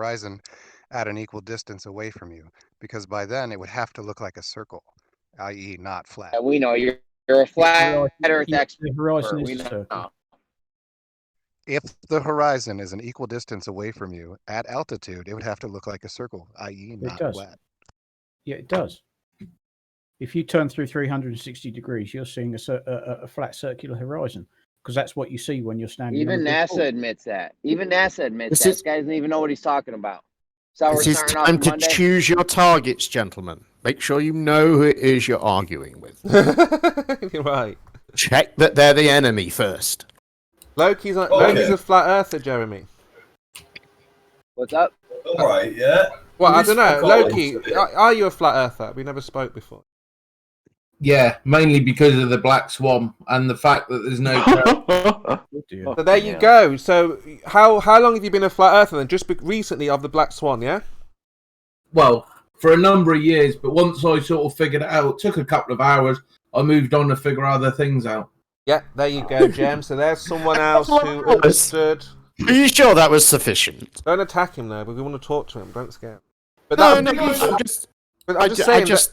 horizon at an equal distance away from you, because by then it would have to look like a circle, i.e. not flat. Yeah, we know you're a flat Earth expert. The horizon We is a know. circle. If the horizon is an equal distance away from you at altitude, it would have to look like a circle, i.e. not flat. Yeah, it does. If you turn through 360 degrees, you're seeing a flat circular horizon, because that's what you see when you're standing. Even NASA admits that. Even NASA admits that. This guy doesn't even know what he's talking about. So this is time to choose your targets, gentlemen. Make sure you know who it is you're arguing with. You're right. Check that they're the enemy first. Loki's a flat earther, Jeremy. What's up? All right, yeah. Well, I don't know. Loki, are you a flat earther? We never spoke before. Yeah, mainly because of the black swan and the fact that there's no... So there you go. So how long have you been a flat earther then? Just recently of the black swan, yeah? Well, for a number of years, but once I sort of figured it out, it took a couple of hours, I moved on to figure other things out. Yeah, there you go, Jem. So there's someone else who understood. Are you sure that was sufficient? Don't attack him, though, but we want to talk to him. Don't scare him. But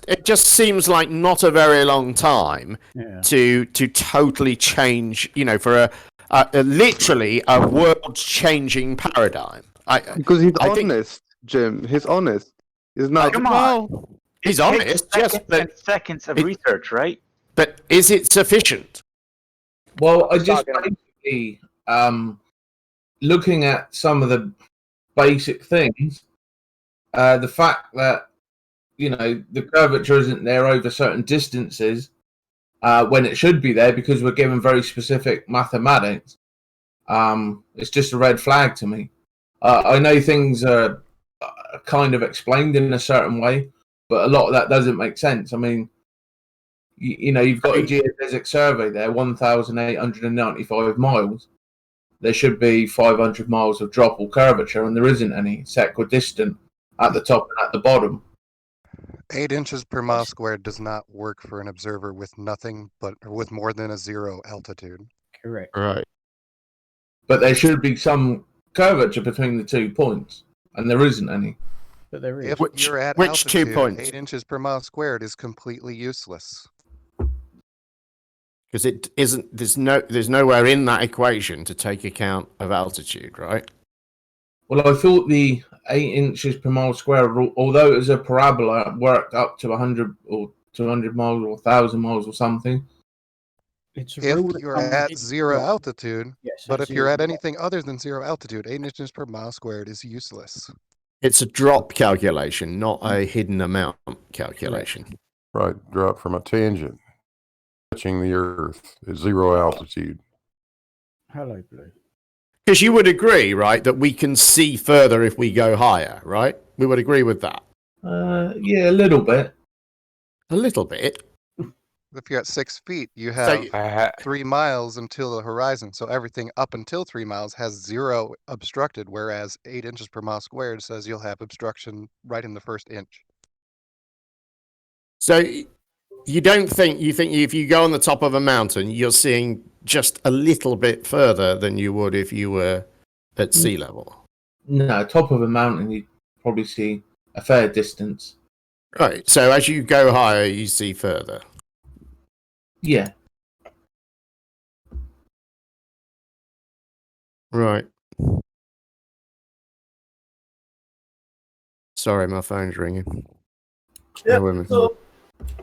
it just seems like not a very long time to totally change, for a literally a world-changing paradigm. Because he's honest, Jim. He's honest. He's not. Well, he's honest. Yes, but seconds of research, right? But is it sufficient? Well, I just basically looking at some of the basic things. The fact that, the curvature isn't there over certain distances when it should be there because we're given very specific mathematics, it's just a red flag to me. I know things are kind of explained in a certain way, but a lot of that doesn't make sense. I mean, you've got a geodesic survey there, 1,895 miles. There should be 500 miles of drop or curvature, and there isn't any. It's equidistant at the top and at the bottom. 8 inches per mile squared does not work for an observer with with more than a 0 altitude. Correct. Right. But there should be some curvature between the 2 points, and there isn't any. But there is. If you're at which altitude, 2 points? 8 inches per mile squared is completely useless. Because it isn't. There's nowhere in that equation to take account of altitude, right? Well, I thought the 8 inches per mile square, although it was a parabola, worked up to 100 or 200 miles or 1,000 miles or something. It's if you're at 0 altitude, but if you're at anything other than 0 altitude, 8 inches per mile squared is useless. It's a drop calculation, not a hidden amount calculation. Right, drop from a tangent. Touching the Earth at 0 altitude. Hello, Blue. Because you would agree, right, that we can see further if we go higher, right? We would agree with that. Yeah, a little bit. A little bit. If you're at 6 feet, you have 3 miles until the horizon. So everything up until 3 miles has 0 obstructed, whereas 8 inches per mile squared says you'll have obstruction right in the first inch. So you think if you go on the top of a mountain, you're seeing just a little bit further than you would if you were at sea level? No, top of a mountain, you'd probably see a fair distance. Right. So as you go higher, you see further. Yeah. Right. Sorry, my phone's ringing. Yeah, so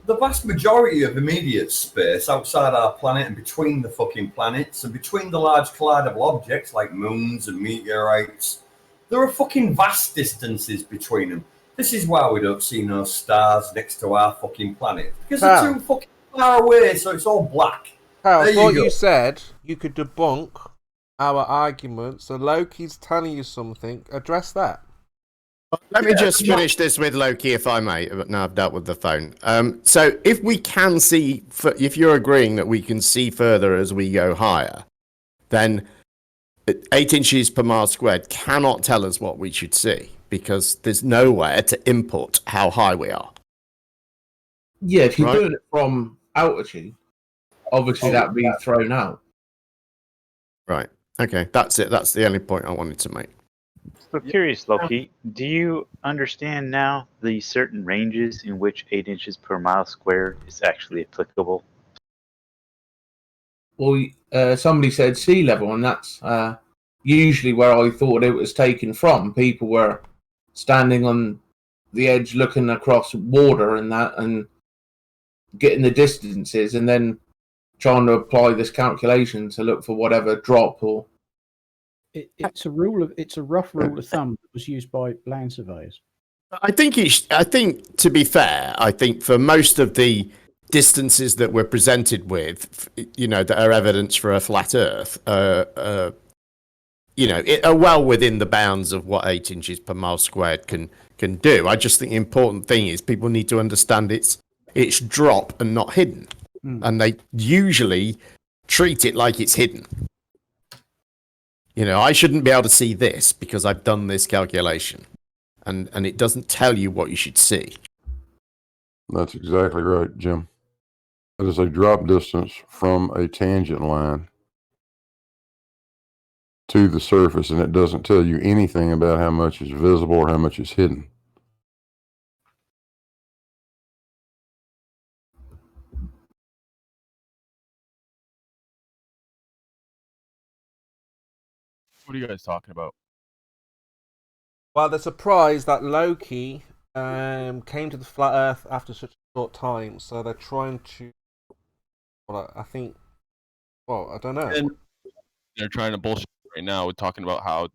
the vast majority of immediate space outside our planet and between the fucking planets and between the large collidable objects like moons and meteorites, there are fucking vast distances between them. This is why we don't see no stars next to our fucking planet. Because they're too fucking far away, so it's all black. I thought you said you could debunk our argument, so Loki's telling you something. Address that. Let me just finish this with Loki, if I may. But now I've dealt with the phone. So if we can see, if you're agreeing that we can see further as we go higher, then 8 inches per mile squared cannot tell us what we should see because there's nowhere to input how high we are. Yeah, if you're doing it from altitude, obviously that'd be thrown out. Right. Okay, that's it. That's the only point I wanted to make. So curious, Loki, do you understand now the certain ranges in which 8 inches per mile squared is actually applicable? Well, somebody said sea level, and that's usually where I thought it was taken from. People were standing on the edge looking across water and that, and getting the distances, and then trying to apply this calculation to look for whatever drop or. It's a rough rule of thumb that was used by land surveyors. I think to be fair, I think for most of the distances that we're presented with, that are evidence for a flat Earth, are well within the bounds of what 8 inches per mile squared can do. I just think the important thing is people need to understand it's drop and not hidden, and they usually treat it like it's hidden. I shouldn't be able to see this because I've done this calculation, and it doesn't tell you what you should see. That's exactly right, Jim. That is a drop distance from a tangent line to the surface, and it doesn't tell you anything about how much is visible or how much is hidden. What are you guys talking about? Well, they're surprised that Loki came to the flat Earth after such a short time, so they're trying to. Well, I think. Well, I don't know. And they're trying to bullshit right now with talking about how.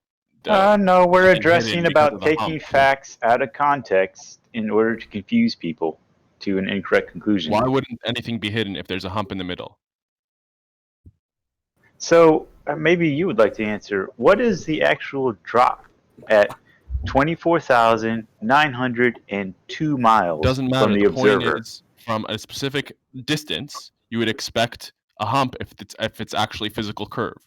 No, we're addressing about taking facts out of context in order to confuse people to an incorrect conclusion. Why wouldn't anything be hidden if there's a hump in the middle? So maybe you would like to answer. What is the actual drop at 24,902 miles Doesn't matter. from the observer? Point is, from a specific distance, you would expect a hump if it's actually physical curve.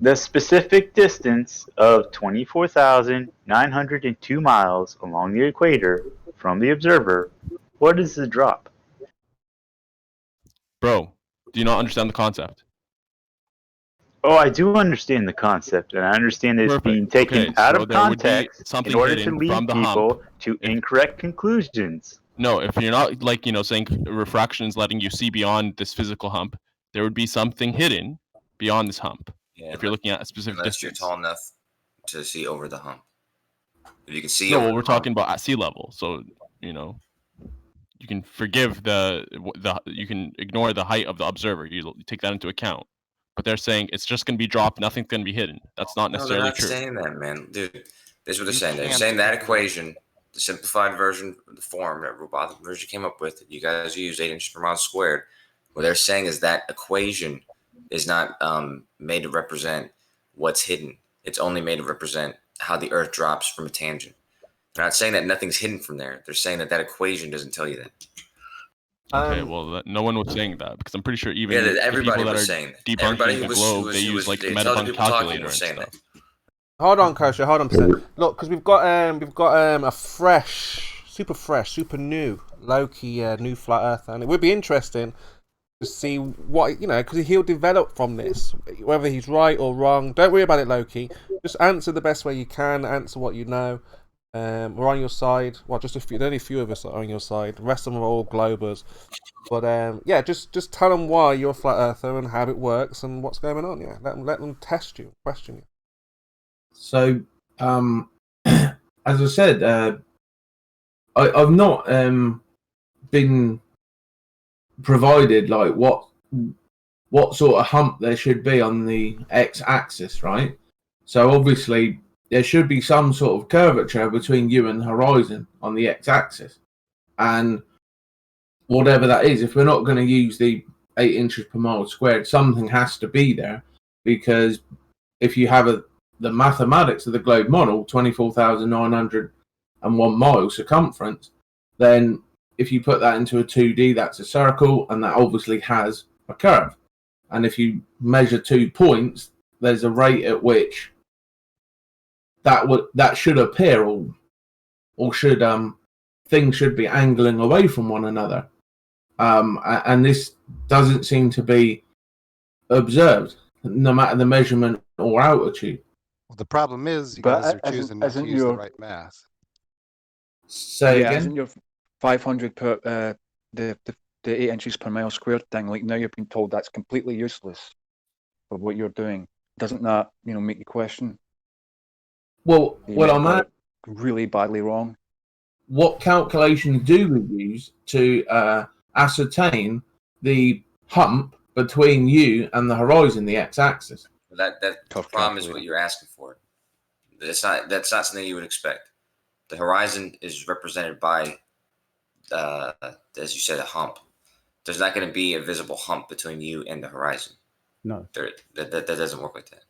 The specific distance of 24,902 miles along the equator from the observer. What is the drop? Bro, do you not understand the concept? Oh, I do understand the concept, and I understand that it's being taken out of context in order to lead people to incorrect conclusions. No, if you're not saying refraction is letting you see beyond this physical hump, there would be something hidden beyond this hump. Yeah, if you're looking at a specific unless distance. you're tall enough to see over the hump. If you can see. No, well, we're talking about at sea level, so you can forgive you can ignore the height of the observer. You take that into account. But they're saying it's just going to be dropped. Nothing's going to be hidden. That's not necessarily true. They're not saying that, man. Dude, this is what they're saying. They're saying that equation, the simplified version of the form that robotic version came up with, that you guys use 8 inches per mile squared. What they're saying is that equation is not made to represent what's hidden. It's only made to represent how the Earth drops from a tangent. They're not saying that nothing's hidden from there. They're saying that equation doesn't tell you that. Okay, well, no one was saying that because I'm pretty sure even everybody the people was that are saying that. debunking the globe, they use like the Metapunk calculator and stuff. Hold on, Kosher. Hold on a second. Look, because we've got a super new Loki, new flat Earth, and it would be interesting to see what because he'll develop from this, whether he's right or wrong. Don't worry about it, Loki. Just answer the best way you can. Answer what you know. We're on your side. Well, just only a few of us are on your side. The rest of them are all globers. But just tell them why you're a flat earther and how it works and what's going on. Yeah, let them test you, question you. So, as I said, I've not been provided like what sort of hump there should be on the x-axis, right? So obviously there should be some sort of curvature between you and the horizon on the x-axis, and whatever that is, if we're not going to use the 8 inches per mile squared, something has to be there, because if you have the mathematics of the globe model, 24,901 mile circumference, then if you put that into a 2D, that's a circle, and that obviously has a curve. And if you measure 2 points, there's a rate at which that should appear, or should things should be angling away from one another, and this doesn't seem to be observed, no matter the measurement or altitude. Well, the problem is you guys are choosing not to use the right math. Say again? Isn't your 500 per the 8 inches per mile squared thing, like now you've been told that's completely useless for what you're doing? Doesn't that, make you question? Well, I'm at really badly wrong. What calculation do we use to ascertain the hump between you and the horizon, the x-axis? That problem is what you're asking for. That's not something you would expect. The horizon is represented by, as you said, a hump. There's not going to be a visible hump between you and the horizon. No, that doesn't work like that.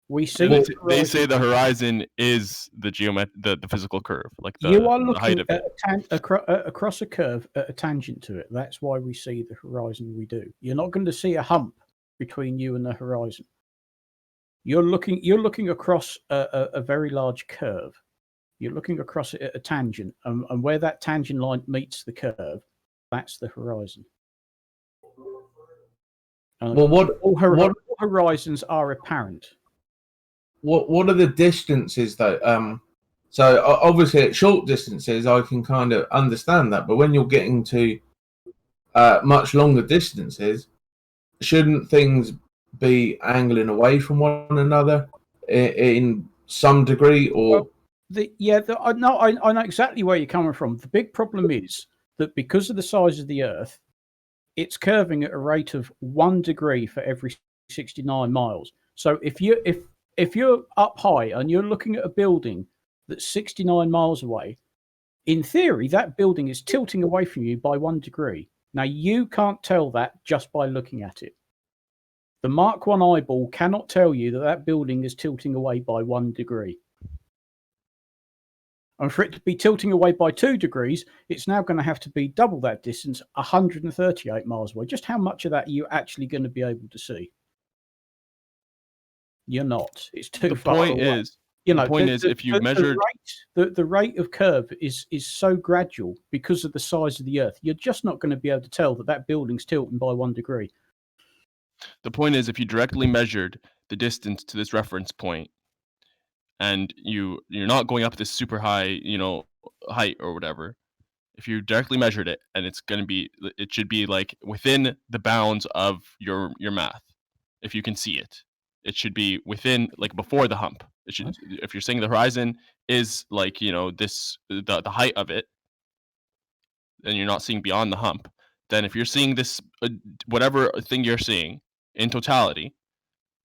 We see. They say the horizon is the physical curve, like you are the looking height of at it. across a curve at a tangent to it. That's why we see the horizon. We do. You're not going to see a hump between you and the horizon. You're looking across a very large curve. You're looking across it at a tangent, and where that tangent line meets the curve, that's the horizon. All horizons are apparent. What are the distances though? So obviously at short distances I can kind of understand that, but when you're getting to much longer distances, shouldn't things be angling away from one another in some degree? Or I know exactly where you're coming from. The big problem is that because of the size of the Earth, it's curving at a rate of 1 degree for every 69 miles. So if you're up high and you're looking at a building that's 69 miles away, in theory, that building is tilting away from you by 1 degree. Now, you can't tell that just by looking at it. The Mark 1 eyeball cannot tell you that building is tilting away by 1 degree. And for it to be tilting away by 2 degrees, it's now going to have to be double that distance, 138 miles away. Just how much of that are you actually going to be able to see? You're not. It's too far away. The point is, if you measured the rate of curve is so gradual because of the size of the Earth, you're just not going to be able to tell that building's tilting by 1 degree. The point is, if you directly measured the distance to this reference point, and you're not going up this super high, height or whatever. If you directly measured it, and it should be like within the bounds of your math. If you can see it, it should be within, like, before the hump. It should. If you're saying the horizon is like the height of it, and you're not seeing beyond the hump, then if you're seeing this whatever thing you're seeing in totality,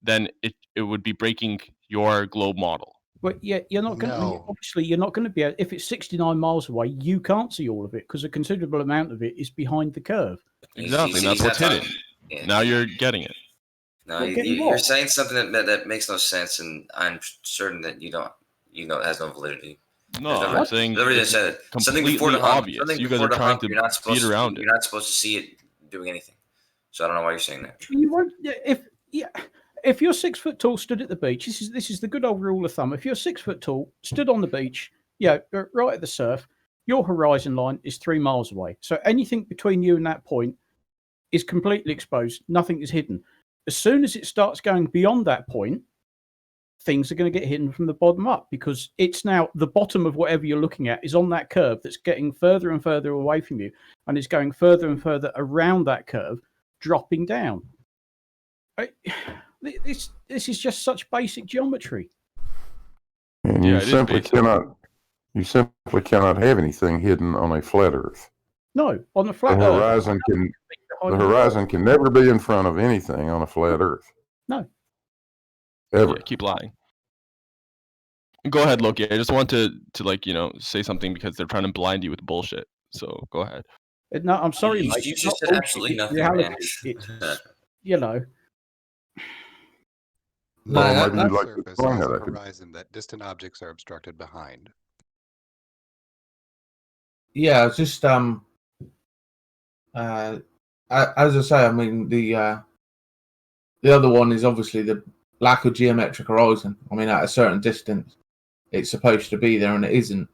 then it would be breaking your globe model. But yeah, you're not going to. Obviously, you're not going to be able. If it's 69 miles away, you can't see all of it because a considerable amount of it is behind the curve. Exactly, and that's what's hidden. Yeah. Now you're getting it. No, you're saying something that makes no sense, and I'm certain that you don't. It has no validity. No, I'm saying it's completely obvious. You guys are trying to beat around it. You're not supposed to see it doing anything. So I don't know why you're saying that. You won't. If you're 6 foot tall, stood at the beach, this is the good old rule of thumb. If you're 6 foot tall, stood on the beach, right at the surf, your horizon line is 3 miles away. So anything between you and that point is completely exposed. Nothing is hidden. As soon as it starts going beyond that point, things are going to get hidden from the bottom up because it's now the bottom of whatever you're looking at is on that curve that's getting further and further away from you and is going further and further around that curve, dropping down. This is just such basic geometry. And you simply cannot have anything hidden on a flat Earth. No, on a flat the Earth. The horizon can never be in front of anything on a flat Earth. No. Ever. Yeah, keep lying. Go ahead, Loki. I just want to say something because they're trying to blind you with bullshit. So go ahead. No, I'm sorry, mate. You just said absolutely nothing, man. The horizon that distant objects are obstructed behind. Yeah, it's just as I say, I mean the other one is obviously the lack of geometric horizon. I mean, at a certain distance, it's supposed to be there and it isn't,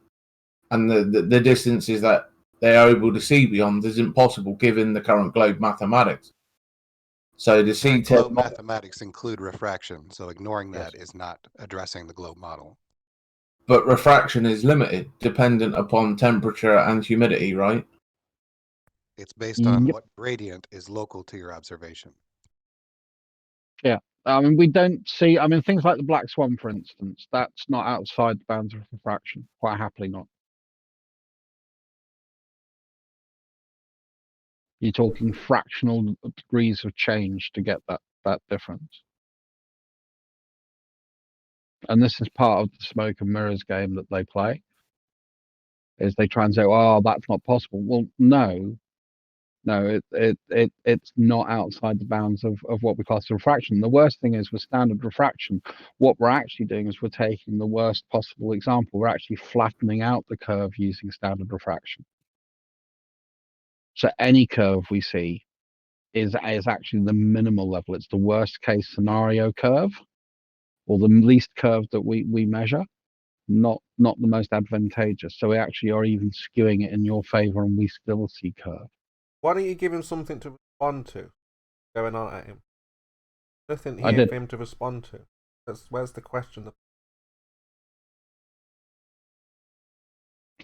and the distances that they are able to see beyond isn't possible given the current globe mathematics. So the C10 globe mathematics include refraction, so ignoring that is not addressing the globe model. But refraction is limited, dependent upon temperature and humidity, right? It's based on what gradient is local to your observation. Yeah. I mean, we don't see, I mean, things like the black swan, for instance, that's not outside the bounds of refraction. Quite happily not. You're talking fractional degrees of change to get that difference. And this is part of the smoke and mirrors game that they play. Is they try and say, "Oh, that's not possible." Well, no, it's not outside the bounds of what we class as refraction. The worst thing is with standard refraction, what we're actually doing is we're taking the worst possible example. We're actually flattening out the curve using standard refraction. So any curve we see is actually the minimal level. It's the worst case scenario curve, or the least curve that we measure, not the most advantageous. So we actually are even skewing it in your favor, and we still see curve. Why don't you give him something to respond to? Going on at him. Nothing here for him to respond to. Where's the question?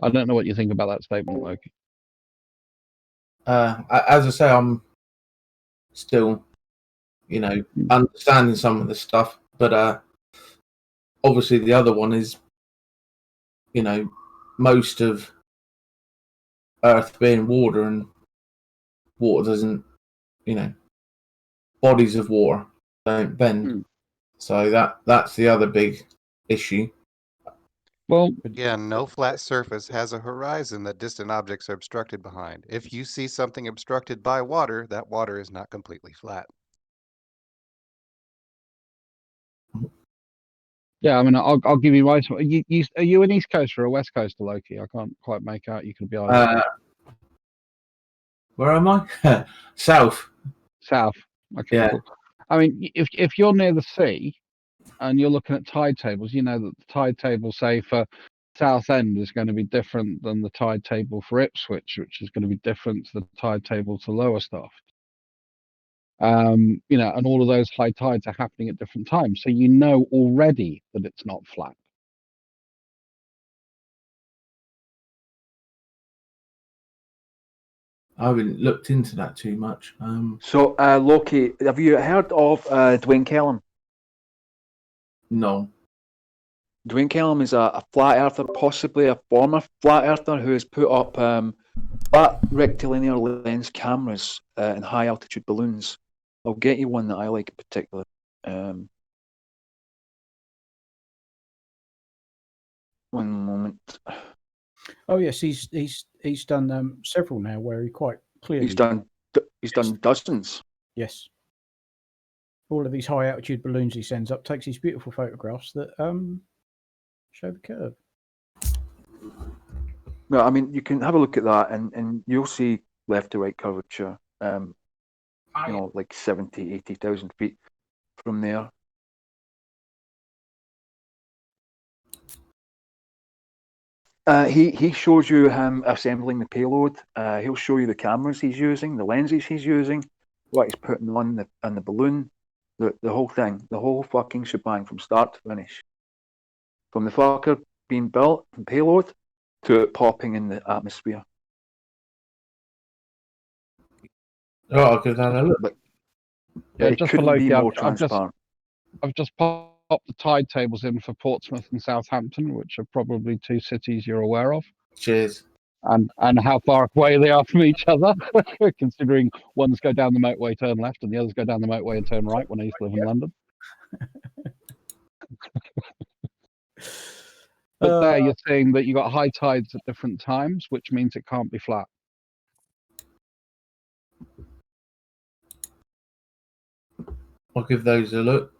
I don't know what you think about that statement, Loki. As I say, I'm still, understanding some of this stuff, but obviously the other one is, most of Earth being water, and water doesn't, bodies of water don't bend. So that's the other big issue. Well, again, no flat surface has a horizon that distant objects are obstructed behind. If you see something obstructed by water, that water is not completely flat. Yeah, I mean, I'll give you my. Are you an East Coaster or a West Coaster, Loki? I can't quite make out. You could be either. Where am I? South. South. Okay. Yeah. Cool. I mean, if you're near the sea and you're looking at tide tables, you know that the tide table, say for Southend, is going to be different than the tide table for Ipswich, which is going to be different to the tide table to Lowestoft. And all of those high tides are happening at different times, so you know already that it's not flat. I haven't looked into that too much. So, Loki, have you heard of Dwayne Kellum? No. Dwayne Kellum is a flat earther, possibly a former flat earther, who has put up flat rectilinear lens cameras in high altitude balloons. I'll get you one that I like in particular. One moment. Oh yes, he's done several now where he quite clearly. He's done dozens. Yes. All of these high altitude balloons he sends up, takes these beautiful photographs that show the curve. No, I mean, you can have a look at that, and you'll see left to right curvature. Like 70, 80,000 feet from there. He shows you him assembling the payload. He'll show you the cameras he's using, the lenses he's using, what he's putting on the balloon, the whole thing, the whole fucking shebang from start to finish. From the fucker being built and payload to it popping in the atmosphere. Oh, I'll give that a look. Yeah, it just couldn't below be the more transparent. I've just popped the tide tables in for Portsmouth and Southampton, which are probably two cities you're aware of. Cheers. And how far away they are from each other, considering ones go down the motorway, turn left, and the others go down the motorway and turn right when I used to live in London. But there you're saying that you got high tides at different times, which means it can't be flat. I'll give those a look.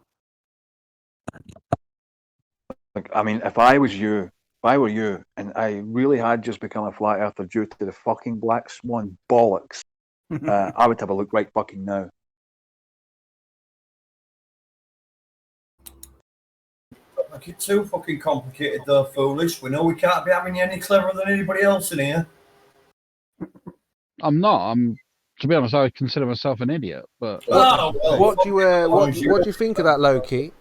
I mean, if I were you, and I really had just become a flat earther due to the fucking black swan bollocks, I would have a look right fucking now. Don't make it too fucking complicated, though, foolish. We know we can't be having you any cleverer than anybody else in here. I'm not. I'm To be honest, I would consider myself an idiot. But what do you think of that, Loki?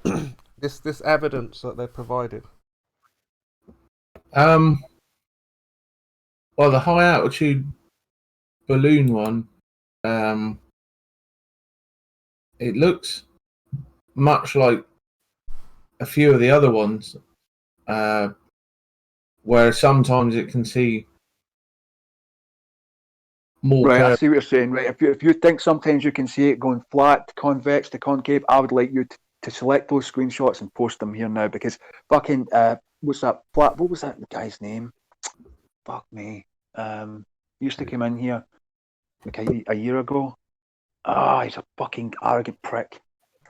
this evidence that they provided. Well, the high altitude balloon one, it looks much like a few of the other ones, where sometimes it can see more. Right, I see what you're saying. Right, if you think sometimes you can see it going flat, convex to concave, I would like you to select those screenshots and post them here now, because fucking what's that flat? What was that guy's name? Fuck me. He used to come in here like a year ago. He's a fucking arrogant prick.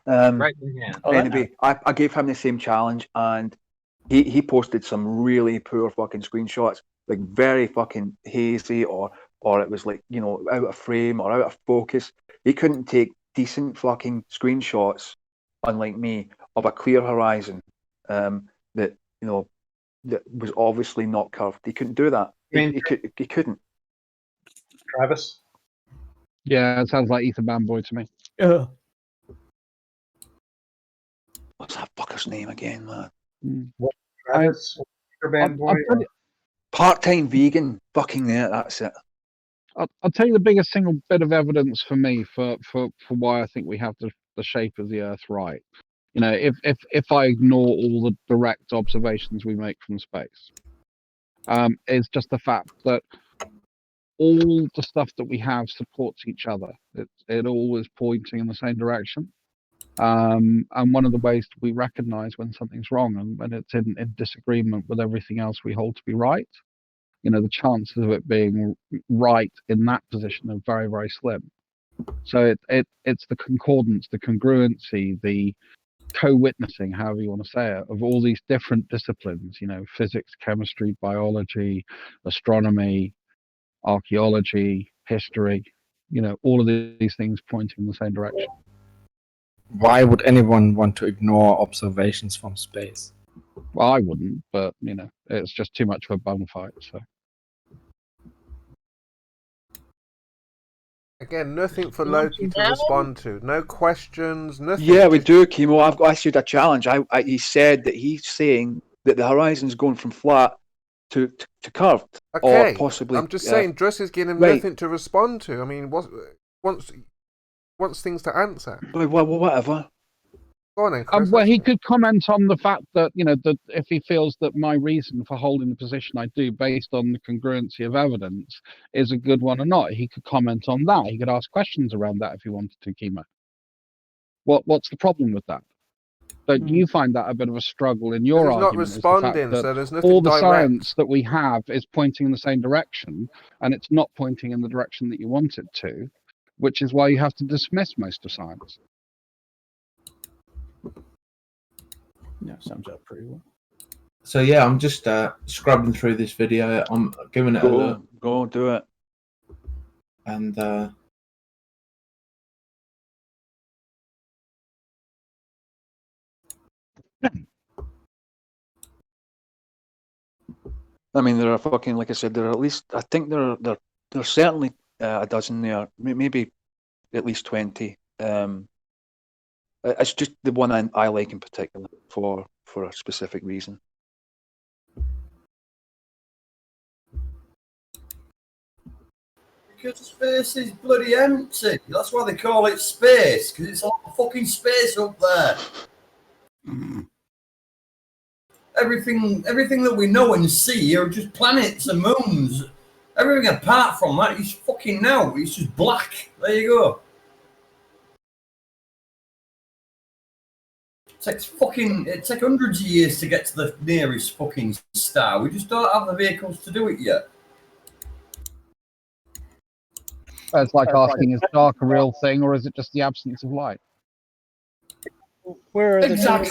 Anyway, I gave him the same challenge, and he posted some really poor fucking screenshots, like very fucking hazy, or it was like, you know, out of frame or out of focus. He couldn't take decent fucking screenshots, unlike me, of a clear horizon that, you know, that was obviously not curved. He couldn't do that. He couldn't. Travis? Yeah, it sounds like Ethan Manboy to me. What's that fucker's name again, man? What, Travis? Part-time vegan. Fucking there, that's it. I'll tell you the biggest single bit of evidence for me for why I think we have the shape of the Earth right. You know, if I ignore all the direct observations we make from space, is just the fact that all the stuff that we have supports each other. It all is pointing in the same direction. And one of the ways we recognize when something's wrong and when it's in disagreement with everything else we hold to be right, you know, the chances of it being right in that position are very, very slim. So it's the concordance, the congruency, the co-witnessing, however you want to say it, of all these different disciplines, you know, physics, chemistry, biology, astronomy, archaeology, history, you know, all of these things pointing in the same direction. Why would anyone want to ignore observations from space? Well, I wouldn't, but, you know, it's just too much of a bum fight, so. Again, nothing for Loki to respond to. No questions, nothing. Yeah, we do, Chemo. I've issued a challenge. He said that he's saying that the horizon's going from flat to curved, Okay, or possibly. I'm just saying, Druss is giving him right. nothing to respond to. I mean, wants things to answer. Well, whatever. Go on then, Chris. Well, he could comment on the fact that, you know, that if he feels that my reason for holding the position I do based on the congruency of evidence is a good one or not, he could comment on that. He could ask questions around that if he wanted to, Kimo. What's the problem with that? Don't you find that a bit of a struggle in your argument? Not responding, the so there's nothing all the direct. science that we have is pointing in the same direction, and it's not pointing in the direction that you want it to, which is why you have to dismiss most of science. Yeah, sums up pretty well. So yeah, I'm just scrubbing through this video. I'm giving it a look. Go do it. And I mean, there are fucking, like I said, there are at least, I think there's certainly a dozen there, maybe at least 20. It's just the one I like in particular for a specific reason. Because space is bloody empty. That's why they call it space, because it's all fucking space up there. Everything that we know and see are just planets and moons. Everything apart from that is fucking now. It's just black. There you go. It takes hundreds of years to get to the nearest fucking star. We just don't have the vehicles to do it yet. It's like asking, is dark a real thing, or is it just the absence of light? Where are exactly.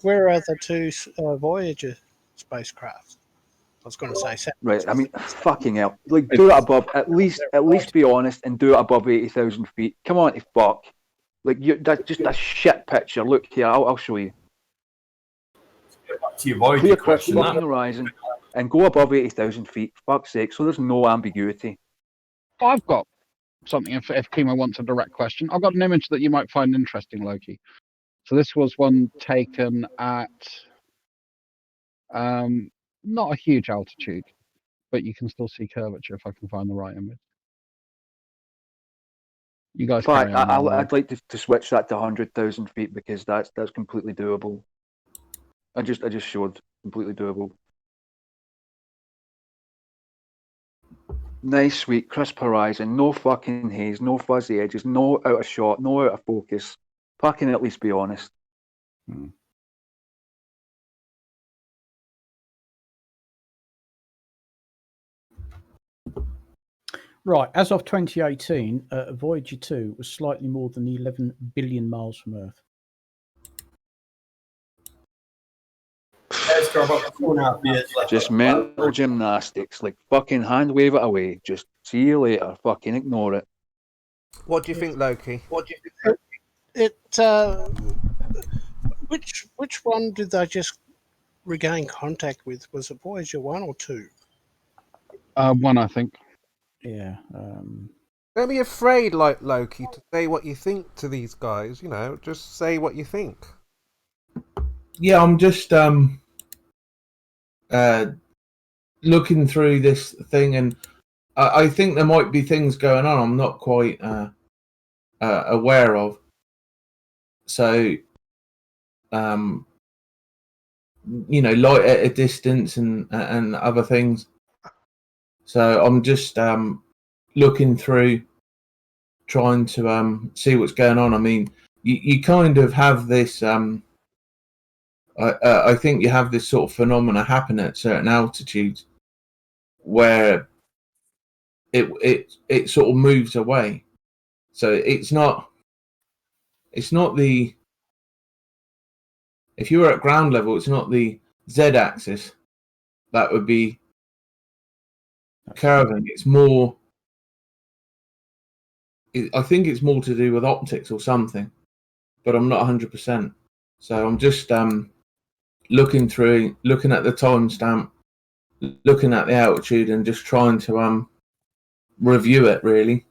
Where are the two Voyager spacecraft? I was going to say. Right. I mean, fucking hell. Like, do it above. At least be honest and do it above 80,000 feet. Come on, to fuck. Like, that's just a shit picture. Look here, I'll show you. To your Voyager clear question, fucking horizon and go above 80,000 feet. Fuck's sake. So there's no ambiguity. I've got something if Kimo wants a direct question. I've got an image that you might find interesting, Loki. So this was one taken at not a huge altitude, but you can still see curvature if I can find the right image. You guys carry on. I'd like to switch that to 100,000 feet because that's completely doable. I just showed completely doable. Nice, sweet, crisp horizon, no fucking haze, no fuzzy edges, no out of shot, no out of focus. Fucking at least be honest. Right, as of 2018, Voyager 2 was slightly more than 11 billion miles from Earth. Just mental gymnastics, like fucking hand wave it away. Just see you later. Fucking ignore it. What do you think, Loki? Which one did they just regain contact with? Was it Voyager 1 or 2? 1, I think. Yeah. Don't be afraid, like Loki, to say what you think to these guys. You know, just say what you think. Yeah, I'm just looking through this thing, and I think there might be things going on I'm not quite aware of. So, you know, light at a distance and other things. So I'm just looking through, trying to see what's going on. I mean, you kind of have this. I think you have this sort of phenomena happen at certain altitudes where it sort of moves away. So it's not the, if you were at ground level, it's not the z-axis that would be curving. It's more, I think it's more to do with optics or something, but I'm not 100%. So I'm just looking through, looking at the timestamp, looking at the altitude, and just trying to review it really,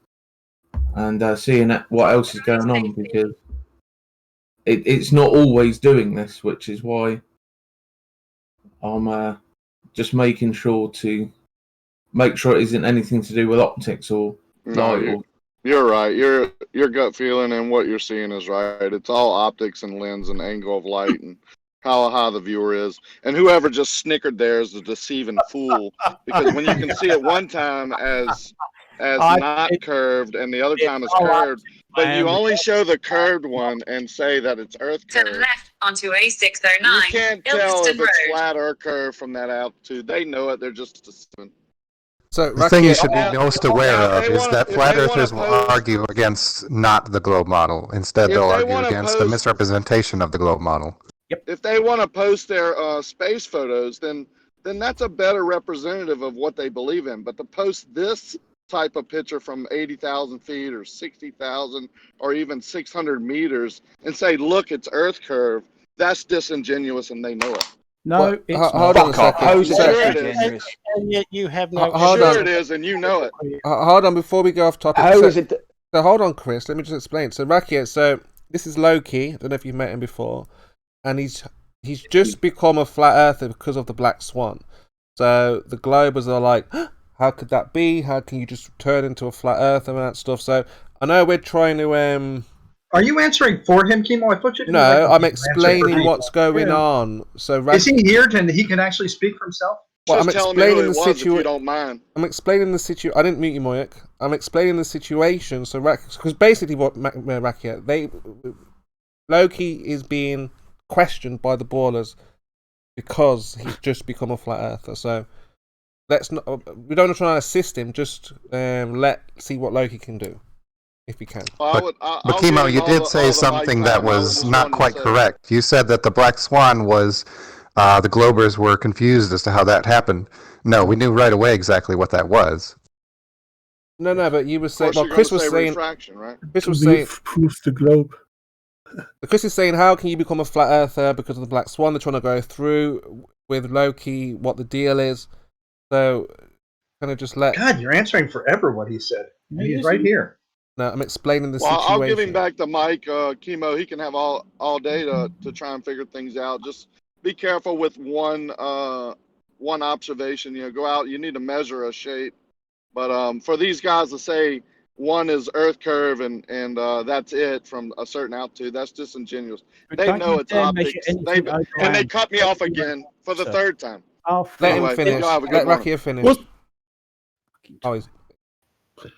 and seeing what else is going on, because it's not always doing this, which is why I'm just making sure to make sure it isn't anything to do with optics or light. You're right. Your gut feeling and what you're seeing is right. It's all optics and lens and angle of light and how high the viewer is. And whoever just snickered there is a deceiving fool, because when you can see it one time as not curved and the other time as curved, but you only show the curved one and say that it's Earth curved. Turn left onto A609. You can't tell if Ilkeston it's Road. flat or curved from that altitude. They know it. They're just deceiving. So the thing you should be most aware of is that flat earthers will argue against not the globe model. Instead, they'll argue against the misrepresentation of the globe model. If they want to post their space photos, then that's a better representative of what they believe in. But to post this type of picture from 80,000 feet or 60,000 or even 600 meters and say, look, it's Earth curve, that's disingenuous, and they know it. No, it's hold on a second. And yet you have no. Sure it is, and you know it. Hold on, before we go off topic. How is it? So hold on, Chris. Let me just explain. So Rakia, so this is Loki. I don't know if you've met him before, and he's just become a flat earther because of the black swan. So the Globers are like, how could that be? How can you just turn into a flat earther and that stuff? So I know we're trying to. Are you answering for him, Kimo? I thought you. No, I'm explaining what's going on. So is he here and he can actually speak for himself? Well, I'm explaining the situation. Don't mind. I'm explaining the situation. I didn't mute you, Moyak. I'm explaining the situation. So, because basically, what Rakia, Loki is being questioned by the ballers because he's just become a flat earther. So, let's not. We don't try to assist him. Just let's see what Loki can do. If you can. But Kimo, you did say something that was not quite correct. You said that the black swan was, the Globers were confused as to how that happened. No, we knew right away exactly what that was. No, but you were saying, Chris was saying, right? Chris was saying, proves the globe. Chris is saying, how can you become a flat earther because of the black swan? They're trying to go through with Loki what the deal is. So Kind of just let. God, you're answering forever what he said. He's right here. No, I'm explaining the Well, situation. I'll give him back the mic, Chemo. He can have all day to try and figure things out. Just be careful with one observation. Go out. You need to measure a shape. But for these guys to say one is Earth curve and that's it from a certain altitude, that's disingenuous. They know it's optics. And they cut me off again for the third time. Let him finish. Let Rakia finish.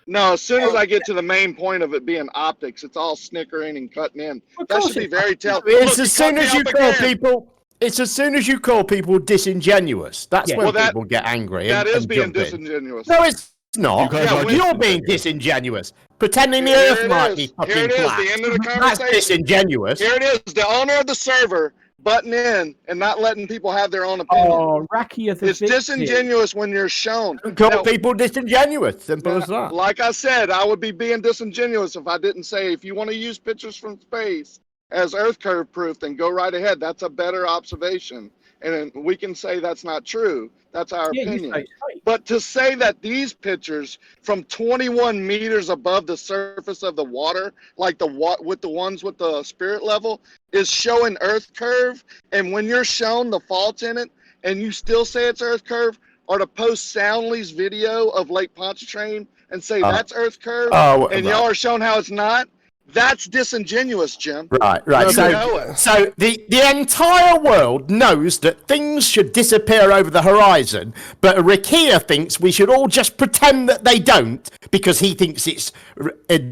No, as soon as I get to the main point of it being optics, it's all snickering and cutting in. That should be very telling. It's as soon as you call people. It's as soon as you call people disingenuous. That's when people get angry. That is and being jump in. disingenuous. No, it's not. You're being disingenuous. Pretending the Earth might be fucking Here it is, flat. the end of the conversation. That's disingenuous. Here it is, the owner of the server butting in and not letting people have their own opinion. Oh, Rakia the It's disingenuous when you're shown. Call people disingenuous. Simple as that. Like I said, I would be being disingenuous if I didn't say, if you want to use pictures from space as Earth curve proof, then go right ahead. That's a better observation. And we can say that's not true. That's our opinion. But to say that these pictures from 21 meters above the surface of the water, like with the ones with the spirit level, is showing Earth curve, and when you're shown the faults in it, and you still say it's Earth curve, or to post Soundly's video of Lake Pontchartrain and say that's Earth curve, and y'all are shown how it's not, that's disingenuous, Jim. Right. You So, know it. so the entire world knows that things should disappear over the horizon, but Rakia thinks we should all just pretend that they don't because he thinks it's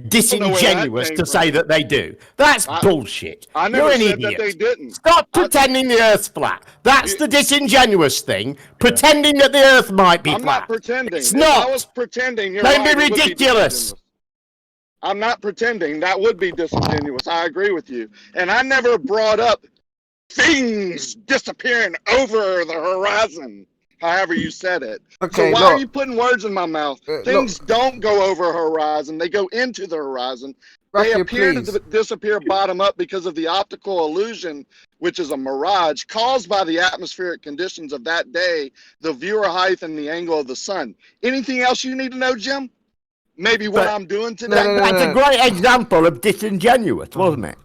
disingenuous to say that they do. That's bullshit. I never You're an said idiot. that they didn't. Stop pretending the Earth's flat. That's the disingenuous thing. Pretending that the Earth might be I'm flat. not pretending. It's If not. I was pretending, you're Don't right, be it would ridiculous. disingenuous. I'm not pretending. That would be disingenuous. I agree with you. And I never brought up things disappearing over the horizon, however you said it. Okay, so why are you putting words in my mouth? Things don't go over a horizon. They go into the horizon. They Rakia, appear please. to disappear bottom up because of the optical illusion, which is a mirage caused by the atmospheric conditions of that day, the viewer height, and the angle of the sun. Anything else you need to know, Jim? Maybe what I'm doing today? That's a great example of disingenuous, wasn't it?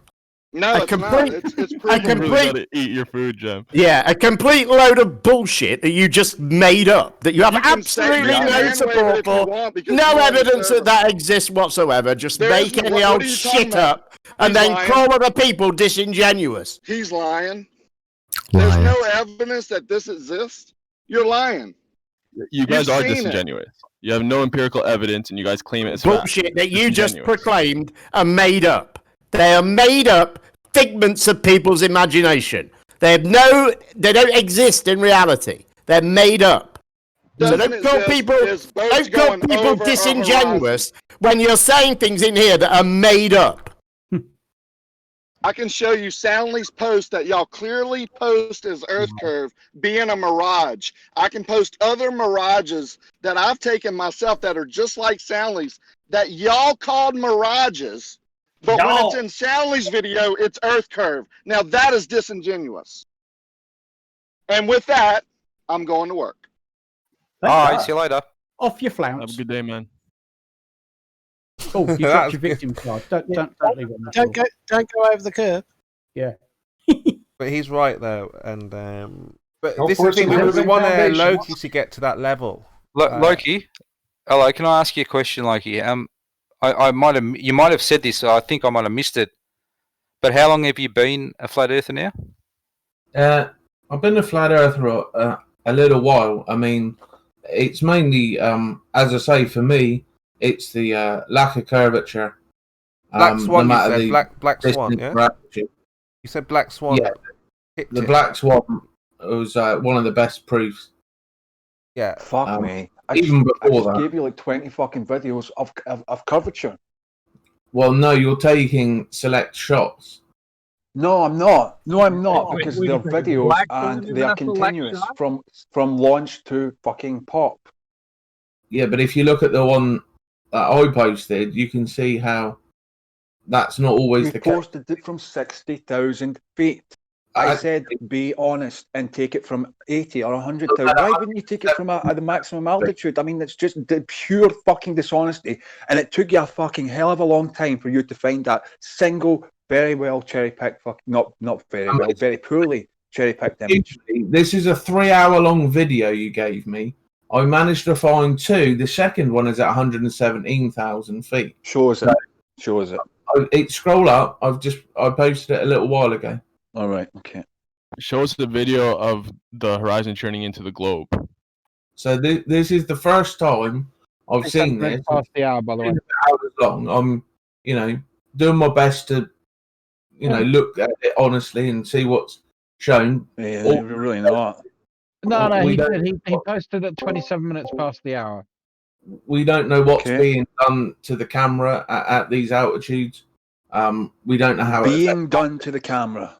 No, it's not. It's You really gotta eat your food, Jim. Yeah, a complete load of bullshit that you just made up, that you have absolutely no support for, no evidence that exists whatsoever, just make any old shit up, and then call other people disingenuous. He's lying. There's no evidence that this exists. You're lying. You guys You've are seen it. disingenuous. You have no empirical evidence, and you guys claim it's Bullshit fact. that you just Disingenuous. proclaimed are made up. They are made up figments of people's imagination. They don't exist in reality. They're made up. So don't call people disingenuous when you're saying things in here that are made up. I can show you Soundly's post that y'all clearly post as Earth curve being a mirage. I can post other mirages that I've taken myself that are just like Soundly's that y'all called mirages, but when it's in Soundly's video, it's Earth curve. Now that is disingenuous. And with that, I'm going to work. All right, see you later. Off your flounce. Have a good day, man. Oh, you got your victim card. Don't leave it on that. Don't go over the curb. Yeah. But he's right though, and but Don't this is force the thing. him We to want foundations. Loki to get to that level. Loki, hello. Can I ask you a question, Loki? You might have said this. I think I might have missed it. But how long have you been a flat earther now? I've been a flat earther a little while. I mean, it's mainly, as I say, for me, it's the lack of curvature. Black Swan, no you matter said. the Black Swan, yeah? interaction. You said Black Swan. Yeah, the Black Swan was one of the best proofs. Yeah. Fuck me. Even I before just that. gave you like 20 fucking videos of curvature. Well, no, you're taking select shots. No, I'm not. No, I'm not, Wait, because wait they're a second. videos Black and Swan they are is a select continuous shot? from launch to fucking pop. Yeah, but if you look at the one that I posted, you can see how that's not always We the case. posted it from 60,000 feet. I said be honest and take it from 80 or 100 to. Why wouldn't you take it from the maximum altitude? I mean, it's just pure fucking dishonesty. And it took you a fucking hell of a long time for you to find that single, very well cherry-picked, not very well, very poorly cherry-picked image. This is a 3-hour-long video you gave me. I managed to find 2. The second one is at 117,000 feet. Shows it. Shows it. Scroll up. I posted it a little while ago. All right. Okay. Shows the video of the horizon turning into the globe. So this is the first time I've seen this. Past the hour, by the way. Hours long. I'm, doing my best to, look at it honestly and see what's shown. Yeah, we're really not. No, he did. He posted at 27 minutes past the hour. We don't know what's being done to the camera at these altitudes. We don't know how being done to the camera.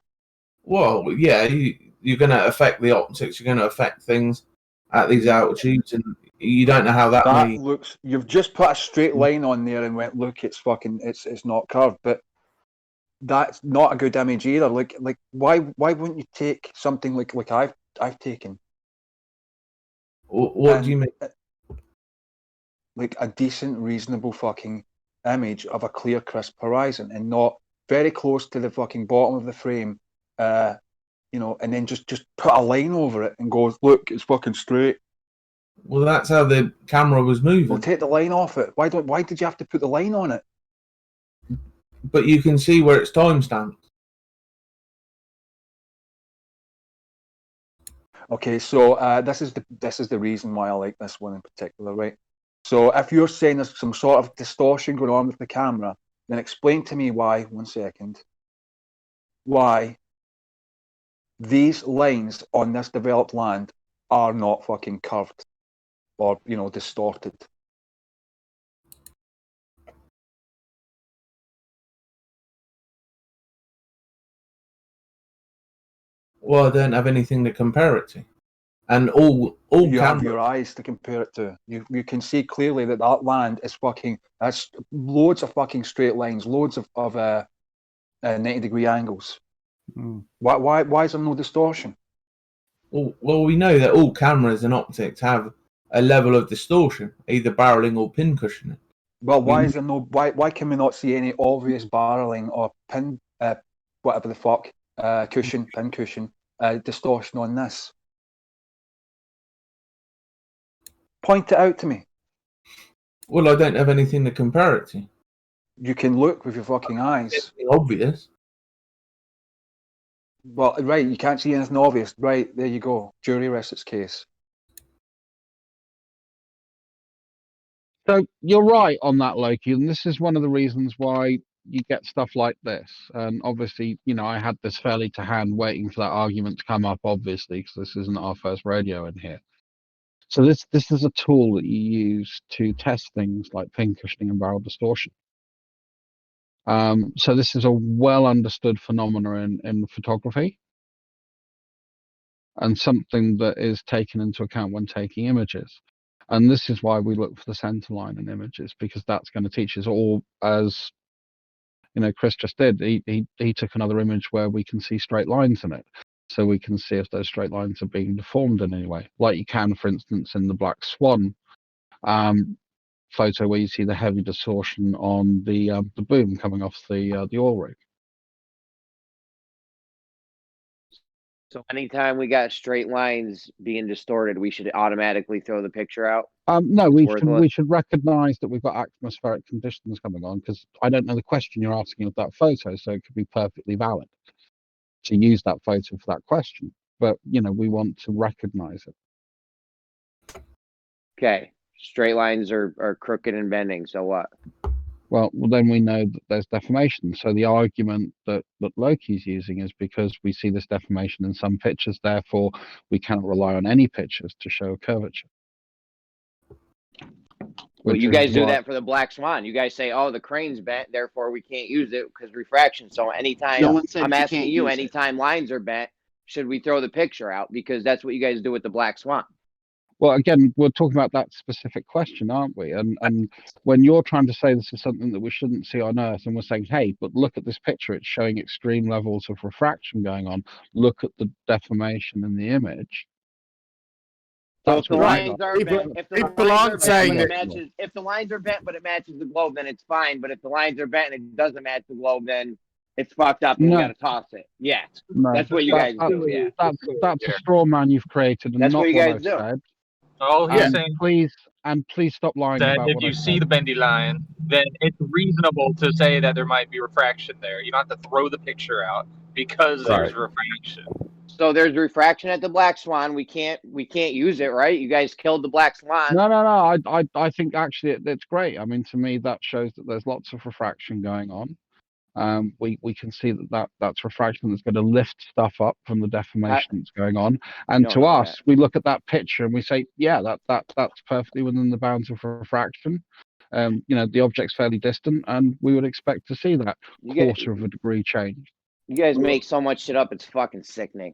Well, yeah, you're going to affect the optics. You're going to affect things at these altitudes, and you don't know how that looks. You've just put a straight line on there and went, look, it's not curved, but that's not a good image either. Like why wouldn't you take something like I've taken? What do you mean? Like a decent, reasonable fucking image of a clear, crisp horizon, and not very close to the fucking bottom of the frame. And then just put a line over it and go, look, it's fucking straight. Well, that's how the camera was moving. Well, take the line off it. Why did you have to put the line on it? But you can see where it's timestamped. Okay, so this is the reason why I like this one in particular, right? So if you're saying there's some sort of distortion going on with the camera, then explain to me why. 1 second. Why these lines on this developed land are not fucking curved or, distorted. Well, I don't have anything to compare it to. And all you have your eyes to compare it to. You can see clearly that land is that's loads of fucking straight lines, loads of 90-degree angles. Why is there no distortion? Well, we know that all cameras and optics have a level of distortion, either barreling or pin cushioning. Well, why is there no? Why can we not see any obvious barreling or pin, whatever the fuck, pin cushion, distortion on this? Point it out to me. Well, I don't have anything to compare it to. You can look with your fucking eyes. It's obvious. Well, right, you can't see anything obvious. Right, there you go. Jury rests its case. So you're right on that, Loki, and this is one of the reasons why you get stuff like this. And obviously, I had this fairly to hand waiting for that argument to come up, obviously, because this isn't our first radio in here. So this is a tool that you use to test things like pin cushioning and barrel distortion. So this is a well understood phenomenon in photography, and something that is taken into account when taking images. And this is why we look for the center line in images, because that's going to teach us all, as Chris just did. He took another image where we can see straight lines in it. So we can see if those straight lines are being deformed in any way, like you can, for instance, in the black swan photo, where you see the heavy distortion on the boom coming off the oil rig. So anytime we got straight lines being distorted, we should automatically throw the picture out? No, we should recognise that we've got atmospheric conditions coming on, because I don't know the question you're asking of that photo, so it could be perfectly valid to use that photo for that question. But, we want to recognise it. Okay. Straight lines are crooked and bending, so what? Well, then we know that there's deformation. So the argument that Loki's using is because we see this deformation in some pictures, therefore we cannot rely on any pictures to show curvature. Well, you guys do that for the black swan. You guys say, oh, the crane's bent, therefore we can't use it because refraction. So anytime I'm asking you, anytime lines are bent, should we throw the picture out? Because that's what you guys do with the black swan. Well, again, we're talking about that specific question, aren't we? And when you're trying to say this is something that we shouldn't see on Earth, and we're saying, hey, but look at this picture, it's showing extreme levels of refraction going on. Look at the deformation in the image. So if the lines right. are bent, if the People lines aren't are bent, saying but it that- matches, if the lines are bent but it matches the globe, then it's fine. But if the lines are bent and it doesn't match the globe, then it's fucked up and we No. got to toss it. Yeah, No, that's what you guys do. Yeah, That's a straw man you've created, and That's not what you what guys I've do. said. All he's And saying please stop lying that about if what you I've see said. the bendy line, then it's reasonable to say that there might be refraction there. You don't have to throw the picture out because there's refraction. So there's refraction at the Black Swan. We can't use it, right? You guys killed the Black Swan. No. I think actually it's great. I mean, to me, that shows that there's lots of refraction going on. We can see that's refraction that's going to lift stuff up from the deformation that's going on. And to us, we look at that picture and we say, yeah, that's perfectly within the bounds of refraction. The object's fairly distant, and we would expect to see that quarter of a degree change. You guys make so much shit up. It's fucking sickening.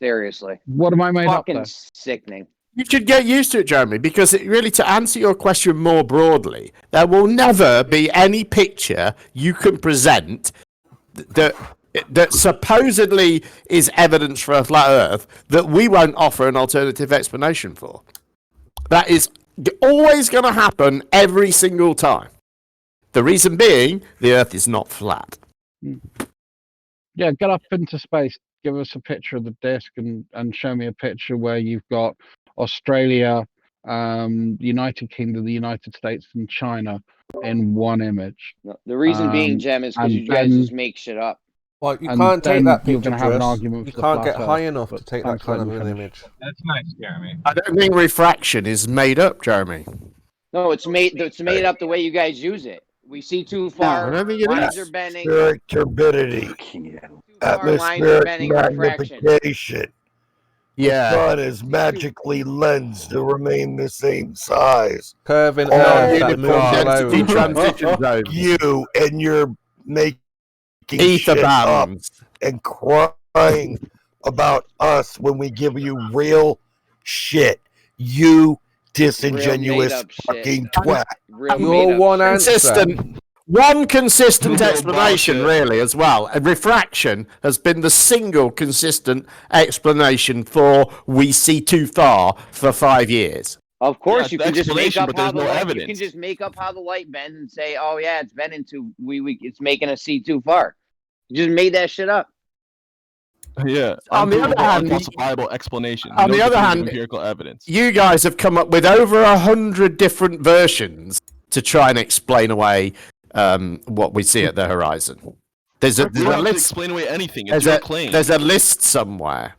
Seriously. What am I made up Fucking there? sickening. You should get used to it, Jeremy, because to answer your question more broadly, there will never be any picture you can present that supposedly is evidence for a flat Earth that we won't offer an alternative explanation for. That is always going to happen every single time. The reason being, the Earth is not flat. Yeah, get up into space, give us a picture of the disk, and show me a picture where you've got Australia, the United Kingdom, the United States, and China in one image. The reason being, Jem, is because you guys just make shit up. Well, you can't take that picture, you're going to have an Chris. argument. You for the can't flat get high Earth, enough to but take that thanks for kind of letting an me image. That's nice, Jeremy. I don't think refraction is made up, Jeremy. No, it's made up the way you guys use it. We see too far. I don't think it lines is. are bending. Atmospheric turbidity, atmospheric bending, refraction. magnification. Yeah. The sun is magically lensed to remain the same size. Curving All Earth that uniform moves all density over. transition zones. You and your making Ether shit up bands. and crying about us when we give you real shit. You disingenuous made-up shit. fucking twat. Your one answer. One consistent explanation, really, as well. And refraction has been the single consistent explanation for we see too far for 5 years. Of course, Yeah, you the can just make explanation, up but how there's the no light. You evidence. can just make up how the light bends and say, "Oh yeah, it's bending too. It's making us see too far." You just made that shit up. Yeah. On the other hand, unfalsifiable explanation. on the No other definitive hand, empirical evidence. you guys have come up with over 100 different versions to try and explain away what we see at the horizon. There's a We don't have to list. explain away anything. It's your claim. There's a list somewhere.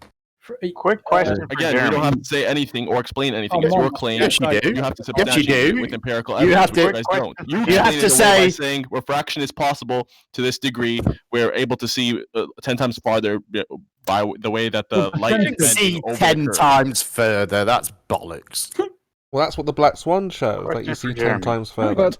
Quick question for Again, Jeremy. we don't have to say anything or explain anything. Oh, It's your Mom. claim. Yes, you do. You have to Yes, you substantiate do. it with empirical You evidence, have which you to- guys don't. You you explain have it to away by say- saying refraction is possible to this degree. We're able to see 10 times farther by the way that the light You is can bending see over 10 the curve. times further. That's bollocks. Well, that's what the Black Swan shows. That you see 10 times further.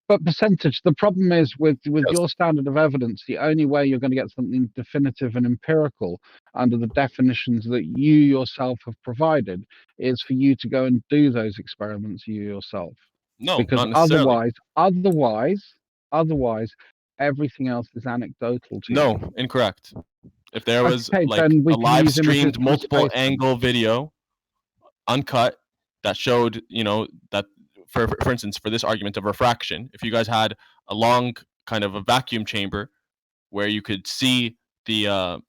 But percentage, the problem is with your standard of evidence, the only way you're going to get something definitive and empirical under the definitions that you yourself have provided is for you to go and do those experiments you yourself. No, because not necessarily. otherwise, everything else is anecdotal to you. No, incorrect. If there was Okay, like then we a can live use images streamed from multiple space. angle video, uncut, that showed, that for instance, for this argument of refraction, if you guys had a long kind of a vacuum chamber where you could see the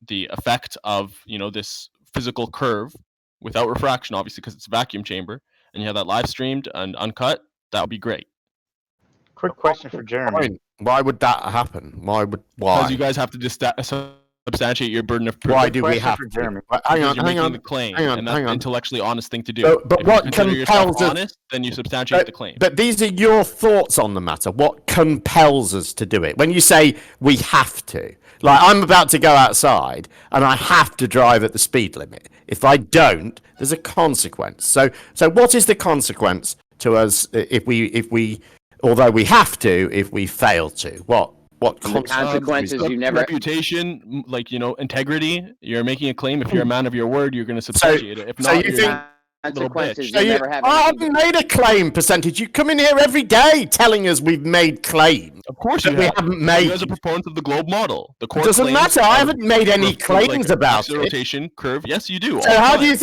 effect of this physical curve without refraction, obviously because it's a vacuum chamber, and you have that live streamed and uncut, that would be great. Quick question for Jeremy. Why would that happen? Why? Because you guys have to substantiate your burden of proof. Why do we have to? Hang on, You're hang making on, the claim, hang on, and that's hang an on. intellectually honest thing to do. But If what you consider yourself compels us? honest, then you substantiate the claim. But these are your thoughts on the matter. What compels us to do it? When you say we have to, like I'm about to go outside and I have to drive at the speed limit. If I don't, there's a consequence. So what is the consequence to us if we, although we have to, if we fail to? What consequences you never reputation, integrity. You're making a claim. If you're a man of your word, you're going to substantiate it. If not, you think little consequences. bitch. You'll never have I anything haven't made a claim percentage. You come in here every day telling us we've made claims. Of course that you we have. haven't made. You guys are proponents of the globe model. The core Doesn't claims matter. I are haven't made any like claims about axis it. rotation curve. Yes, you do. So how do you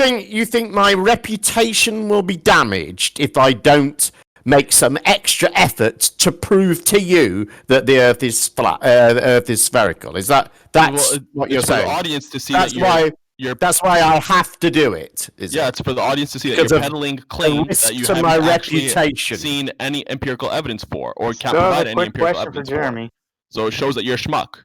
think my reputation will be damaged if I don't make some extra effort to prove to you that the Earth is flat, the Earth is spherical? Is that's what you're it's for saying? the audience to see That's that that's why I have to do it. It's for the audience to see that Because you're of peddling the claims risk that you to haven't my actually reputation. seen any empirical evidence for, or can't So I have provide a any quick empirical question for evidence Jeremy. So it shows that you're a schmuck.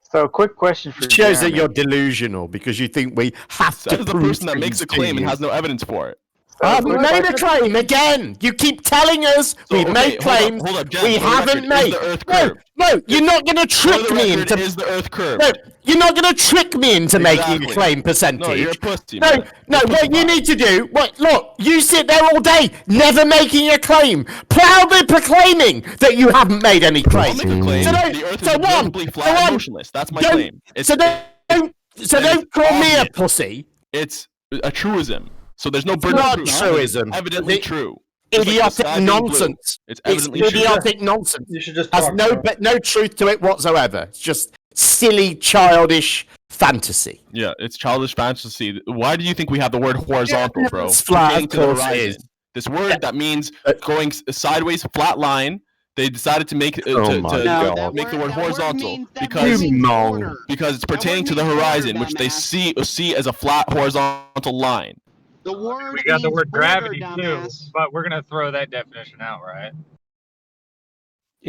So, a quick question for It shows that Jeremy. you're delusional because you think we have to Says the prove person that makes things a claim to and you. has no evidence for it. I haven't made a claim again. You keep telling us we've made claims. Hold up, Jen, we for the haven't record, is made. the Earth No, curved? no, you're not going to For trick the me record, into. is the Earth curved? No, you're not going to trick me into making a Exactly. claim percentage. No, you're a pussy, No, man. no. You're a pussy What you need to do? Look, you sit there all day, never making a claim, proudly proclaiming that you haven't made any claims. I'll make a claim. So The Earth is observably flat and motionless. That's my claim. Don't call me a pussy. It's a truism. So there's no It's burden not of proof. truism. Evidently true. Just like the Idiotic sky being nonsense. blue. It's evidently true. idiotic nonsense. You should just Has talk no truth to it whatsoever. It's just silly, childish fantasy. Yeah, it's childish fantasy. Why do you think we have the word horizontal, bro? It's flat, Pertaining of to the course it horizon. is. This word that means going sideways, flat line. They decided to make make the word horizontal because it's pertaining to the horizon, which they see as a flat horizontal line. The word we got the word gravity too, but we're gonna throw that definition out, right?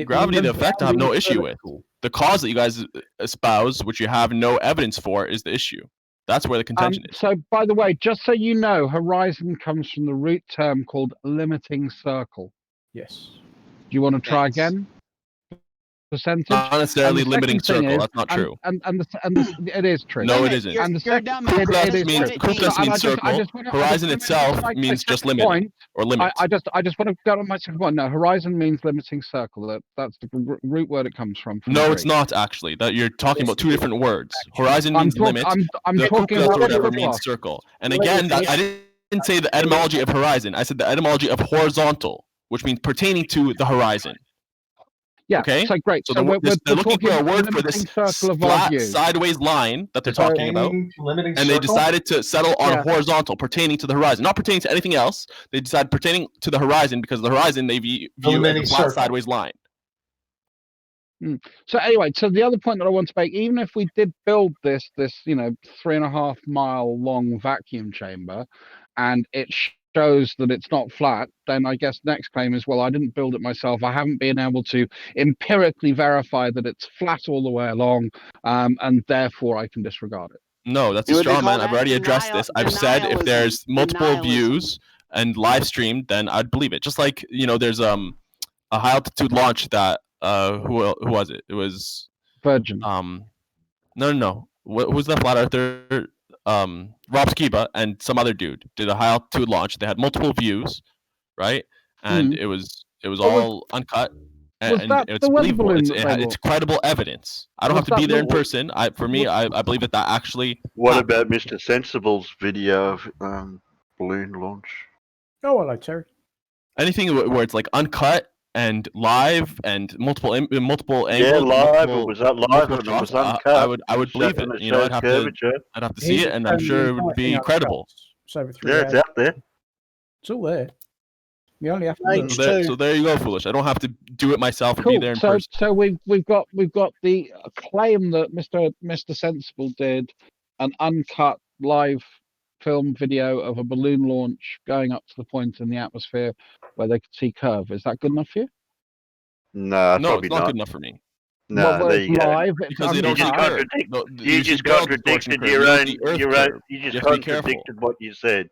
Gravity, the effect, I have no issue with. The cause that you guys espouse, which you have no evidence for, is the issue. That's where the contention is. So, by the way, just so you know, horizon comes from the root term called limiting circle. Yes. Do you want to try again? Percentage? Not necessarily limiting circle. That's not true. It is true. No, it isn't. And the second Kukas means circle. Horizon itself means just limit or limit. I just want to go on my second point. No, horizon means limiting circle. That's the root word it comes from. No, it's not actually. That you're talking about two different words. Horizon means limit. I'm talking Kukas or about whatever means circle. And again, I didn't say the etymology of horizon. I said the etymology of horizontal, which means pertaining to the horizon. Yeah. Okay. So great. So So they're looking for a word for this flat sideways line that they're talking about, and they decided to settle on horizontal, pertaining to the horizon, not pertaining to anything else. They decided pertaining to the horizon because the horizon they view as a flat sideways line. So anyway, so the other point that I want to make, even if we did build this 3.5 mile long vacuum chamber, and it shows that it's not flat, then I guess next claim is, well, I didn't build it myself. I haven't been able to empirically verify that it's flat all the way along, and therefore I can disregard it. No, that's a straw man. I've already addressed this. I've said if there's multiple views and live streamed, then I'd believe it. Just like there's a high altitude launch that who was it? It was Virgin. No. What was that flat earther? Rob Skiba and some other dude did a high altitude launch. They had multiple views, right? And it was all uncut, and it's believable. It's credible evidence. I don't have to be there in person. I believe that actually. What about Mr. Sensible's video of balloon launch? Oh, hello, Terry. Anything where it's like uncut and live and multiple angles. Yeah, live. It was live and it was uncut. I would believe it. I'd have to see it, and I'm sure it would be credible. It's out there. It's all there. We only have to. So there you go, foolish. I don't have to do it myself and be there in person. So we've got the claim that Mr. Sensible did an uncut live film video of a balloon launch going up to the point in the atmosphere where they could see curve. Is that good enough for you? No, it's not good enough for me. No, there you go. Because they don't you just contradicted your own. You just contradicted what you said.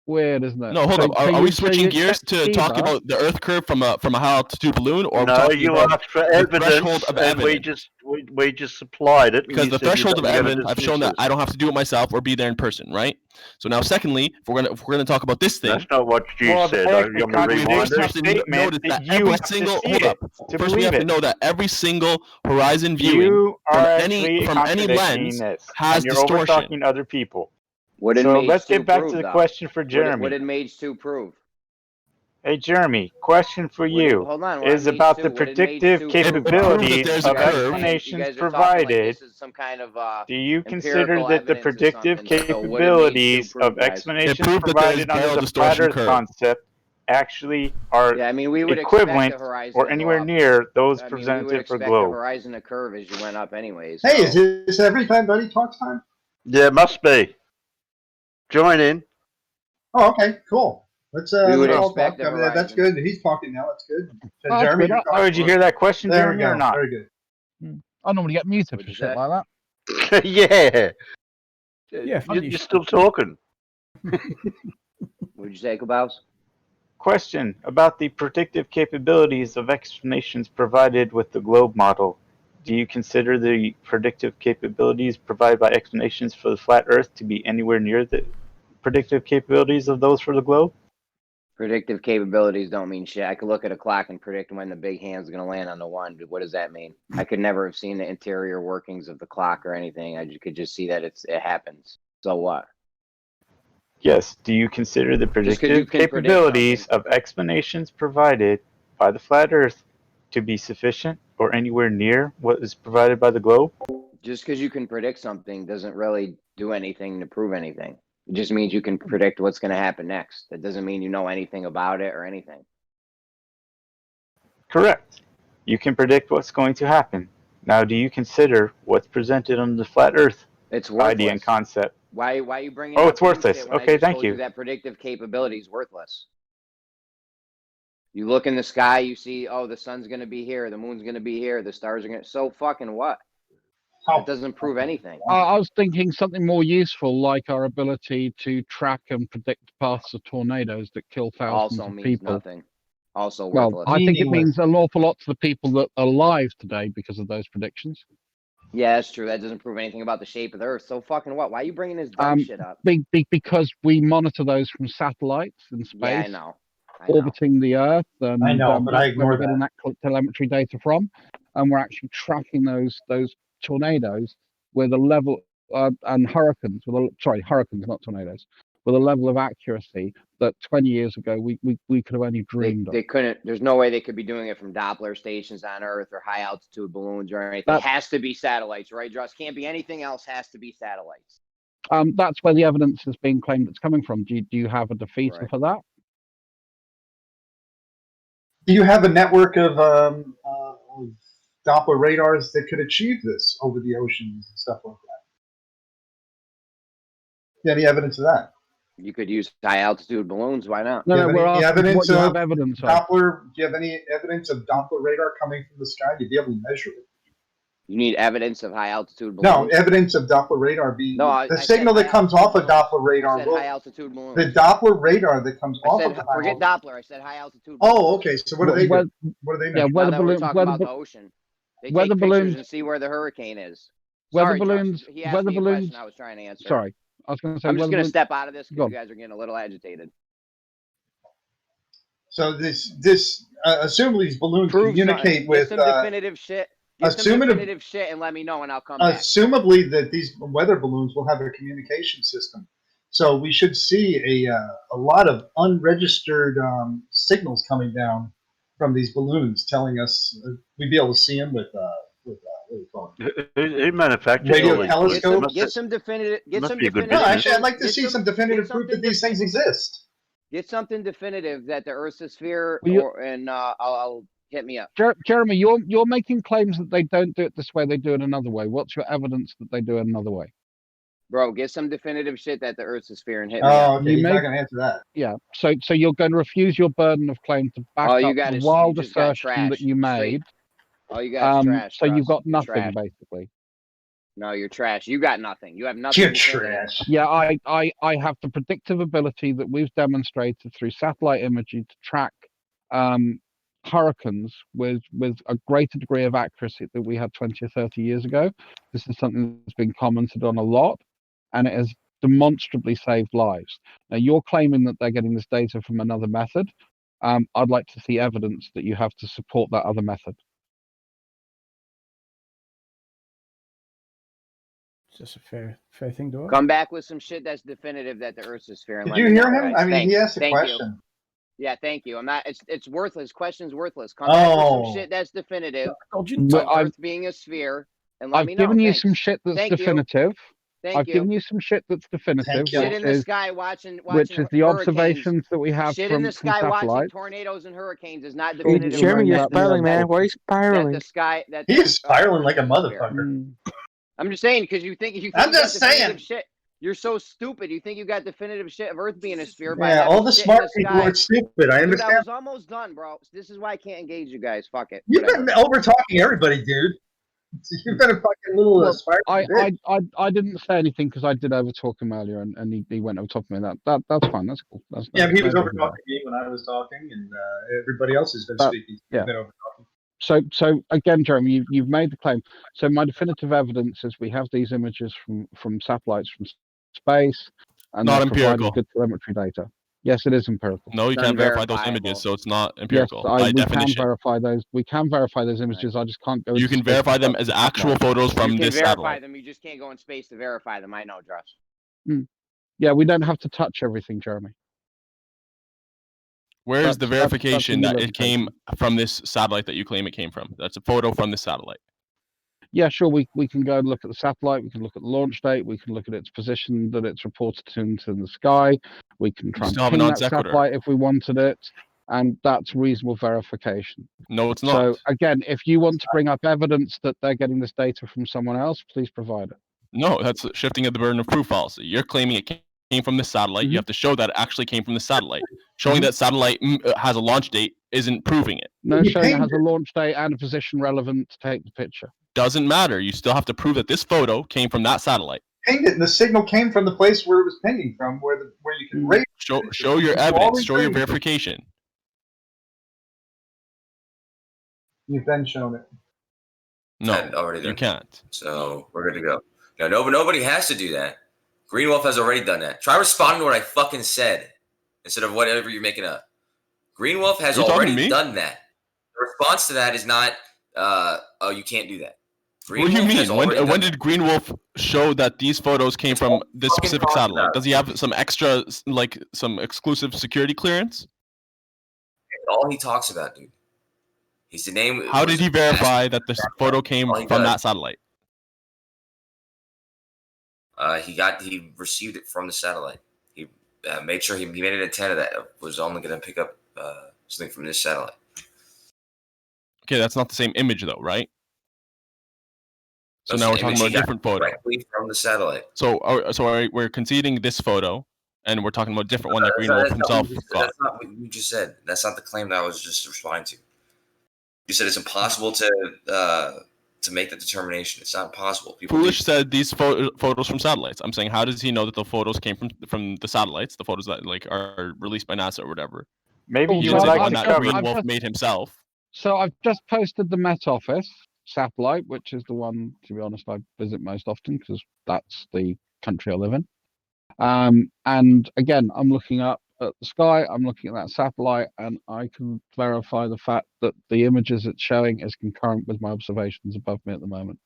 Weird, isn't it? No, hold up. Are we switching gears to talk about the Earth curve from a high altitude balloon, or no? You asked for evidence, and we just supplied it. Because the threshold of evidence, I've shown that I don't have to do it myself or be there in person, right? So now, secondly, if we're gonna talk about this thing, that's not what you said. We have to notice that every single First, we have to know that every single horizon viewing from any lens has distortion. Talking other people. What did So Mage let's 2 get back prove, to the though? question for Jeremy. What did Mage 2 prove? Hey, Jeremy, question for you Hold on. is about the predictive capabilities of explanations provided. This is some kind of Do you consider empirical that the evidence or predictive something. So what did Mage 2 capabilities prove, of guys? explanations provided under the flat Earth concept actually are we would equivalent expect the horizon or to go anywhere up. near those we would presented for expect the globe? horizon to curve as you went up anyways. Hey, is this everybody talk time? Yeah, it must be. Join in. Oh, okay, cool. Let's We would all expect talk. the I mean, that's horizon. good. He's talking now. That's good. Oh, Jeremy, that's you're good. talking. Did you hear that question, There we Jeremy, or go. not? Very good. I normally get muted for you shit say? like that. Yeah. Yeah, You're still talking. What'd you say, Kabaus? Question about the predictive capabilities of explanations provided with the globe model. Do you consider the predictive capabilities provided by explanations for the flat Earth to be anywhere near the predictive capabilities of those for the globe? Predictive capabilities don't mean shit. I could look at a clock and predict when the big hand's going to land on the one. What does that mean? I could never have seen the interior workings of the clock or anything. I could just see that it happens. So what? Yes. Do you consider the predictive capabilities of explanations provided by the flat Earth to be sufficient or anywhere near what is provided by the globe? Just because you can predict something doesn't really do anything to prove anything. It just means you can predict what's going to happen next. That doesn't mean you know anything about it or anything. Correct. You can predict what's going to happen. Now, do you consider what's presented on the flat Earth idea and concept? Why are you bringing Oh, up it's worthless. shit when Okay, I just thank told you you. that predictive capability is worthless? You look in the sky, you see, oh, the sun's going to be here, the moon's going to be here, the stars are going to... So fucking what? That doesn't prove anything. I was thinking something more useful, like our ability to track and predict paths of tornadoes that kill thousands Also of means people. nothing. Also Well, worthless. I think it means an awful lot to the people that are alive today because of those predictions. Yeah, that's true. That doesn't prove anything about the shape of the Earth. So fucking what? Why are you bringing this dumb shit up? Because we monitor those from satellites in space. Yeah, I know. Orbiting the Earth. And, I know, but I that's where ignore we're getting that telemetry data from, and we're actually tracking those tornadoes with a level and hurricanes. Hurricanes, not tornadoes, with a level of accuracy that 20 years ago we could have only dreamed of. They couldn't. There's no way they could be doing it from Doppler stations on Earth or high altitude balloons or anything. It has to be satellites, right, Josh? Can't be anything else. Has to be satellites. That's where the evidence is being claimed it's coming from. Do you have a defeater for that? Do you have a network of Doppler radars that could achieve this over the oceans and stuff like that? Any evidence of that? You could use high altitude balloons. Why not? No, we're asking what you have evidence of. Doppler? Do you have any evidence of Doppler radar coming from the sky? You'd be able to measure it. You need evidence of high altitude balloons. No, evidence of Doppler radar being the I signal that comes off of Doppler radar. I said high altitude balloons. The Doppler radar that comes off of the forget Doppler. I said high altitude balloons. Oh, okay. So what do they do? What do they measure? Yeah, weather we're balloons. talking about the ocean. They take pictures and see where the hurricane is. Weather balloons. He asked me a question I was trying to answer. Sorry, I was going to say. I'm just going to step out of this because you guys are getting a little agitated. So assumably these balloons communicate with some definitive shit. Get some definitive shit and let me know, and I'll come back. Assumably that these weather balloons will have a communication system, so we should see a lot of unregistered signals coming down from these balloons, telling us we'd be able to see them with what do you call it? Who manufactured radio telescopes? Get some definitive. No, actually, I'd like to see some definitive proof that these things exist. Get something definitive that the Earth's a sphere, and I'll hit me up. Jeremy, you're making claims that they don't do it this way; they do it another way. What's your evidence that they do it another way? Bro, get some definitive shit that the Earth's a sphere and hit me up. Oh, okay, you're not going to answer that. Yeah, so you're going to refuse your burden of claim to back up the wild assertion that you made. All you got is trash. So you've got nothing, basically. No, you're trash. You got nothing. You have nothing. You're trash. Yeah, I have the predictive ability that we've demonstrated through satellite imagery to track hurricanes with a greater degree of accuracy that we had 20 or 30 years ago. This is something that's been commented on a lot, and it has demonstrably saved lives. Now, you're claiming that they're getting this data from another method. I'd like to see evidence that you have to support that other method. just a fair thing to ask. Come back with some shit that's definitive that the Earth's a sphere. Did you hear him? I mean, he asked a Thank question. You. Yeah, thank you. I'm not. It's worthless. Question's worthless. Come back with some shit that's definitive. Earth being a sphere, and let me know. I've given you some shit that's definitive. I've given you some shit that's definitive. Shit in the sky, watching which is the observations that we have shit from in the sky, watching satellites. tornadoes and hurricanes is not Hey, definitive. Jeremy, you're spiraling, man. Why are you spiraling? That the sky, that He's spiraling like a motherfucker. I'm just saying because you think I'm you got just saying. shit. You're so stupid. You think you got definitive shit of Earth being a sphere. Yeah, all the smart people are stupid. I Dude, understand. I was almost done, bro. This is why I can't engage you guys. Fuck it. You've been over talking everybody, dude. You've been a fucking little I didn't say anything because I did over talk him earlier, and he went over top of me. That's fine. That's cool. Yeah, he was over talking me when I was talking, and everybody else has been speaking. Yeah. Been over talking. So again, Jeremy, you've made the claim. So my definitive evidence is we have these images from satellites from space, and Not they're providing empirical. good telemetry data. Yes, it is empirical. No, you can't verify those images, so it's not empirical by we definition. can verify those. We can verify those images. I just can't go. You into can verify them space as actual photos from You can this verify satellite. them. You just can't go in space to verify them. I know, Josh. Yeah, we don't have to touch everything, Jeremy. Where is the That's- that's verification the that it limitation. came from this satellite that you claim it came from? That's a photo from this satellite. Yeah, sure. We can go and look at the satellite. We can look at the launch date. We can look at its position that it's reported into the sky. We can try and still have a ping non that sequitur. satellite if we wanted it, and that's reasonable verification. No, it's not. So again, if you want to bring up evidence that they're getting this data from someone else, please provide it. No, that's shifting of the burden of proof fallacy. You're claiming it came from the satellite. You have to show that it actually came from the satellite. Showing that satellite has a launch date isn't proving it. No, showing it has a launch date and a position relevant to take the picture. Doesn't matter. You still have to prove that this photo came from that satellite. Pinged it, and the signal came from the place where it was pinging from, where you can rate. Show your evidence. Show your verification. You've then shown it. No, already you can't. So we're good to go. No, nobody has to do that. Green Wolf has already done that. Try responding to what I fucking said instead of whatever you're making up. Green Wolf has You're talking to already me? done that. The response to that is not, oh, you can't do that. Green What do you Wolf has mean? already When done did Green Wolf show that these photos came from this specific satellite? Does he have some extra, like some exclusive security clearance? that. All he talks about, dude. He's the name. How did he verify that this photo came All he from does. that satellite? He received it from the satellite. He made sure he made an antenna that was only going to pick up something from this satellite. Okay, that's not the same image though, right? So That's now we're the talking image about he a got different photo. directly from the satellite. So we're conceding this photo, and we're talking about a different one that Green Wolf himself got. That's not what you just said. That's not the claim that I was just responding to. You said it's impossible to make the determination. It's not possible. Foolish said these photos from satellites. I'm saying, how does he know that the photos came from the satellites? The photos that like are released by NASA or whatever. Maybe He you was would the like one to that cover. Green Wolf made himself. So I've just posted the Met Office satellite, which is the one, to be honest, I visit most often because that's the country I live in. And again, I'm looking up at the sky, I'm looking at that satellite, and I can verify the fact that the images it's showing is concurrent with my observations above me at the moment.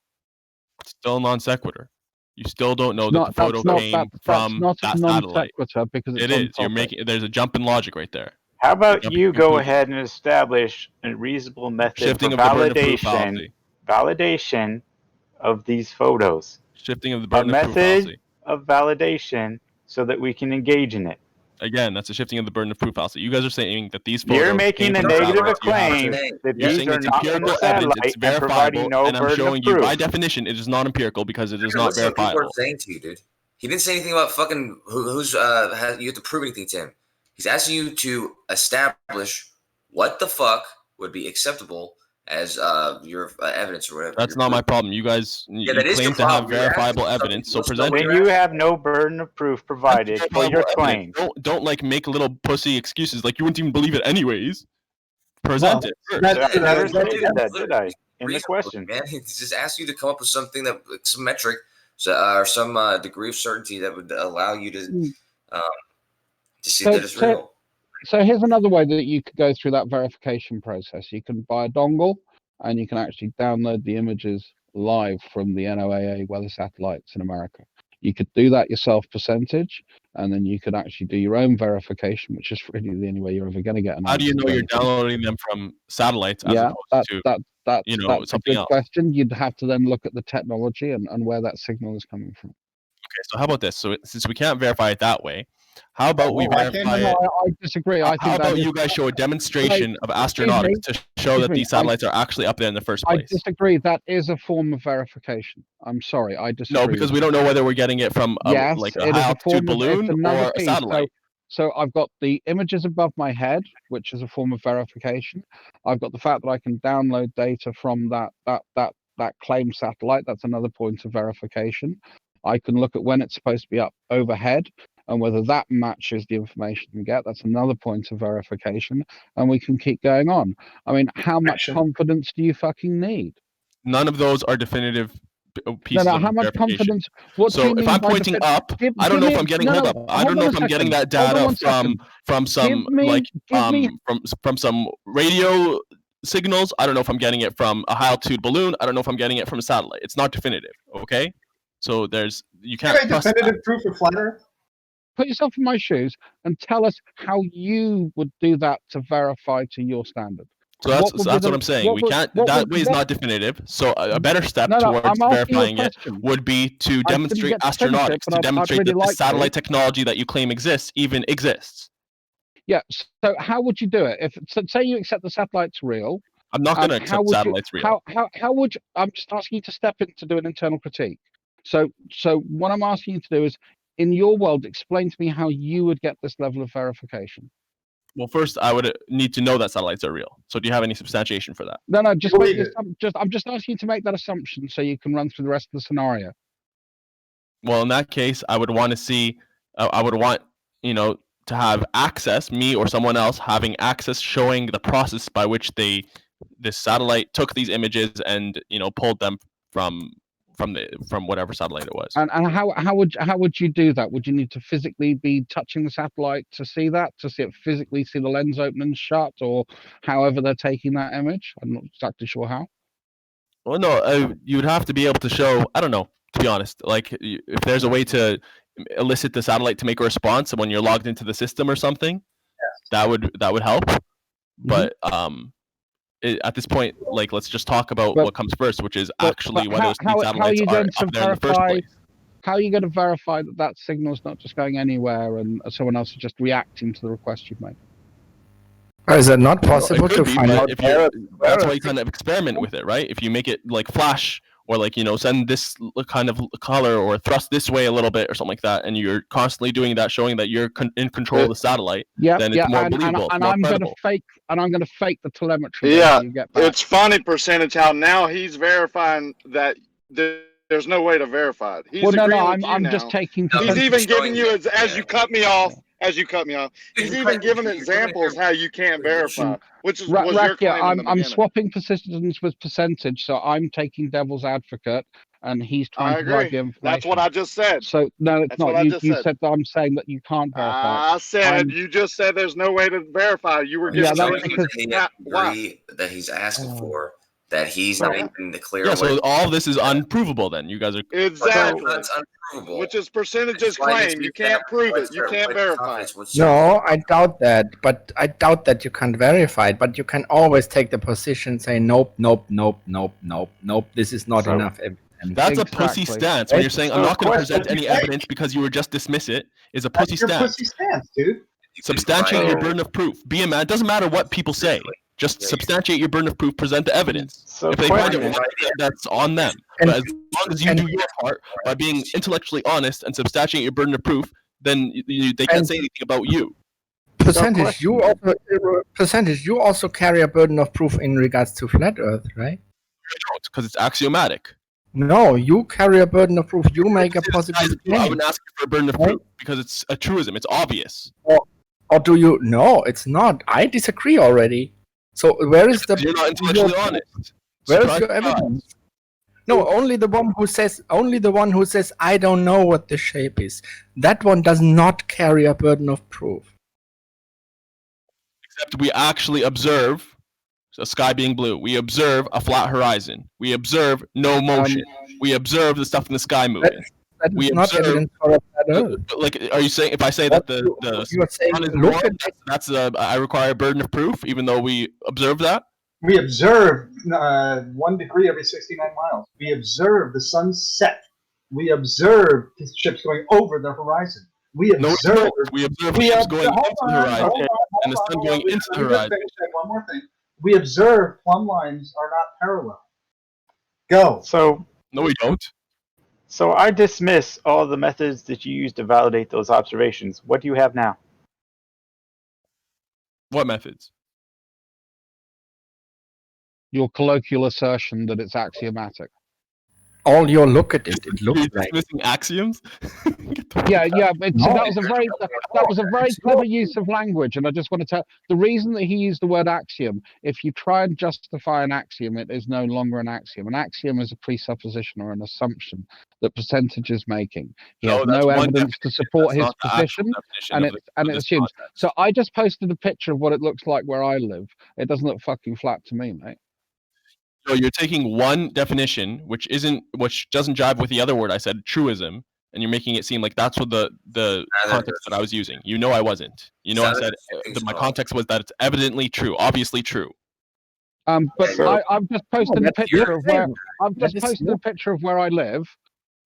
Still non sequitur. You still don't know It's that not- the photo that's not- came that's from not a that non satellite. sequitur because it's It on is. You're topic. making. There's a jump in logic right there. How about Jumping you to go conclusion. ahead and establish a reasonable method Shifting for of the burden of proof validation fallacy. of these photos? Shifting of the A burden of proof method fallacy. of validation so that we can engage in it. Again, that's a shifting of the burden of proof fallacy. You guys are saying that these photos You're making came a from the negative satellite. You have claim to- that You're these saying are it's not from empirical the evidence, satellite it's and providing verifiable, no and I'm burden of showing you by proof. definition it is not empirical because it is Dude, not listen to what people are verifiable. saying to you, dude. He didn't say anything about fucking who's you have to prove anything to him. He's asking you to establish what the fuck would be acceptable as your evidence or whatever. That's not my problem. You guys you that is claim your to have problem. You're verifiable asking evidence, so something. present When it. you have no burden of proof provided for your Verifiable claim. evidence. Don't like make little pussy excuses like you wouldn't even believe it anyways. Present it first. I never stated that, did I? In the Reasonable, question. man. He just asked you to come up with something that some metric or some degree of certainty that would allow you to see that it's real. So here's another way that you could go through that verification process. You can buy a dongle and you can actually download the images live from the NOAA weather satellites in America. You could do that yourself percentage, and then you could actually do your own verification, which is really the only way you're ever going to get an How do you answer know to you're anything. downloading them from satellites as Yeah, opposed to that's a something good else? question. You'd have to then look at the technology and where that signal is coming from. Okay, so how about this? So since we can't verify it that way, how about we verify it? I disagree. I think How that about is- you guys show a demonstration of Excuse me. astronautics to show that Excuse me. these satellites are actually up there in the first I place? disagree. That is a form of verification. I'm sorry, I disagree. No, because we don't know whether we're getting it from Yes, like it a is high a altitude form of, balloon it's another or a piece. satellite. So I've got the images above my head, which is a form of verification. I've got the fact that I can download data from that claimed satellite. That's another point of verification. I can look at when it's supposed to be up overhead and whether that matches the information we get. That's another point of verification, and we can keep going on. I mean, how much confidence do you fucking need? None of those are definitive pieces No, of how much verification. confidence? What do So you if mean I'm by pointing up, I don't know if I'm getting hold up. I don't know if I'm getting that data from some from some radio signals. I don't know if I'm getting it from a high altitude balloon. I don't know if I'm getting it from a satellite. It's not definitive. Okay, so you can't trust that. definitive proof of flat Earth? Put yourself in my shoes and tell us how you would do that to verify to your standard. So that's what I'm saying. That way is not definitive. So a better step towards verifying it would be to demonstrate astronautics, to demonstrate that the satellite technology that you claim exists even exists. Yeah. So how would you do it? If say you accept the satellite's real, I'm not going to accept satellites real. How would you? I'm just asking you to step in to do an internal critique. So what I'm asking you to do is, in your world, explain to me how you would get this level of verification. Well, first, I would need to know that satellites are real. So do you have any substantiation for that? No, I'm just asking you to make that assumption so you can run through the rest of the scenario. Well, in that case, I would want to see, I would want, to have access, me or someone else having access, showing the process by which this satellite took these images and, pulled them from whatever satellite it was. And how would you do that? Would you need to physically be touching the satellite to see that, to see it physically, see the lens openings shut, or however they're taking that image? I'm not exactly sure how. Well, no, you would have to be able to show. I don't know, to be honest. Like, if there's a way to elicit the satellite to make a response when you're logged into the system or something, that would help. But at this point, like, let's just talk about what comes first, which is actually whether these satellites are up there in the first place. How are you going to verify that signal's not just going anywhere and someone else is just reacting to the request you've made? Is it not possible to find out? That's why you kind of experiment with it, right? If you make it like flash, or like, send this kind of color or thrust this way a little bit or something like that, and you're constantly doing that, showing that you're in control of the satellite, then it's more believable. And I'm going to fake the telemetry. Yeah, you get back. it's funny percentage how now he's verifying that there's no way to verify it. He's I'm just taking. He's even giving you as you cut me off. He's even giving examples how you can't verify, which is was your claim. I'm swapping persistence with percentage, so I'm taking devil's advocate, and he's trying to provide the information. That's what I just said. So no, it's not. You said that I'm saying that you can't verify. I said you just said there's no way to verify. You were giving that he's asking for. That he's not even the clear. Yeah, so all this is unprovable. Then you guys are exactly. That's unprovable. Which is percentages claim. You can't prove it. You can't verify it. No, I doubt that. But I doubt that you can't verify it. But you can always take the position, say nope. This is not enough evidence. That's a pussy stance. When you're saying I'm not going to present any evidence because you were just dismiss it, is a pussy stance. Pussy stance, dude. Substantiate your burden of proof. Be a man. It doesn't matter what people say. Just substantiate your burden of proof, present the evidence. So if they find it wrong, that's on them. But as long as you do your part by being intellectually honest and substantiate your burden of proof, then they can't say anything about you. Percentage, you also carry a burden of proof in regards to flat Earth, right? Because it's axiomatic. No, you carry a burden of proof. You make a positive claim. I wouldn't ask you for a burden of proof because it's a truism. It's obvious. Or do you? No, it's not. I disagree already. So where is the? You're not intellectually honest. Where is your evidence? No, only the one who says I don't know what the shape is. That one does not carry a burden of proof. Except we actually observe a sky being blue. We observe a flat horizon. We observe no motion. We observe the stuff in the sky moving. That We is not observe, evidence for a flat Earth. like, are you saying if I say that the you are saying, sun is look warm, at that's I require a burden of proof, even though we observe that? We observe 1 degree every 69 miles. We observe the sun set. We observe the ships going over the horizon. We observe. We observe ships going into the horizon and the sun going into the horizon. Finish that one more thing. We observe plumb lines are not parallel. Go. So no, we don't. So I dismiss all the methods that you used to validate those observations. What do you have now? What methods? Your colloquial assertion that it's axiomatic. All your look at it, it looks You're like dismissing axioms. Yeah, but No. that was a very clever use of language, and I just want to tell the reason that he used the word axiom. If you try and justify an axiom, it is no longer an axiom. An axiom is a presupposition or an assumption that percentage is making. He has no evidence to support his position, and it assumes. So I just posted a picture of what it looks like where I live. It doesn't look fucking flat to me, mate. So you're taking one definition, which doesn't jive with the other word I said, truism, and you're making it seem like that's what the context that I was using. You know I wasn't. You know I said that my context was that it's evidently true, obviously true. But I've just posted a picture of where a picture of where I live.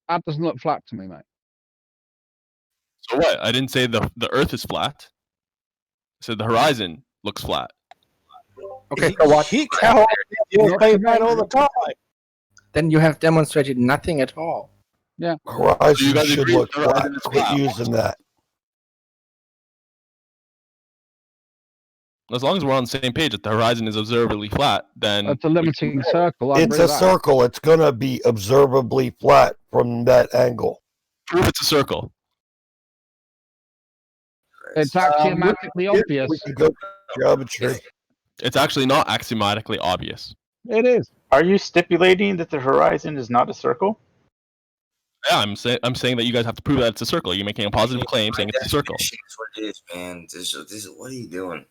That doesn't look flat to me, mate. So what? I didn't say the Earth is flat. I said the horizon looks flat. okay. So what? all the time. Then you have demonstrated nothing at all. Yeah. So Horizon you guys should agree look the horizon flat. is Quit flat. using that. As long as we're on the same page that the horizon is observably flat, then That's a limiting circle. I It's agree a with that. circle. It's gonna be observably flat from that angle. prove it's a circle. It's axiomatically obvious. We can go geometry. It's actually not axiomatically obvious. It is. Are you stipulating that the horizon is not a circle? Yeah, I'm saying that you guys have to prove that it's a circle. You're making a positive claim saying it's a circle. That's what it is, man. What are you doing?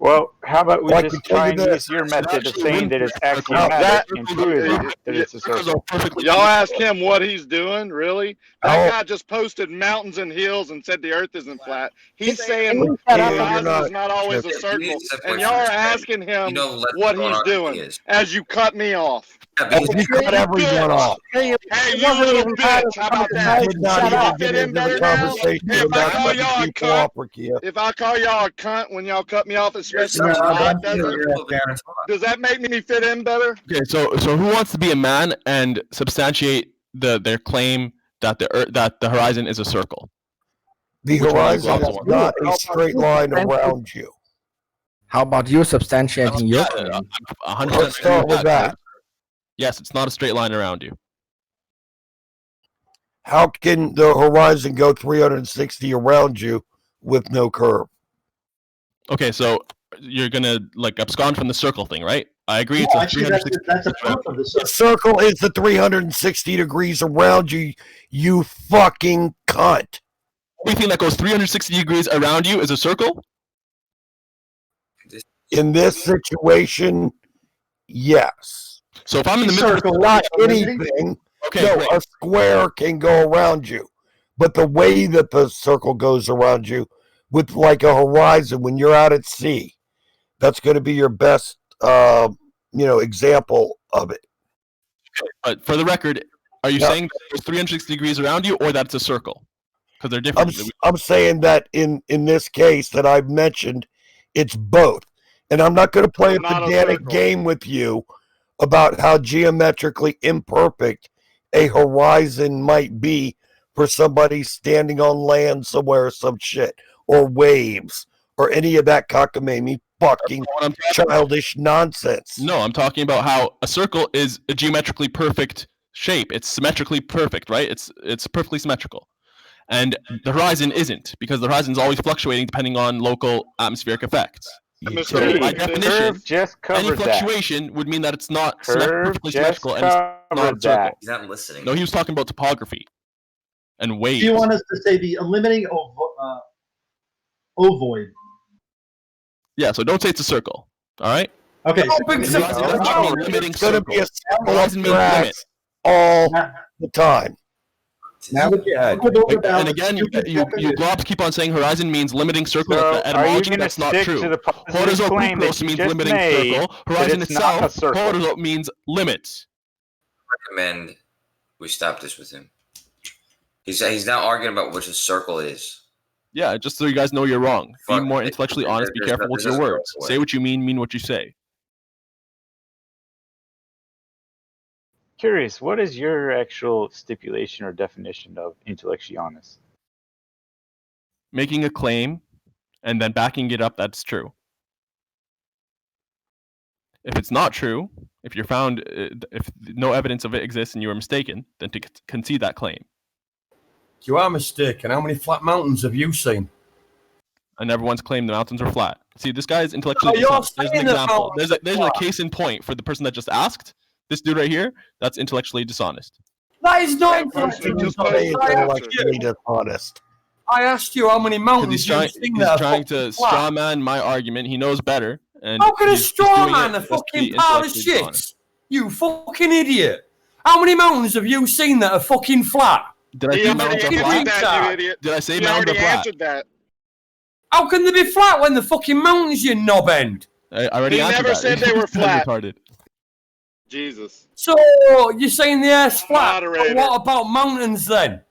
Well, how about we Well, I just can tell try you and this. use your method of saying that it's That- axiomatic and truism that it's a circle? Y'all ask him what he's doing, really? That guy just posted mountains and hills and said the earth isn't flat. He's saying the horizon is not always a circle. And y'all are asking him what he's doing as you cut me off. You cut everyone off. Hey, you little bitch. How about that? Did not even get into the conversation about letting people off, Rakia. If I call y'all a cunt when y'all cut me off, especially in the hot desert, does that make me fit in better? Okay, so who wants to be a man and substantiate their claim that the horizon is a circle? The Which one horizon is is not a straight line around you. How about you substantiating your claim? 100%. Let's start with that. Yes, it's not a straight line around you. How can the horizon go 360 around you with no curve? Okay, so you're gonna abscond from the circle thing, right? I agree. Yeah, It's a actually, 360. that's a proof of the The circle is the 360 degrees around you, you fucking cunt. Everything that goes 360 degrees around you is a circle? In this situation, yes. So if I'm in the middle circle, not anything. Okay, no, great. a square can go around you, but the way that the circle goes around you, with like a horizon, when you're out at sea, that's going to be your best, example of it. But for the record, are you saying that there's 360 degrees around you, or that it's a circle? Because they're different. I'm saying that in this case that I've mentioned, it's both, and I'm not going to play a pedantic game with you about how geometrically imperfect a horizon might be for somebody standing on land somewhere or some shit, or waves, or any of that cockamamie fucking childish nonsense. No, I'm talking about how a circle is a geometrically perfect shape. It's symmetrically perfect, right? It's perfectly symmetrical. And the horizon isn't, because the horizon is always fluctuating depending on local atmospheric effects. So by definition, any fluctuation would mean that it's not perfectly symmetrical and it's not a circle. He's not listening. No, he was talking about topography and waves. Do you want us to say the limiting ovoid? Yeah, so don't say it's a circle. All right? Okay. It's going to be a symbol of tracks all the time. Now that and again, you globs keep on saying horizon means limiting circle. So, That's the are you etymology. going to That's not stick true. to the positive Horizon claim that you means just limiting made circle. that Horizon it's not a itself, circle? horizon means limits. Recommend we stop this with him. He's now arguing about what a circle is. Yeah, just so you guys know you're wrong. Be more intellectually honest. Be careful with your words. Say what you mean what you say. Curious, what is your actual stipulation or definition of intellectually honest? Making a claim and then backing it up that's true. If it's not true, if you're found, if no evidence of it exists and you are mistaken, then to concede that claim. You are mistaken. How many flat mountains have you seen? And everyone's claimed the mountains are flat. See, this guy is intellectually you're dishonest. There's an saying the example. mountains There's a case in point for the person that just asked. This dude right here, that's intellectually dishonest. That is not intellectually dishonest. I asked you how many mountains you've seen He's that are trying fucking to flat. straw man my argument. He knows better. And How can a he's straw doing man it a just to fucking be pile of intellectually shit? dishonest. You fucking idiot. How many mountains have you seen that are fucking flat? Did I say mountains are flat? Did I say mountains are flat? that. How can they be flat when the fucking mountains, you knobend? I already He answered never that. said they were flat. Retarded. Jesus. So you're saying the earth's flat? But Moderator. what about mountains then?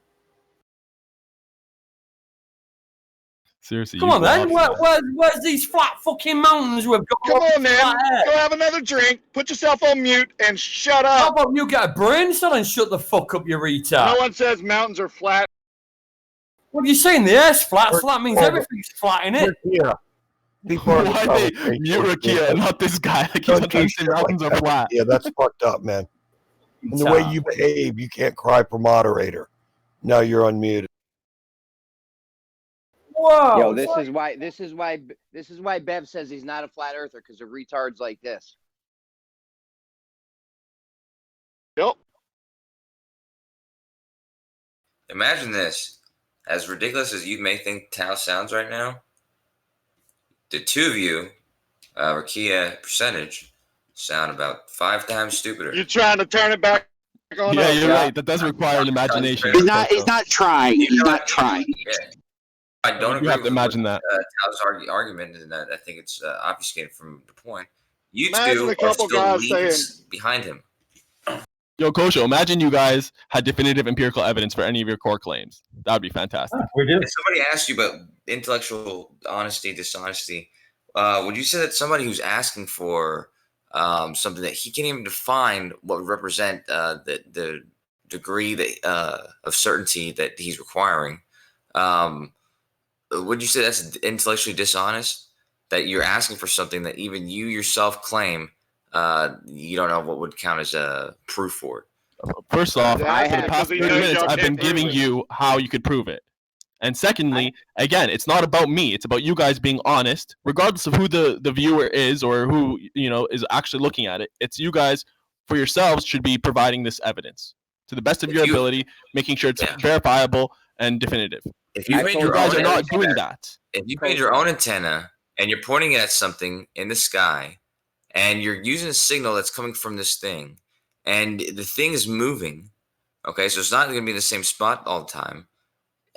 Seriously. Come on then, where's these flat fucking mountains we've got? Come on, man. flat air? Go have another drink. Put yourself on mute and shut How up. about you get a brain cell and shut the fuck up, you retard? No one says mountains are flat. What are you saying? The earth's flat, so that means everything's flat in it. Yeah. Why they mute Rakia and not this guy? Like, he's trying to say mountains are flat. Yeah, that's fucked up, man. And the way you behave, you can't cry for moderator. No, you're unmuted. Whoa! Yo, this is why Bev says he's not a flat earther because of retards like this. Yep. Imagine this. As ridiculous as you may think Tao sounds right now, the two of you, Rakia percentage, sound about 5 times stupider. You're trying to turn it back on Yeah, us. you're right. That does require an imagination. He's not trying. He's not trying. Yeah. I don't agree You have to with imagine that. Tao's argument, and I think it's obfuscated from the point. You Imagine two a are couple still guys leagues behind him. Yo, Kosho, imagine you guys had definitive empirical evidence for any of your core claims. That would be fantastic. If somebody asked you about intellectual honesty, dishonesty, would you say that somebody who's asking for something that he can't even define what would represent the degree that, of certainty that he's requiring, would you say that's intellectually dishonest? That you're asking for something that even you yourself claim you don't know what would count as a proof for it? First off, for the have- past 30 minutes, I've been giving you how you could prove it. And secondly, again, it's not about me. It's about you guys being honest, regardless of who the viewer is or who is actually looking at it. It's you guys for yourselves should be providing this evidence to the best of your ability, making sure it's verifiable and definitive. If you made you your guys own are not antenna- doing that. If you made your own antenna and you're pointing it at something in the sky, and you're using a signal that's coming from this thing, and the thing is moving, okay, so it's not going to be in the same spot all the time.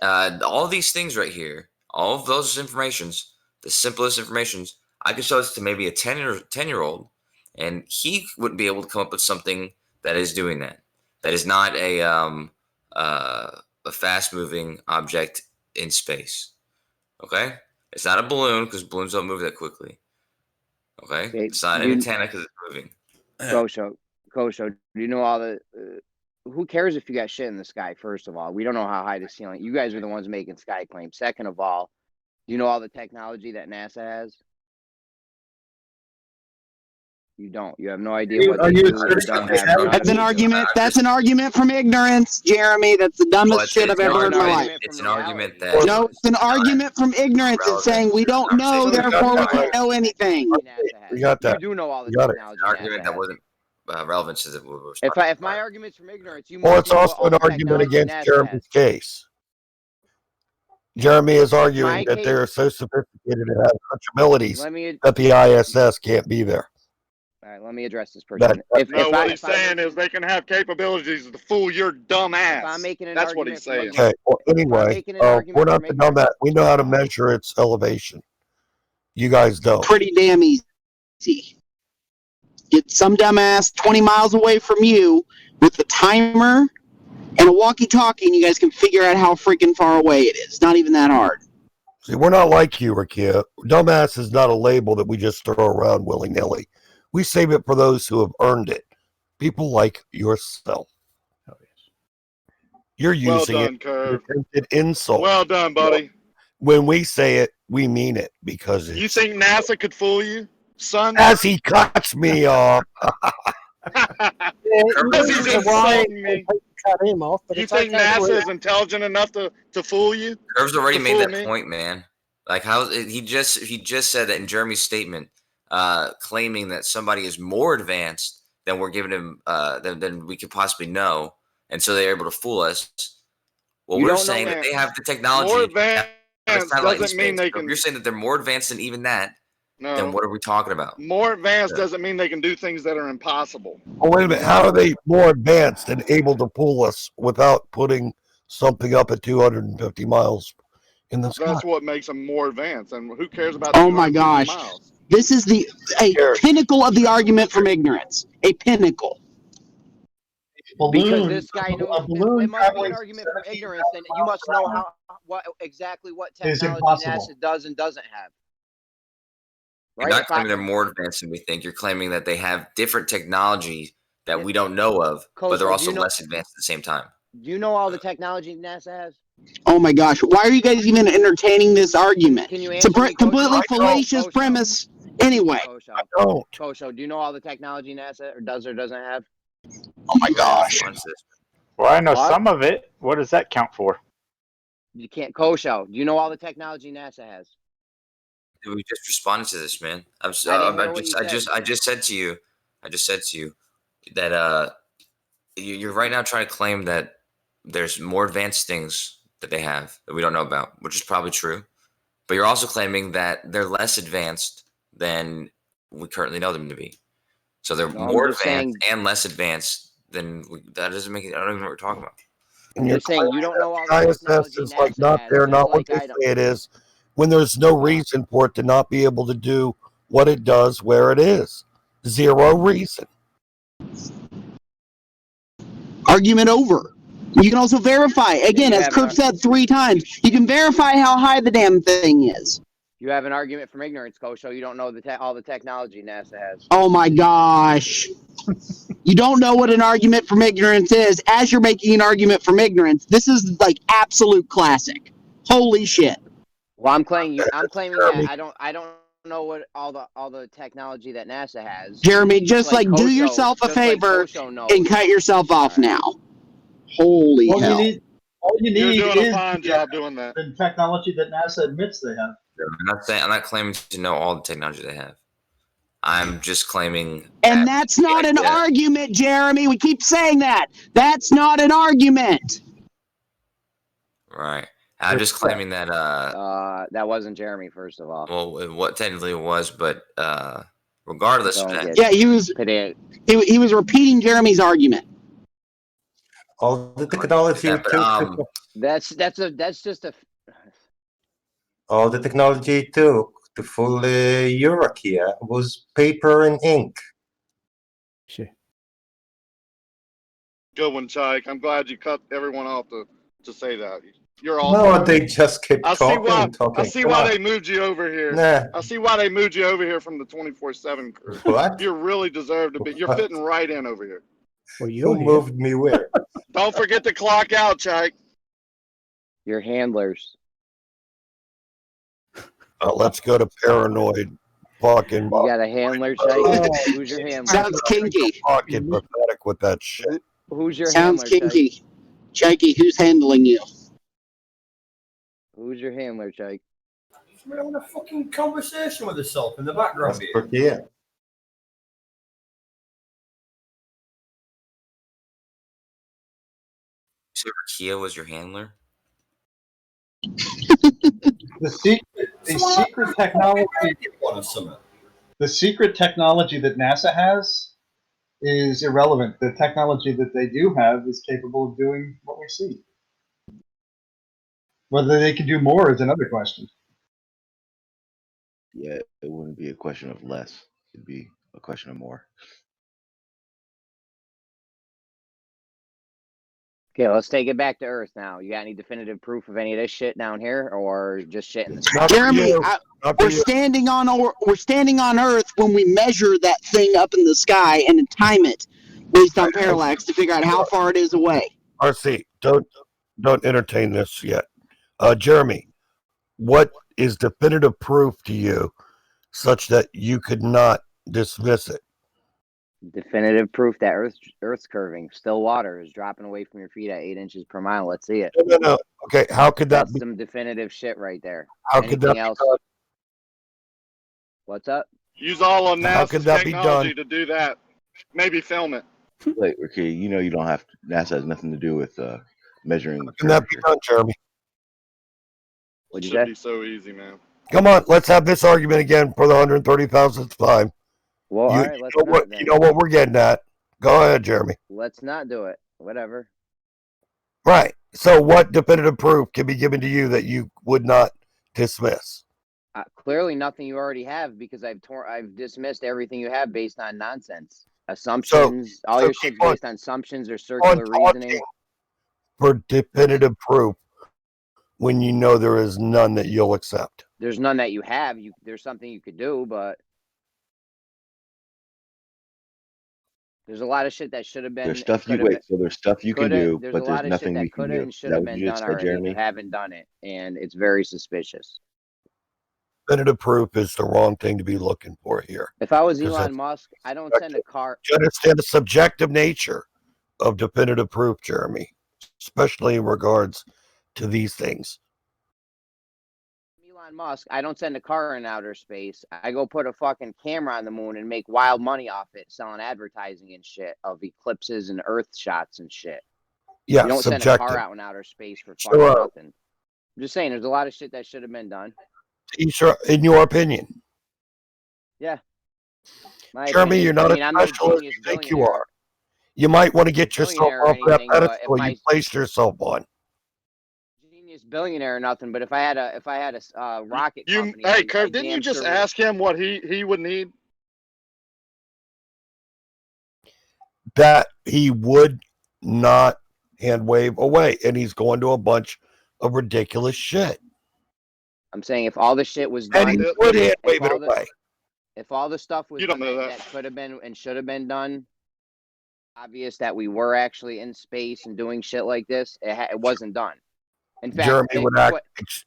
All these things right here, all of those informations, the simplest informations, I could show this to maybe a 10-year-old, and he wouldn't be able to come up with something that is doing that. That is not a fast-moving object in space. Okay, it's not a balloon because balloons don't move that quickly. Okay, it's not an antenna because it's moving. Kosho, do you know all the? Who cares if you got shit in the sky? First of all, we don't know how high the ceiling. You guys are the ones making sky claims. Second of all, do you know all the technology that NASA has? You don't. You have no idea what they do or don't have. That's an argument. That's an argument from ignorance, Jeremy. That's the dumbest shit I've ever heard in my life. It's an argument that No, it's an argument from ignorance. It's saying we don't know, therefore we can't know anything. We got that. You do know all the We got it. technology. an argument that wasn't relevant to the. If my argument's from ignorance, you. Well, must it's know also all an the argument technology against NASA Jeremy's has. case. Jeremy is arguing My that case- they're so sophisticated and have such abilities Let me- that the ISS can't be there. All right, let me address this person. What he's saying is they can have capabilities to fool your dumb ass. If I'm making an That's what argument he's saying. Okay. Well, anyway, we're not the dumb that we know how to measure its elevation. You guys don't. Pretty damn easy. Get some dumbass 20 miles away from you with a timer and a walkie-talkie, and you guys can figure out how freaking far away it is. Not even that hard. See, we're not like you, Rakia. Dumbass is not a label that we just throw around willy-nilly. We save it for those who have earned it. People like yourself. Oh, yes. You're using well done, it Curve. as an insult. Well done, buddy. When we say it, we mean it because You think NASA could fool you, son? as he cuts me off. Because he's insulting me. Cut him off, but You it's think okay to NASA do is intelligent enough to fool you? Curve's already To made fool that me? point, man. Like how he just said that in Jeremy's statement, claiming that somebody is more advanced than we're giving him than we could possibly know, and so they're able to fool us. Well, You we're don't know, saying that man. they have the technology. More advanced satellite in doesn't mean space. they So if can. you're saying that they're more advanced than even that, No. then what are we talking about? More advanced doesn't mean they can do things that are impossible. Oh, wait a minute. How are they more advanced and able to fool us without putting something up at 250 miles in the sky? That's what makes them more advanced. And who cares about? Oh my 250 gosh. miles? This is a pinnacle of the argument from ignorance. A pinnacle. Because this guy knows a balloon it must be an traveling argument from 17 ignorance, then you must know what Is technology impossible. NASA does and doesn't have. You're Right? not claiming they're more advanced than we think. You're claiming that they have different technology that we don't know of, but they're Koso, also less advanced at the same time. Do you know all the technology NASA has? Oh my gosh. Why are you guys even entertaining this argument? Can you It's a answer me, completely Kosho? fallacious Kosho. premise. Anyway. Kosho, do you know all the technology NASA does or doesn't have? Oh my gosh. Well, I know What? some of it. What does that count for? You can't. Kosho, do you know all the technology NASA has? Dude, we just responded to this, man. I just said to you that you're right now trying to claim that there's more advanced things that they have that we don't know about, which is probably true. But you're also claiming that they're less advanced than we currently know them to be. So they're No, more I'm just advanced and less advanced than that doesn't make it. I don't even know what we're talking about. I'm just saying you don't know all the ISS technology is like NASA not has, there, just not what like they I say don't. it is, when there's no reason for it to not be able to do what it does where it is. Zero reason. Argument over. You can also verify. Again, as Kirk said 3 times, you can verify how high the damn thing is. You have an argument from ignorance, Kosho. You don't know all the technology NASA has. Oh my gosh. You don't know what an argument from ignorance is as you're making an argument from ignorance. This is like absolute classic. Holy shit. Well, I'm claiming that I don't know what all the technology that NASA has. Jeremy, just like do Kosho- yourself a just like favor Kosho knows. and cut yourself off now. Holy All hell. you need You're doing is a fine job doing that. the technology that NASA admits they have. I'm not claiming to know all the technology they have. I'm just claiming. And that's not an argument, Jeremy. We keep saying that. That's not an argument. Right. I'm just claiming that. That wasn't Jeremy, first of all. Well, what technically it was, but regardless of that. Yeah, he was repeating Jeremy's argument. All the technology That's just a. all the technology it took to fool Eurakia was paper and ink. Sure. Good one, Chike. I'm glad you cut everyone off to say that. You're all. No, they just kept talking and talking. I see why they moved you over here. Nah. I see why they moved you over here from the 24/7 crew. What? You really deserve to be. You're What? fitting right in over here. Well, Who moved me where? Don't forget to clock out, Chike. Your handlers. Let's go to paranoid. Fucking. You got a handler, Chike? Who's your handler? Sounds kinky. Fucking pathetic with that shit. Who's your Sounds handler, Chike? kinky. Jakey, who's handling you? Who's your handler, Chike? We're having a fucking conversation with herself in the background here. Yeah. So Kia was your handler? The secret technology. The secret technology that NASA has is irrelevant. The technology that they do have is capable of doing what we see. Whether they can do more is another question. Yeah, it wouldn't be a question of less. It'd be a question of more. Okay, let's take it back to Earth now. You got any definitive proof of any of this shit down here, or just shit in the sky? Jeremy, we're standing on Earth when we measure that thing up in the sky and time it based on parallax to figure out how far it is away. RC, don't entertain this yet. Jeremy, what is definitive proof to you such that you could not dismiss it? Definitive proof that Earth's curving. Still water is dropping away from your feet at 8 inches per mile. Let's see it. No. Okay, how could that That's be? some definitive shit right there. How could that be else? done? What's up? Use all of How NASA's could that be technology done? to do that. Maybe film it. Wait, okay, you know you don't have to, NASA has nothing to do with measuring. How can that be done, Jeremy? What'd you Should say? be so easy, man. Come on, let's have this argument again for the 130,000th time. Well, all right, let's not then. You know what we're getting at. Go ahead, Jeremy. Let's not do it. Whatever. Right. So what definitive proof can be given to you that you would not dismiss? Clearly nothing you already have, because I've dismissed everything you have based on nonsense. Assumptions. All your shit's based on assumptions or circular reasoning. For definitive proof when you know there is none that you'll accept. There's none that you have. There's something you could do, but there's a lot of shit that should have been. There's stuff you wait. So there's stuff you can do, but there's nothing we can do. And should have been done already. You haven't done it, and it's very suspicious. Definitive proof is the wrong thing to be looking for here. If I was Elon Musk, I don't send a car. You understand the subjective nature of definitive proof, Jeremy, especially in regards to these things. Elon Musk, I don't send a car in outer space. I go put a fucking camera on the moon and make wild money off it, selling advertising and shit of eclipses and Earth shots and shit. Yeah, you don't subjective. send a car out in outer space for fucking nothing. I'm just saying, there's a lot of shit that should have been done. In your opinion. Yeah. Jeremy, you're not a specialist you think you are. You might want to get yourself off that pedestal you placed yourself on. Genius billionaire or nothing, but if I had a rocket company, hey, Curve, didn't you just ask him what he would need? That he would not hand wave away, and he's going to a bunch of ridiculous shit. I'm saying if all the shit was done, and he would hand wave it away. If all the stuff was done that could have been and should have been done, obvious that we were actually in space and doing shit like this, it wasn't done. In fact, Jeremy would act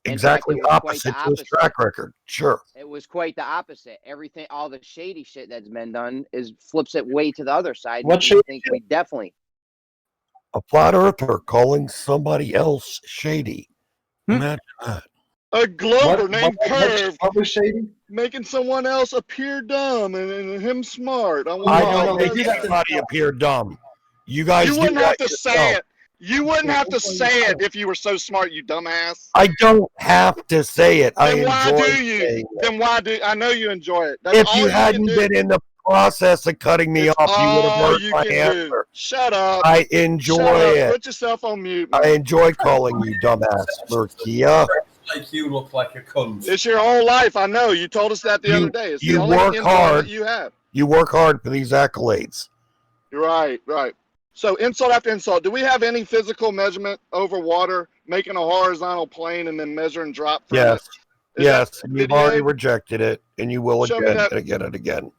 exactly opposite to his track record. Sure. It was quite the opposite. Everything, all the shady shit that's been done flips it way to the other side. What shady think we definitely. A flat earther calling somebody else shady. Imagine that. A glober named Curve what was shady? Making someone else appear dumb and him smart. I don't make anybody appear dumb. You guys wouldn't do have that to say yourself. it. You wouldn't have to say it if you were so smart, you dumbass. I don't have to say it. Then I why enjoy do you? saying it. Then why do I know you enjoy it? That's If all you hadn't can do. been in the process of cutting me off, you would have all heard you my can do. answer. Shut up. I enjoy Shut up. it. Put yourself on mute. Man. I enjoy calling you dumbass, Murkia. Like you look like a cunt. It's your whole life. I know. You told us that the other day. It's the You only work influence hard. that you have. You work hard for these accolades. You're right. Right. So insult after insult. Do we have any physical measurement over water, making a horizontal plane and then measure and drop from Yes. it? Is Yes. that And you've video? already rejected it, and you will Show me again that. and again and again.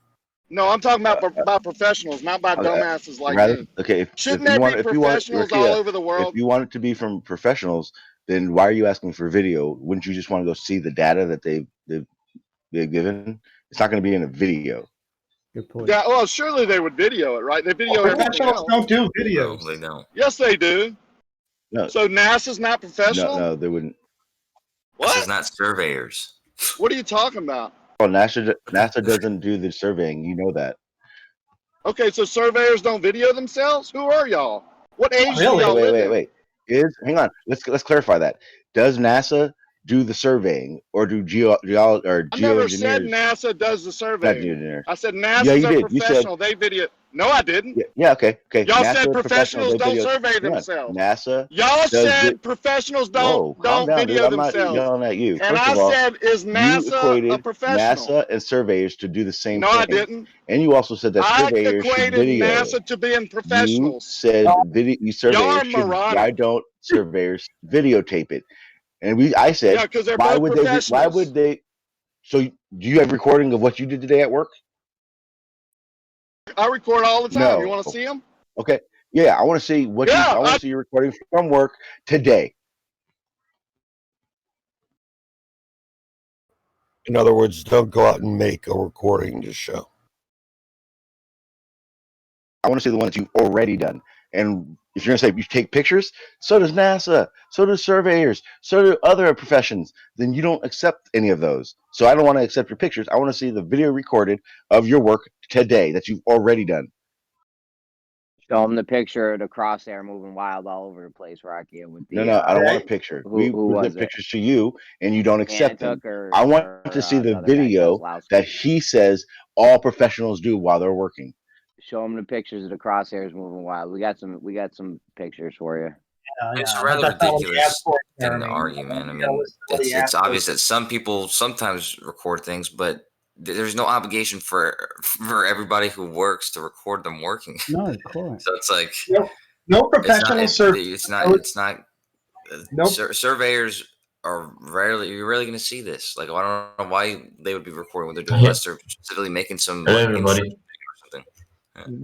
No, I'm talking about professionals, not by dumbasses like me. Okay, if Shouldn't you there want, be if you want, professionals all over the world? If you want it to be from professionals, then why are you asking for video? Wouldn't you just want to go see the data that they've given? It's not going to be in a video. Good point. Yeah, well, surely they would video it, right? They video everything Professionals else. don't do videos. No, they don't. Yes, they do. No, So NASA's not professional? no, they wouldn't. This is not surveyors. What are you talking about? Well, NASA doesn't do the surveying. You know that. Okay, so surveyors don't video themselves? Who are y'all? What age do y'all live in? Wait. Hang on. Let's clarify that. Does NASA do the surveying or do geology I never said geoengineers? NASA does the Not surveying. geoengineers. I said Yeah, NASA's you a did. You said professional. They video. No, I didn't. yeah. Okay. Y'all said NASA professionals. professionals They don't video. survey Hold on. themselves. NASA Y'all does said professionals Whoa, calm don't down, dude. video I'm not themselves. yelling at you. And First I of all, said, is you NASA a equated professional? NASA and surveyors to do the same No, I thing, didn't. and you also said that I surveyors should equated video it. NASA to being You professionals. said video. You Y'all surveyors are should. Why moronic. don't surveyors videotape it? And I Yeah, said, because they're why both would they? Why professionals. would they? So, do you have recording of what you did today at work? I record all the time. You No. want to see them? Okay. Yeah, I want to see what Yeah, I want to see your recording from work today. In other words, don't go out and make a recording to show. I want to see the ones that you've already done. And if you're going to say you take pictures, so does NASA, so do surveyors, so do other professions, then you don't accept any of those. So I don't want to accept your pictures. I want to see the video recorded of your work today that you've already done. Show them the picture of the crosshair moving wild all over the place, Rocky. With the No, I don't want a picture. We who present was it? pictures to you, and you don't accept them. Or I want to see the another guy, video Kozlowski. that he says all professionals do while they're working. Show them the pictures of the crosshairs moving wild. We got some pictures for you. It's But rather that's not what he ridiculous asked for, thing to Jeremy. argue, man. I You gotta mean, listen to what he it's asked for. obvious that some people sometimes record things, but there's no obligation for everybody who works to record them working. No, quite. So it's like No professional survey. It's not. Nope. Surveyors are you're rarely going to see this. Like, I don't know why they would be recording what they're doing unless they're specifically making some Hello, like, everybody. or something.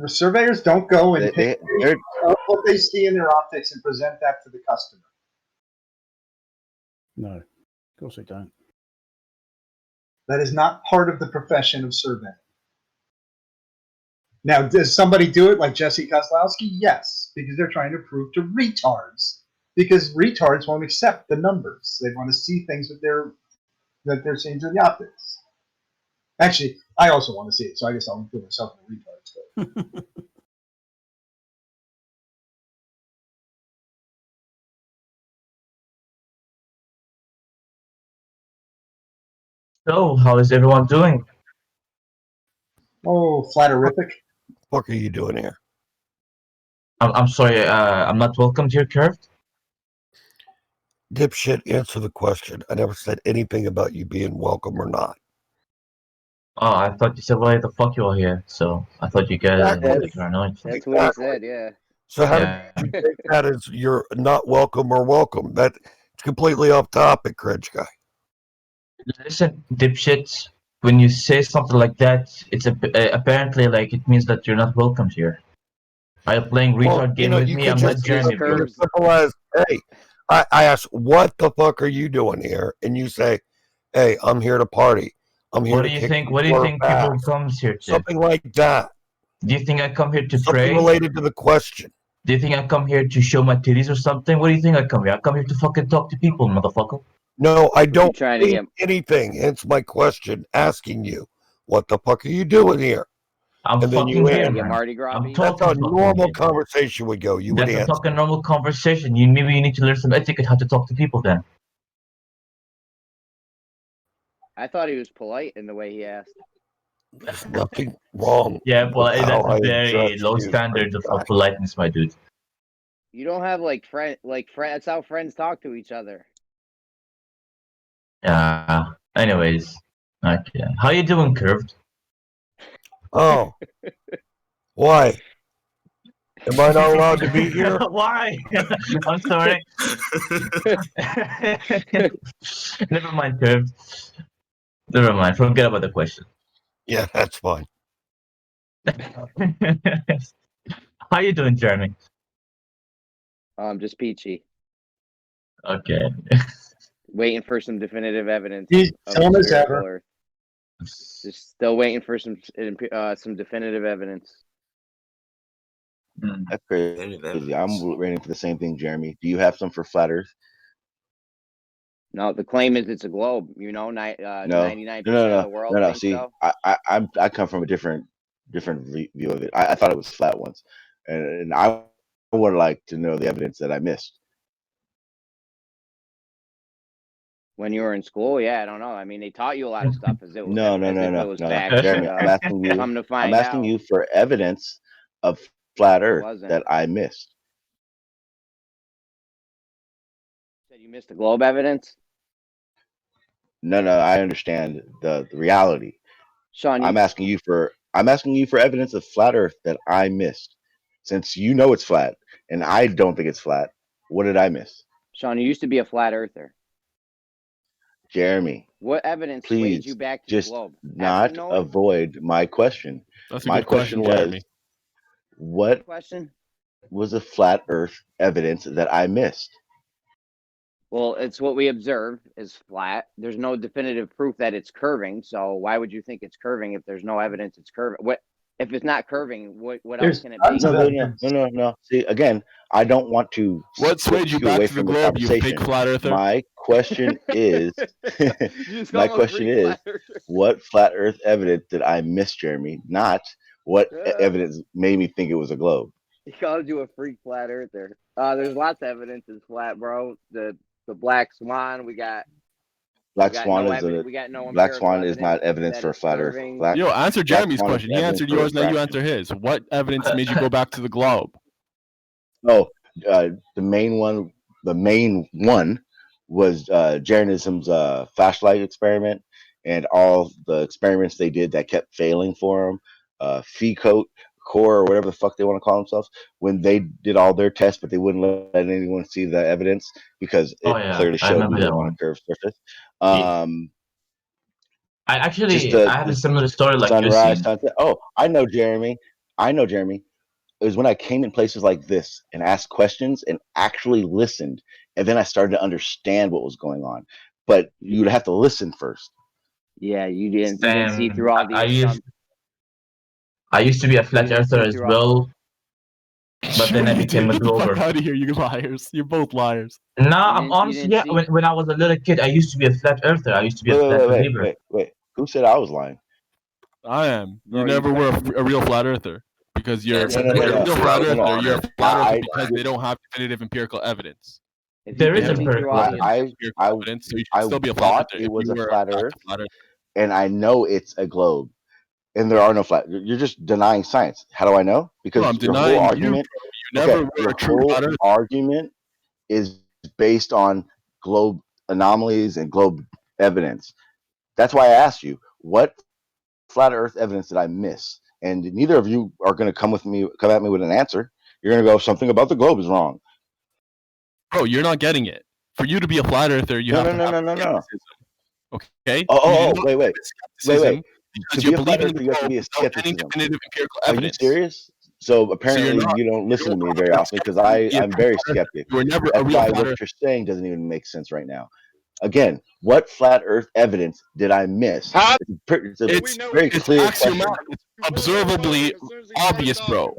The surveyors don't go and They- take what they see in their optics and present that to the customer. No, of course they don't. That is not part of the profession of surveying. Now, does somebody do it like Jesse Kozlowski? Yes, because they're trying to prove to retards. Because retards won't accept the numbers. They want to see things that they're seeing through the optics. Actually, I also want to see it, so I guess I'll put myself in the retards. But. So, how is everyone doing? Oh, flatterific. What are you doing here? I'm sorry, I'm not welcome to your curved. Dipshit, answer the question. I never said anything about you being welcome or not. Oh, I thought you said why the fuck you are here. So I thought you guys were annoyed. That's what he said. Yeah. So how did you take that as you're not welcome or welcome? That's completely off topic, Cringe Guy. Listen, dipshits. When you say something like that, it's apparently like it means that you're not welcome here. Are you playing retard game with me? I'm not Jeremy. As simple as, hey, I ask, what the fuck are you doing here? And you say, hey, I'm here to party. I'm here What to do you kick think? some What do you sort of think people ass." comes here to? Something like that. Do you think I come here to Something pray? related to the question. Do you think I come here to show my titties or something? What do you think I come here? I come here to fucking talk to people, motherfucker. No, I don't trying to think anything. It's my question asking you, what the fuck are you doing here? I'm and then fucking you here, answer. man. Mardi Gras. I'm That's talking how fucking normal here. conversation would go. You would That's a answer. fucking normal conversation. Maybe you need to learn some etiquette how to talk to people then. I thought he was polite in the way he asked. There's nothing wrong. Yeah, well, with that's how I a very address low you, standard Cringe of Guy. politeness, my dude. You don't have friend. That's how friends talk to each other. Yeah. Anyways, okay. How you doing, Curved? Oh, why? Am I not allowed to be here? Why? I'm sorry. Never mind, Curved. Never mind. Forget about the question. Yeah, that's fine. How you doing, Jeremy? Just peachy. Okay. Waiting for some definitive evidence. He's of dumb the as spherical ever. Earth. Just still waiting for some definitive evidence. That's crazy. I'm waiting for the same thing, Jeremy. Do you have some for flat Earth? No, the claim is it's a globe. You know, 99% of the world no. thinks See, so. I come from a different view of it. I thought it was flat once, and I would like to know the evidence that I missed. When you were in school, yeah, I don't know. I mean, they taught you a lot of stuff as it No, as if it was fact. Jeremy, But, I'm asking you. come to I'm find asking out, you for evidence of flat Earth wasn't. that I missed. Said you missed the globe evidence. No, I understand the reality. Sean, I'm asking you for evidence of flat Earth that I missed. Since you know it's flat and I don't think it's flat, what did I miss? Sean, you used to be a flat earther. Jeremy, What evidence swayed you please back to the just globe? not avoid my question. That's a My good question, was, Jeremy. what Question? was the flat Earth evidence that I missed? Well, it's what we observe is flat. There's no definitive proof that it's curving. So why would you think it's curving if there's no evidence it's curving? What if it's not curving? What else can it be? No. See, again, I don't want to What swayed you switch back away to the from the globe, you fake conversation. flat earther? My question is, what flat Earth evidence did I miss, Jeremy? Not what evidence made me think it was a globe. He called you a freak flat earther. There's lots of evidence it's flat, bro. The black swan, we got Black Swan is not evidence for flat Earth. Yo, answer Jeremy's Swan is question. He evidence answered for yours, now you refraction. answer his. What evidence made you go back to the globe? Oh, the main one was Jeranism's flashlight experiment and all the experiments they did that kept failing for them. Core or whatever the fuck they want to call themselves, when they did all their tests, but they wouldn't let anyone see the evidence because it clearly showed we live on a curved surface. I have a similar story like sunrise, you. sunset. Oh, I know, Jeremy. It was when I came in places like this and asked questions and actually listened, and then I started to understand what was going on. But you'd have to listen first. Yeah, you didn't see through all the. I used to be a flat earther as well, but then I became a Get the fuck glober. out of here, you liars! You're both liars. No, I'm honest. Yeah, when I was a little kid, I used to be a flat earther. I used to be a flat believer. Wait. Who said I was lying? I am. Bro, you never were a real flat earther because you're No. You're a flat earther. You're a flat earther I because they don't have definitive empirical evidence. There is empirical evidence. So you should still be a flat thought earther it if was you a were flat back to Earth, flat earth. and I know it's a globe, and there are no flat. You're just denying science. How do I know? Because No, I'm your whole denying argument, you never were a true flat earther. argument is based on globe anomalies and globe evidence. That's why I asked you, what flat Earth evidence did I miss? And neither of you are going to come at me with an answer. You're going to go, something about the globe is wrong. Bro, you're not getting it. For you to be a flat earther, you have to have skepticism. Okay? Wait. Because you believe in the you have to be a without any skepticism. definitive empirical Are evidence. you serious? So apparently you don't listen to me very often because I'm very skeptic. You were never a That's real why flat what earther. you're saying doesn't even make sense right now. Again, what flat Earth evidence did I miss? It's a very clear question. It's observably obvious, bro.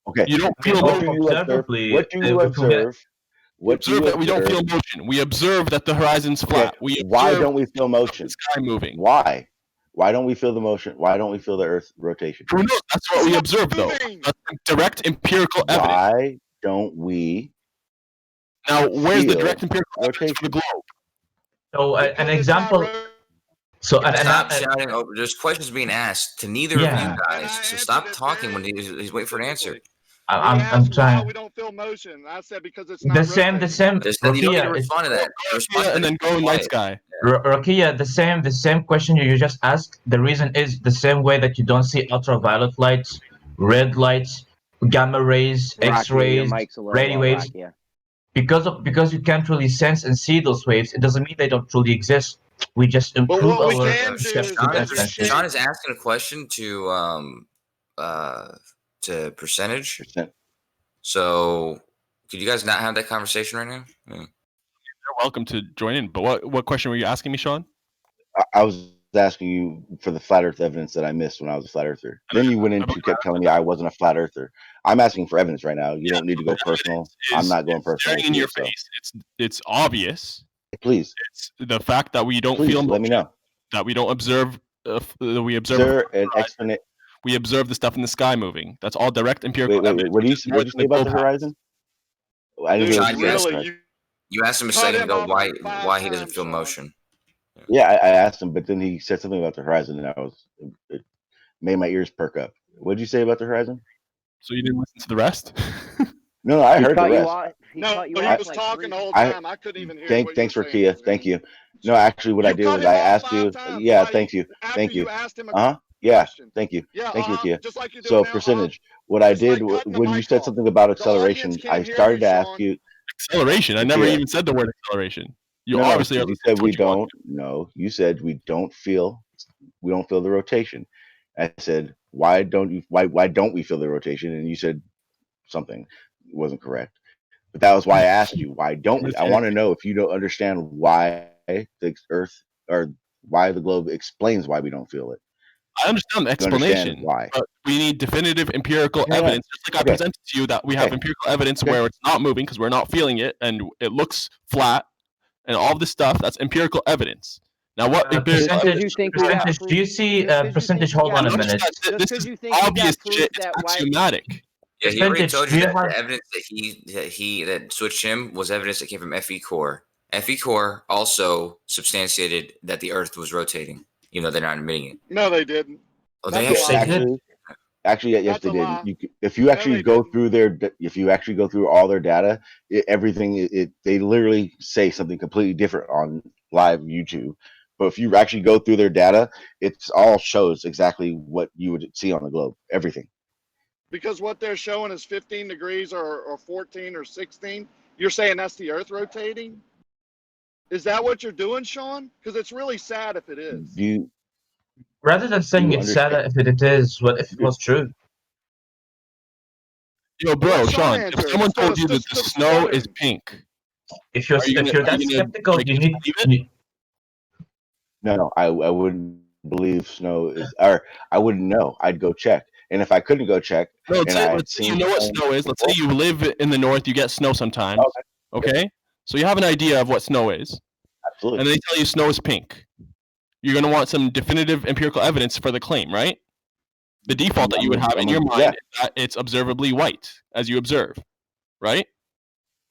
Okay. You don't feel What do you observe? What do you observe? We observe that we don't feel motion. We observe that the horizon's flat. Why don't we feel motion? The sky moving. Why? Why don't we feel the motion? Why don't we feel the Earth's rotation? Who knows? That's what we observe, though. That's direct empirical evidence. Why don't we? Now, where's the direct empirical evidence for the globe? So an example. So Stop shouting over. There's questions being asked to neither of you guys. So stop talking when he's waiting for an answer. I'm trying. We don't feel motion. I said because it's The same. Just, you don't need to respond to that. And then go night sky. Rakia, the same question you just asked. The reason is the same way that you don't see ultraviolet lights, red lights, gamma rays, X-rays, radio waves. Because you can't really sense and see those waves, it doesn't mean they don't truly exist. We just improve our Sean is asking a question to percentage. So could you guys not have that conversation right now? You're welcome to join in. But what question were you asking me, Sean? I was asking you for the flat Earth evidence that I missed when I was a flat Earther. Then you went into kept telling me I wasn't a flat Earther. I'm asking for evidence right now. You don't need to go personal. I'm not going personal. Staring in your face. It's obvious. Please. It's the fact that we don't feel motion, let me know. That we don't observe. We observe. Is there an explanation? We observe the stuff in the sky moving. That's all direct empirical evidence. What do you say about the horizon? You asked him a second ago why he doesn't feel motion. Yeah, I asked him, but then he said something about the horizon, and it made my ears perk up. What did you say about the horizon? So you didn't listen to the rest? No, I He heard the cut you rest. off. He No, cut you he off was like talking three. the whole time. I couldn't even hear what you Thanks were for saying. Kia. Thank you. No, actually, what I You did cut was him I off asked you. 5 times. Yeah, Why? thank you. After Thank you you. asked him a Yeah, question. thank you. Yeah, Thank you, Kia. just like you do So now. percentage. What I Just did like cutting the when you mic said off. something about The audience acceleration, can't I hear started you, to ask Sean. you. Acceleration. I So never Kia, even said the word acceleration. You no, obviously are because you listening said to we what you want. don't. No, you said we don't feel the rotation. I said, why don't we feel the rotation? And you said something wasn't correct. But that was why I asked you, why don't we? I want to know if you don't understand why the Earth or why the globe explains why we don't feel it. I understand the You understand explanation, why? but we need definitive empirical Yeah. evidence. Just like I presented to you that we have Okay. empirical evidence Okay. where it's not moving because we're not feeling it and it looks flat and all this stuff. That's empirical evidence. Now, what Percentage? Do you see percentage? Hold on a minute. This is obvious shit. It's axiomatic. Yeah, he already Percentage, told do you you that have- the evidence that switched him was evidence that came from FE Core. FE Core also substantiated that the Earth was rotating, even though they're not admitting it. No, they didn't. Oh, they actually Actually, yes, That's they a did. lie. If you actually go through all their data, they literally say something completely different on live YouTube. But if you actually go through their data, it's all shows exactly what you would see on the globe. Everything. Because what they're showing is 15 degrees or 14 or 16. You're saying that's the Earth rotating? Is that what you're doing, Sean? Because it's really sad if it is. Do you Rather than saying you it's sad if it is, what if it was true? Yo, bro, Let Sean, answer. if someone told you that the snow is stuttering. pink, If you're are you that gonna, skeptical, like, you just need. believe it? No, I wouldn't believe snow is, or I wouldn't know. I'd go check, and if I couldn't go check, No, and I had let's say you seen know what planes snow is. Let's say you live in the north, you get snow sometimes. Okay? So you have an idea of what snow is. Absolutely. And they tell you snow is pink. You're going to want some definitive empirical evidence for the claim, right? The default that you would have in your mind is that it's observably white, as you observe, right?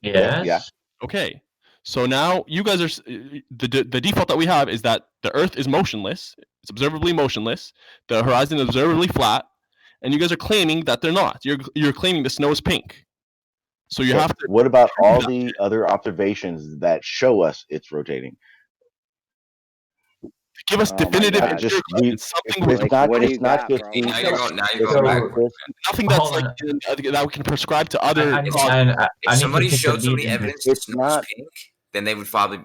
Yes. Yeah. Okay. So now you guys are the default that we have is that the Earth is motionless. It's observably motionless. The horizon is observably flat, and you guys are claiming that they're not. You're claiming the snow is pink. So you Okay, have to. What about all the other observations that show us it's rotating? Give us definitive Not just empirical evidence, something it's with not just Now you're going backwards. nothing that's like that we can prescribe to other. If somebody showed somebody evidence that It's snow is not. pink, then they'd probably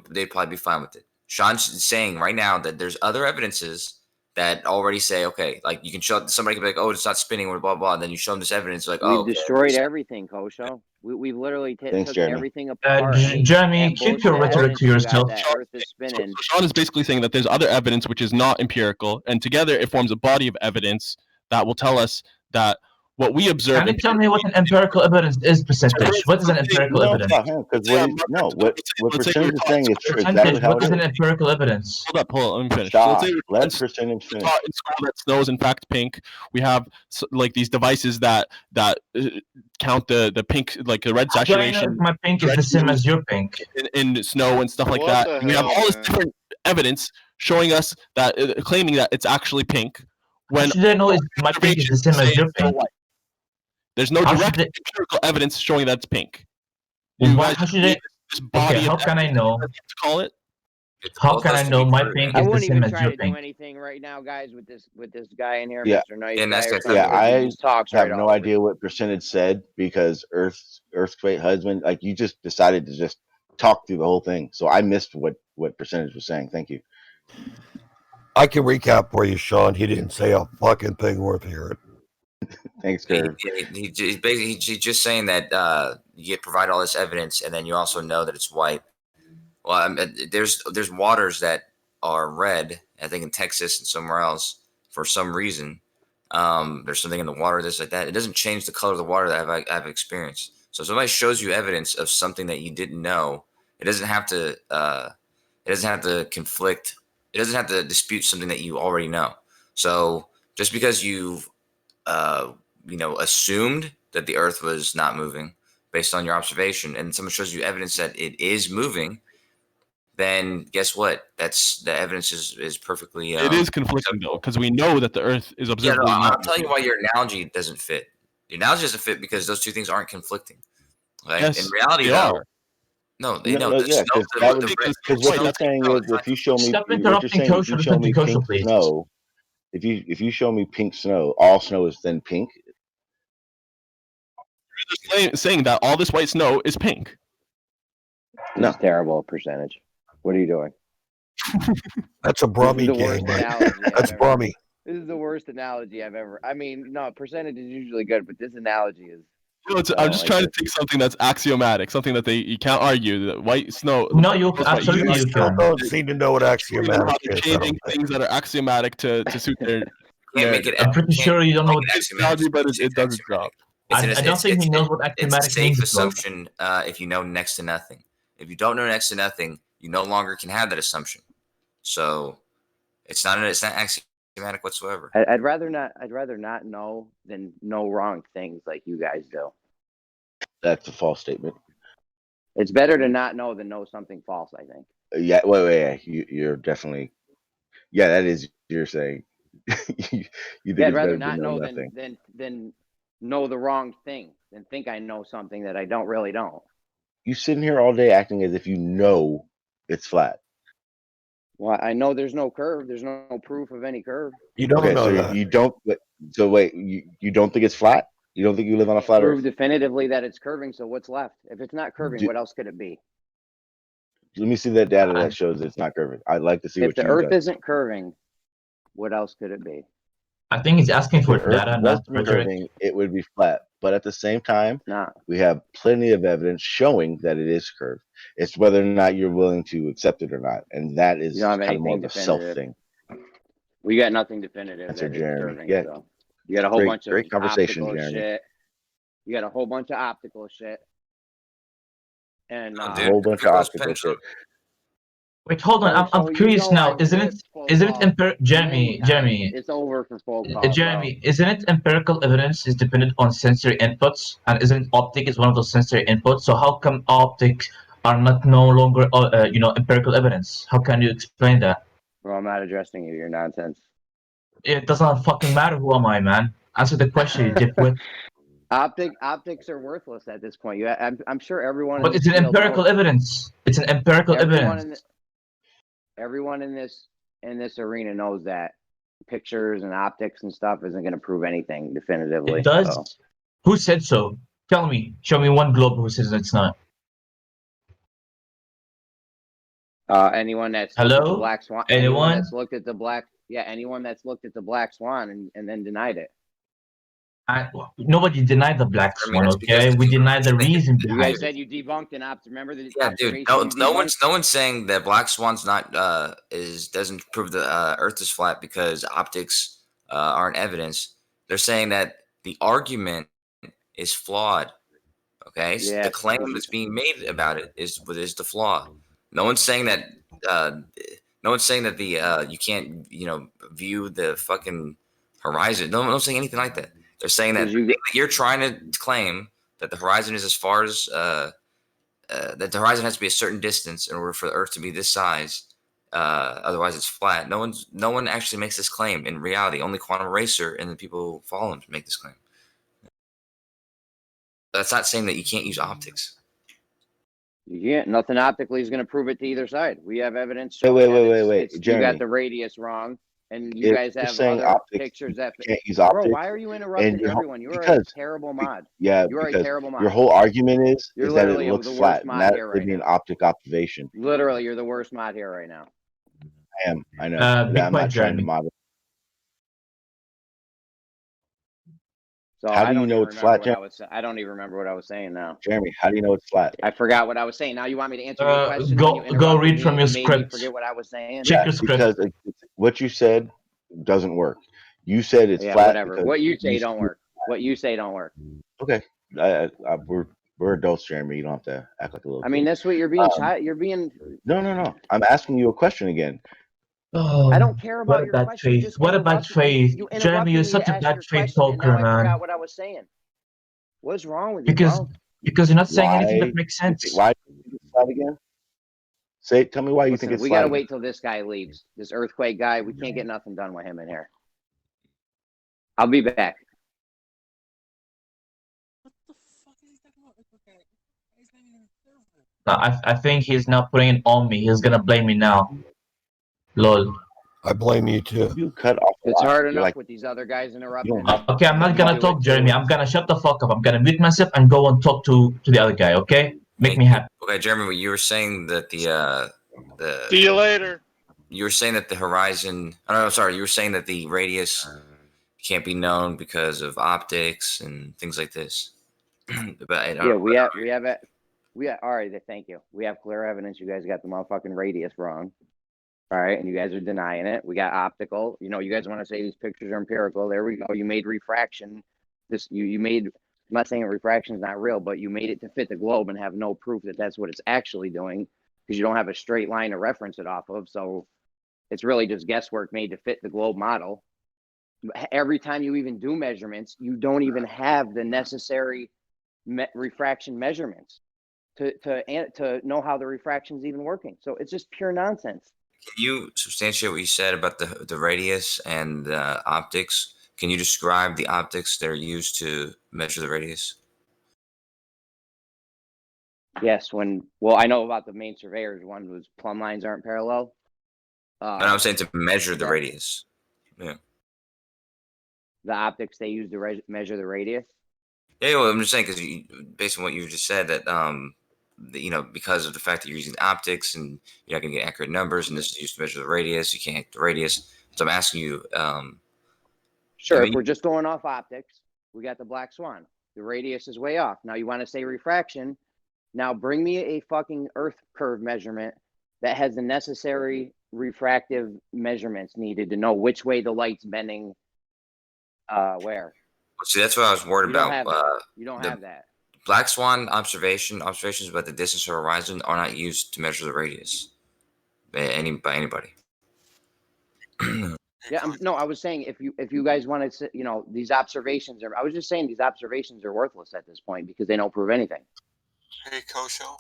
be fine with it. Sean's saying right now that there's other evidences that already say, okay, like you can show somebody can be like, oh, it's not spinning or blah blah, and then you show them this evidence, like, oh, We've destroyed everything, Kosho. We've literally Thanks, took Jeremy. everything apart. Jeremy, that keep your bullshit rhetoric evidence to you got yourself. that Earth is spinning. So Sean is basically saying that there's other evidence which is not empirical, and together it forms a body of evidence that will tell us that what we observe. Can you tell me what an empirical evidence is, percentage? What is an empirical evidence? What percentage is saying it's true. Percentage, Exactly how what it is an is. empirical evidence? Hold up, let me finish. Stop. So let's say Let percentage finish. taught in school that snow is in fact pink. We have like these devices that count the pink, like the red How do I know saturation. if my pink is the same as your pink? In snow and stuff like What that. the And we have hell, all this man? different evidence showing us that claiming that it's actually pink. How When should I know if my pink is the same as your pink? there's no How direct should empirical evidence showing that it's pink. Well, You why- guys how should need I- this body Okay, how of can I evidence, know? to call it? How can I know my pink I is the wouldn't same even as try your to do pink? anything right now, guys, with this guy in here, Yeah. Mr. Nice And Guy that's or got something. Yeah, 'Cause he I just talks have right no all over. idea what percentage said because earthquake husband, like you just decided to just talk through the whole thing. So I missed what percentage was saying. Thank you. I can recap for you, Sean. He didn't say a fucking thing worth hearing. Thanks, Curve. He's basically just saying that you provide all this evidence, and then you also know that it's white. Well, I mean, there's waters that are red. I think in Texas and somewhere else for some reason. There's something in the water, this like that. It doesn't change the color of the water that I've experienced. So if somebody shows you evidence of something that you didn't know, it doesn't have to. It doesn't have to conflict. It doesn't have to dispute something that you already know. So just because you've assumed that the Earth was not moving based on your observation, and someone shows you evidence that it is moving, then guess what? That's the evidence is perfectly. It is conflicting though, because we know that the Earth is Yeah, observably no, I'll not. tell you why your analogy doesn't fit. The analogy doesn't fit because those two things aren't conflicting. Right? Yes, in reality, they though. are. No, Yeah, because what you're saying is if you show me Stop what you're interrupting saying, if Kosher. you Listen show to me Kosher, pink please. snow, if you show me pink snow, all snow is then pink. You're just saying that all this white snow is pink. This is terrible percentage. What are you doing? That's a Brummy the game, worst right? analogy That's I've ever. Brummy. This is the worst analogy I've ever. I mean, no, percentage is usually good, but this analogy is. I'm just trying to take something that's axiomatic, something that you can't argue. That white snow. No, you You still don't seem to know what axiomatic is. I Changing don't think. things that are axiomatic to suit their. Can't make it. I'm pretty sure you don't know what analogy, but it does its job. I don't think he knows what axiomatic It's a means. safe assumption if you know next to nothing. If you don't know next to nothing, you no longer can have that assumption. So it's not axiomatic whatsoever. I'd rather not know than know wrong things like you guys do. That's a false statement. It's better to not know than know something false, I think. Yeah, wait. You're definitely. Yeah, that is you're saying. you think I'd it's rather better not to know know nothing. than know the wrong thing than think I know something that I don't really know. You sitting here all day acting as if you know it's flat. Well, I know there's no curve. There's no proof of any curve. You don't know so that. you don't. So wait, you don't think it's flat? You don't think you live on a flat Prove Earth? definitively that it's curving. So what's left? If it's not curving, what else could it be? Let me see that data that shows it's not curving. I'd like to see If what the you Earth isn't curving, what else could it be? I think he's asking for If the Earth data, not wasn't rhetoric. curving, it would be flat. But at the same time, we have plenty of evidence showing that it is curved. It's whether or not you're willing to accept it or not, and that is You don't have kind of more anything of a self definitive. thing. We got nothing definitive. Answer, That it's Jeremy. curving, Yeah, so. You got a whole bunch of great conversation, optical Jeremy. shit. You got a whole bunch of optical shit. And A whole bunch of optical shit. Wait, hold on. I'm curious now. Isn't it Jeremy? It's over for full Jeremy, isn't it empirical evidence is dependent on sensory inputs, and isn't optic is one of those sensory inputs? So how come optics are not no longer empirical evidence? How can you explain that? Well, I'm not addressing you. Your nonsense. It doesn't fucking matter who am I, man. Answer the question, you dipwit. Optics are worthless at this point. I'm sure everyone. But it's an empirical evidence. It's an empirical evidence. Everyone in this arena knows that pictures and optics and stuff isn't going to prove anything definitively. It does. So. Who said so? Tell me. Show me one globe who says it's not. Anyone that's looked at the black swan. Anyone that's looked at the black. Yeah, anyone that's looked at the black swan and then denied it. Nobody denied the black swan. Okay, we denied the reason You behind guys it. said you debunked an Remember the Yeah, dude. No one's saying that black swan's not doesn't prove the Earth is flat because optics aren't evidence. They're saying that the argument is flawed. Okay, so the claim that's being made about it is the flaw. No one's saying that. No one's saying that you can't view the fucking horizon. No one's saying anything like that. They're saying that you're trying to claim that the horizon is as far as that the horizon has to be a certain distance in order for the Earth to be this size. Otherwise, it's flat. No one actually makes this claim in reality. Only Quantum Eraser and the people who follow him make this claim. That's not saying that you can't use optics. You can't. Nothing optically is going to prove it to either side. We have evidence. Wait. You Jeremy, got the radius wrong. And you guys have other optics, pictures that can't use optics. Bro, why are you interrupting everyone? You're a terrible mod. Yeah, you are a terrible mod. Your whole argument is that it looks the flat, worst and that mod would be an optic observation. Literally, you're the worst mod here right now. I am. I know. I'm not trying to mod it. So how do you know it's flat, Jeremy? I don't even remember what I was saying now. Jeremy, how do you know it's flat? I forgot what I was saying. Now you want me to answer your question? Go read from your script. Forget what I was saying. Check your script. Because what you said doesn't work. You said it's flat. Whatever. What you say don't work. What you say don't work. Okay. We're adults, Jeremy. You don't have to act like a little kid. I mean, that's what you're being. You're being. No. I'm asking you a question again. Oh, I don't care about your question. Faith. What about faith? Jeremy, you're such a bad faith talker, man. I forgot what I was saying. What's wrong with you, because you're not saying anything that makes sense. Why did you flat again? Tell me why you think it's we got to sliding. wait till this guy leaves. This earthquake guy, we can't get nothing done with him in here. I'll be back. I think he's not putting it on me. He's gonna blame me now. Lol. I blame you too. You cut off. It's hard enough with these other guys interrupting. Okay, I'm not gonna talk, Jeremy. I'm gonna shut the fuck up. I'm gonna mute myself and go and talk to the other guy. Okay, make me happy. Okay, Jeremy, you were saying that the See you later. You were saying that the horizon. Oh, no, sorry. You were saying that the radius can't be known because of optics and things like this. But we have. All right. Thank you. We have clear evidence. You guys got the motherfucking radius wrong. All right, and you guys are denying it. We got optical. You guys want to say these pictures are empirical. There we go. You made refraction. You made. I'm not saying refraction is not real, but you made it to fit the globe and have no proof that that's what it's actually doing because you don't have a straight line to reference it off of. So it's really just guesswork made to fit the globe model. Every time you even do measurements, you don't even have the necessary refraction measurements to know how the refraction is even working. So it's just pure nonsense. Can you substantiate what you said about the radius and the optics? Can you describe the optics that are used to measure the radius? Yes, I know about the main surveyors one was plumb lines aren't parallel. And I'm saying to measure the radius. Yeah. The optics they use to measure the radius. Yeah, well, I'm just saying because based on what you just said that because of the fact that you're using optics and you're not going to get accurate numbers, and this is used to measure the radius, you can't get the radius. So I'm asking you. Sure, if we're just going off optics, we got the black swan. The radius is way off. Now you want to say refraction. Now bring me a fucking Earth curve measurement that has the necessary refractive measurements needed to know which way the light's bending. Where? See, that's what I was worried about. You don't have that. Black swan observations about the distance of horizon are not used to measure the radius by anybody. Yeah, I was saying if you guys wanted to, these observations are. I was just saying these observations are worthless at this point because they don't prove anything. Hey, Kosho.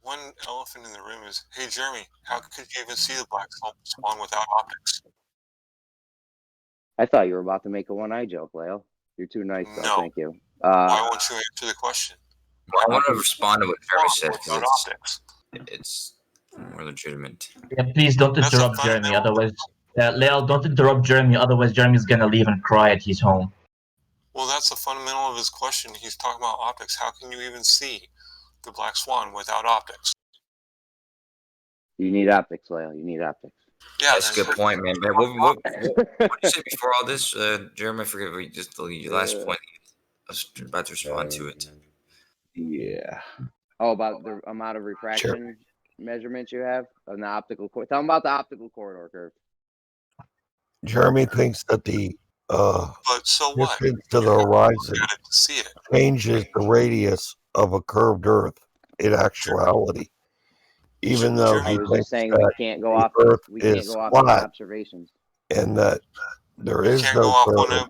One elephant in the room is, hey, Jeremy, how could you even see the black swan without optics? I thought you were about to make a one-eye joke, Leo. You're too nice, though. No. Thank you. Why won't you answer the question? I want to respond to what Jeremy said because it's more legitimate. Yeah, please don't interrupt Jeremy. Otherwise, Leo, don't interrupt Jeremy. Otherwise, Jeremy's gonna leave and cry at his home. Well, that's the fundamental of his question. He's talking about optics. How can you even see the black swan without optics? You need optics, Lyle. You need optics. Yeah, that's a good point, man. But what did you say before all this, Jeremy? I forget your last point. I was about to respond to it. Yeah. Oh, about the amount of refraction measurements you have on the optical corridor. Tell them about the optical corridor curve. Jeremy thinks that the but so what? distance to the horizon see it. changes the radius of a curved Earth in actuality. Even though I he was thinks just saying that we can't go off. Earth We can't is go off flat the observations. and that there is no curve.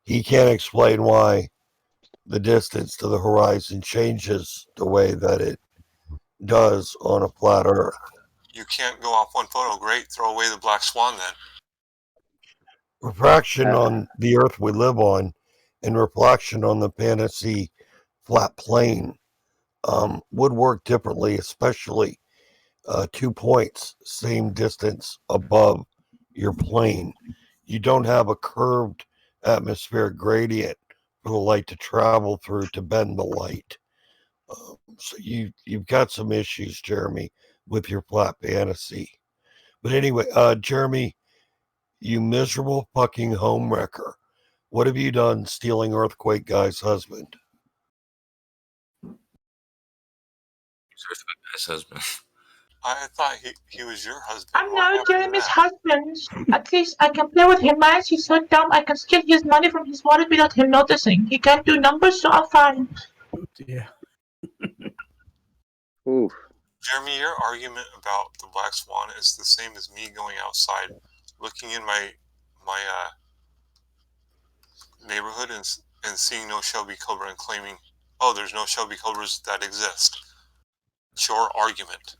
He can't explain why the distance to the horizon changes the way that it does on a flat Earth. You can't go off one photo. Great, throw away the black swan then. Refraction on the Earth we live on and reflection on the fantasy flat plane would work differently, especially 2 points, same distance above your plane. You don't have a curved atmospheric gradient for the light to travel through to bend the light. So you've got some issues, Jeremy, with your flat fantasy. But anyway, Jeremy, you miserable fucking homewrecker. What have you done stealing Earthquake Guy's husband? Earthquake Guy's husband. I thought he was your husband. I'm not Jeremy's husband. At least I can play with him, man. He's so dumb. I can steal his money from his wallet without him noticing. He can't do numbers, so I'm fine. Oh dear. Oof. Jeremy, your argument about the black swan is the same as me going outside, looking in my neighborhood and seeing no Shelby Cobra and claiming, oh, there's no Shelby Cobras that exist. It's your argument.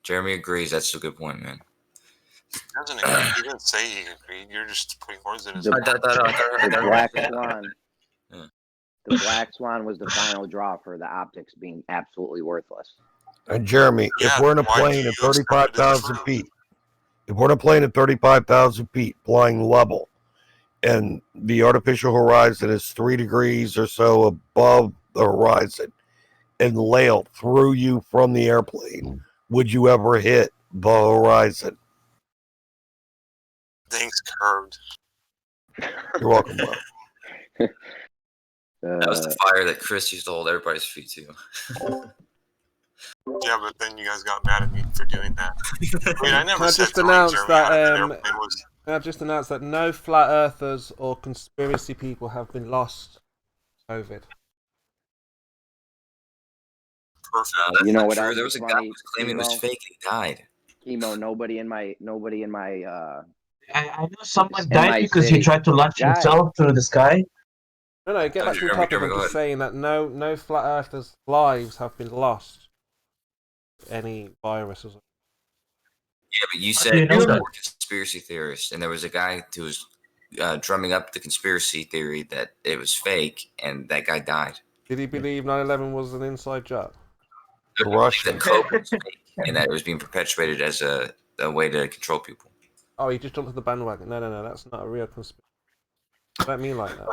Jeremy agrees. That's a good point, man. He doesn't agree. He didn't say he agreed. You're just putting words in his The, mouth. the black swan. The black swan was the final draw for the optics being absolutely worthless. And Jeremy, if we're in a plane at 35,000 feet, if we're in a plane at 35,000 feet flying level, and the artificial horizon is 3 degrees or so above the horizon, and Lael threw you from the airplane, would you ever hit the horizon? Things curved. You're welcome, bro. That was the fire that Chris used to hold everybody's feet to. Yeah, but then you guys got mad at me for doing that. I mean, I never Can I said just throwing announce Jeremy out of an that? airplane was. Can I just announce that no flat earthers or conspiracy people have been lost to COVID. That's You know not what true. else There is was a guy funny, who was claiming it was Chemo? fake and he died. Chemo, nobody in my I know someone in died my because city. he tried to launch Guys, himself through the sky. No, get back to the topic. I'm just saying that no flat earthers' lives have been lost. Any virus or something. Yeah, but you How said do you know you that? were a conspiracy theorist, and there was a guy who was drumming up the conspiracy theory that it was fake, and that guy died. Did he believe 9/11 was an inside job? The Russian. That COVID was fake, and that it was being perpetuated as a way to control people. Oh, he just jumped to the bandwagon. No, that's not a real conspiracy. I don't mean like that.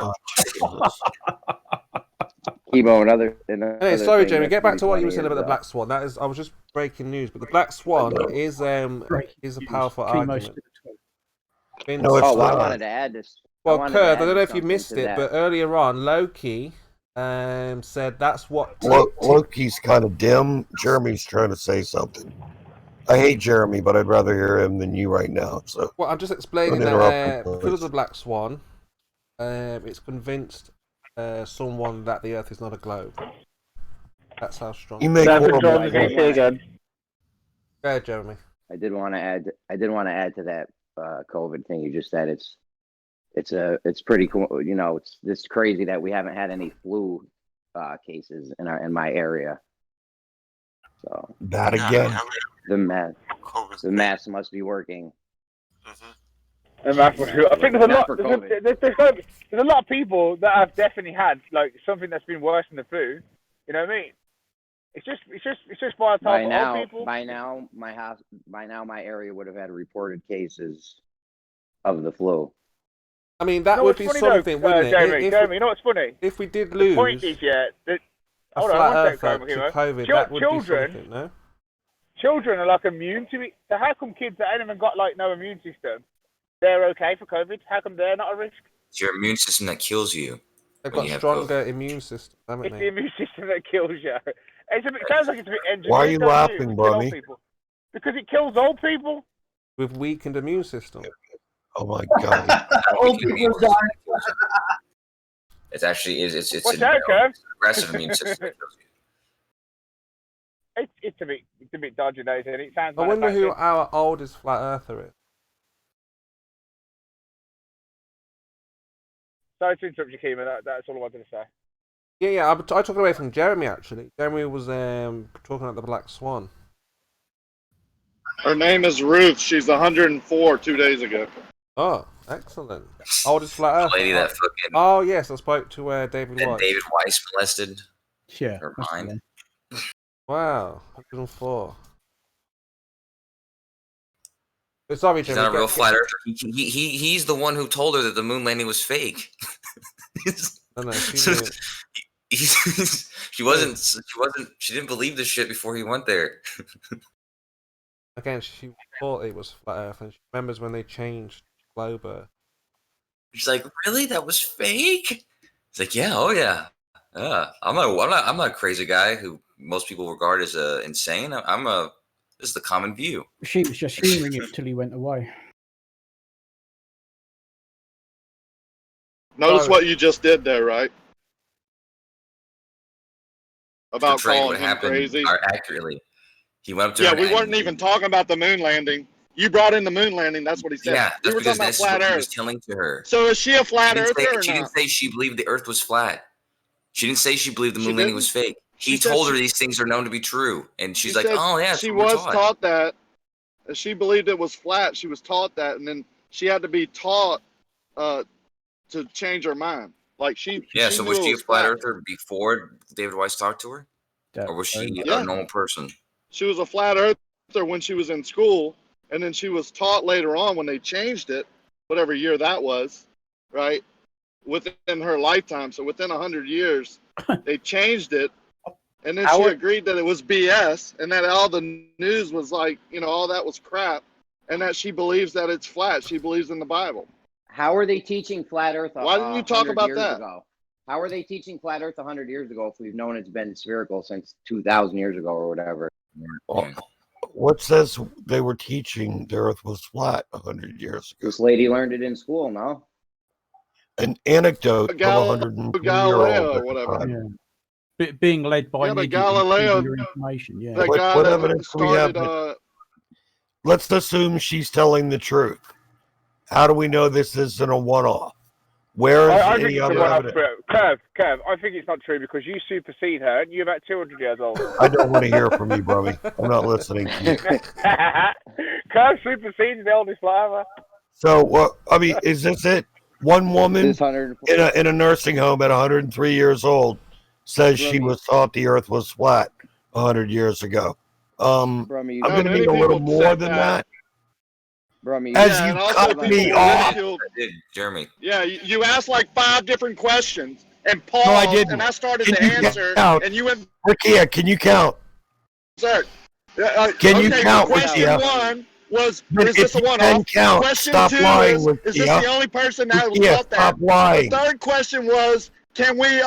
Chemo, another Hey, sorry, thing Jamie. that's Get back pretty to what you were funny saying is, about the Black Swan. That is, I was just breaking news, but the Black Swan is a powerful argument. Vince- No, it's I not. wanted to add this. Well, wanted to Kurt, I add don't know if you something missed to it, that. but earlier on, Loki said that's what. Loki's kind of dim. Jeremy's trying to say something. I hate Jeremy, but I'd rather hear him than you right now. So, Well, I'm just explaining don't that interrupt me, because of please. the Black Swan, it's convinced someone that the Earth is not a globe. That's how strong. You make horrible Go ahead, Jeremy. I did want to add to that COVID thing you just said. It's pretty cool. You know, it's crazy that we haven't had any flu cases in my area. So that again. the mask must be working. And that's for sure. I think there's a Not lot. for There's COVID. a lot of people that have definitely had like something that's been worse than the flu. You know what I mean? It's just by the time for old people. By now, my area would have had reported cases of the flu. I mean, that You know would what's be funny something, though, wouldn't it? Jeremy, you know what's funny? If we did The lose point is, that a hold on, flat one earther second, to Kimo. COVID, that would be Children, something, no? children are like immune to it. So how come kids that ain't even got like no immune system, they're okay for COVID? How come they're not a risk? It's your immune system that kills you. They've when got you have stronger immune system, haven't It's they? the immune system that kills you. It sounds like it's a bit engineered. Why are you doesn't it, laughing, to kill old Brummy? people? Because it kills old people. With weakened immune system. Oh my god. Old people die. It's actually it's What's an that, Kev? aggressive immune system that kills you. It's a bit dodgy, though, isn't it? It sounds I wonder who manufactured. our oldest flat earther is. Sorry to interrupt you, Kima. That's all I wanted to say. Yeah, I took it away from Jeremy, actually. Jeremy was talking about the Black Swan. Her name is Ruth. She's 104 2 days ago. Oh, excellent. Oldest flat earther. The lady that fucking Oh, yes, I spoke to David that Weiss. David Weiss molested Yeah. her that's the mind. one. Wow, 104. Sorry, He's Jeremy. not a real flat earther. He's the one who told her that the moon landing was fake. No, she wasn't. She didn't believe this shit before he went there. Again, she thought it was flat Earth, and she remembers when they changed globe Earth. She's like, really? That was fake? It's like, yeah, oh yeah. I'm not a crazy guy who most people regard as insane. This is the common view. She was just humouring it till he went away. Notice what you just did there, right? About Portrayed calling what him happened crazy. accurately. He went up to Yeah, her we and- weren't even talking about the moon landing. You brought in the moon landing. That's what he said. Yeah, we that's were because talking about that's flat what he Earth. was telling to her. So is she a flat She earther or didn't not? say she believed the Earth was flat. She didn't say she believed the moon landing was fake. He told her these things are known to be true, and she's like, said "Oh yeah, she was taught that. She believed it was flat. She was taught that, and then she had to be taught to change her mind. Like she. Yeah. She So knew was it she a was flat flat. earther before David Weiss talked to her, or was she a normal person? She was a flat earther when she was in school, and then she was taught later on when they changed it, whatever year that was, right? Within her lifetime, so within 100 years, they changed it, and then she agreed that it was BS, and that all the news was like, all that was crap, and that she believes that it's flat. She believes in the Bible. How are they teaching flat Earth? Why didn't you talk about that? Ago? How are they teaching flat Earth 100 years ago if we've known it's been spherical since 2,000 years ago or whatever? What says they were teaching the Earth was flat 100 years ago? This lady learned it in school, no? An anecdote of 103-year-old or whatever. Being led by but negative Galileo, information. Yeah. the guy what that evidence do we have? started, Let's assume she's telling the truth. How do we know this isn't a one-off? Where is I think any it's other a one-off. evidence? Kev, I think it's not true because you supersede her and you're about 200 years old. I don't want to hear from you, Brummy. I'm not listening to you. Kev supersedes the oldest lava. So, is this it? One woman in a nursing home at 103 years old says she was taught the Earth was flat 100 years ago. I'm going to need a little more than that. As you cut me off, Jeremy. Yeah, you asked like 5 different questions and paused, No, I didn't. and I started Can to you answer, count? and you went, Rikia, can you count? sir. Can you count, Question Rikia? 1 was, But is this a if you one-off? can count, Question stop 2 lying, is this Rikia. the only person that was Rikia, taught that? stop lying. The third question was, can we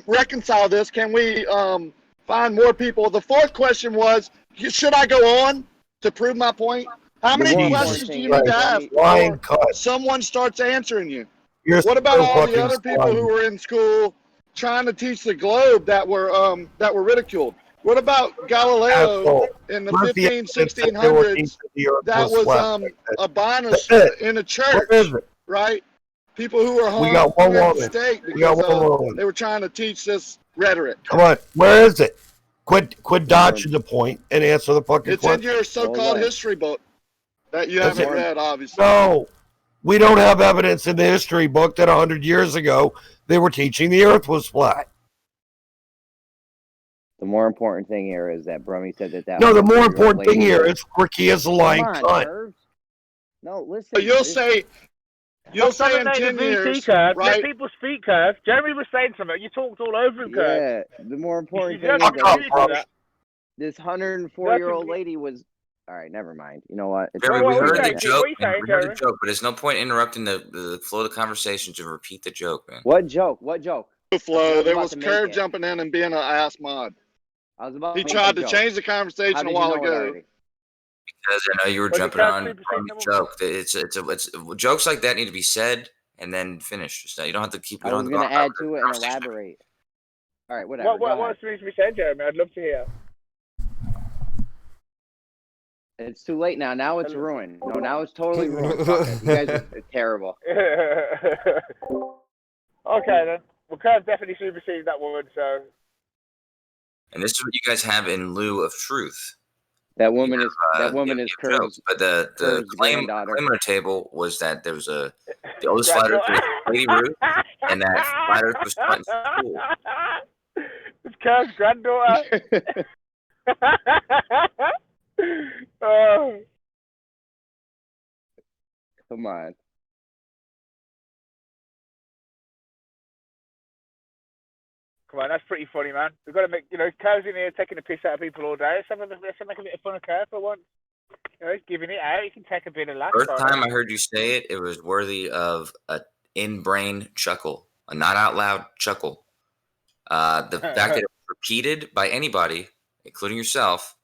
reconcile this? Can we find more people? The fourth question was, should I go on to prove my point? How many questions do you need to ask before someone starts answering you? What about all the other people who were in school trying to teach the globe that were ridiculed? What about Galileo in the 1600s that was a Bonus in a church, right? People who were hung in the stake because they were trying to teach this rhetoric. Come on, where is it? Quit dodging the point and answer the fucking It's question. in your so-called history book that you haven't read, obviously. No, we don't have evidence in the history book that 100 years ago they were teaching the Earth was flat. The more important thing here is that Brummy said that. No, the more important thing here is Rikia's a lying Come on, cunt. Irv. No, listen. But you'll say in 10 years, right? Let people speak, Curve. Jeremy was saying something. You talked all over him, Curve. Yeah, the more important thing is that this 104-year-old lady was. All right, never mind. You know what? Jeremy, we heard the joke, man. We heard the joke, but there's no point interrupting the flow of the conversation to repeat the joke, man. What joke? What joke? The flow. There was Curve jumping in and being an ass mod. He tried to change the conversation a while ago. Because I know you were jumping on the joke. It's jokes like that need to be said and then finished. So you don't have to keep. I was going to add to it and elaborate. All right, whatever. What needs to be said, Jeremy? I'd love to hear. It's too late now. Now it's ruined. No, now it's totally ruined. You guys are terrible. Okay, then. Well, Curve definitely superseded that woman, so. And this is what you guys have in lieu of truth. That woman is Curve's. But the claim on the table was that there was the oldest flat earth was Lady Ruth, and that flat earth was taught in school. It's Curve's granddaughter. Come on. Come on, that's pretty funny, man. We've got to make, Curve's in here taking the piss out of people all day. Let's make a bit of fun of Curve for once. He's giving it out. You can take a bit of laugh. First time I heard you say it, it was worthy of an in-brain chuckle, a not out loud chuckle. The fact that it was repeated by anybody, including yourself,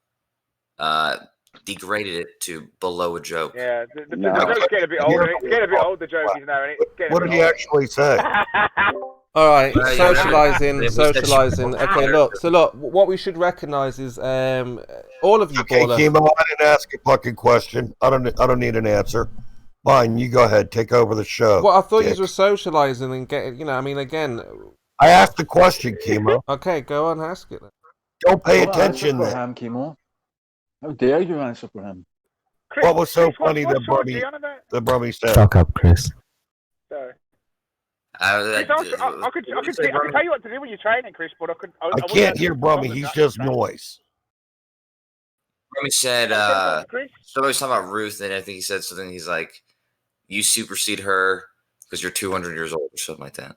degraded it to below a joke. Yeah, the joke's getting a bit old. It's getting a bit old, the joke is now, isn't it? What did he actually say? All right, socializing. Okay, look. What we should recognize is all of you. Okay, Kimo, I didn't ask a fucking question. I don't need an answer. Fine, you go ahead. Take over the show. Well, I thought you were socializing and getting. Again. I asked the question, Kimo. Okay, go on, ask it. Don't pay Well, attention answer for then. him, Chemo. How dare you answer for him? Chris, What was so Chris, funny what's that Sean G on about? Brummy said? Fuck up, Chris. Sorry. I Chris, I could tell you what to do when you're training, Chris, but I could. I I can't hear Brummy. He's just noise. Brummy said, somebody was talking about Ruth, and I think he said something. He's like, you supersede her because you're 200 years old or something like that.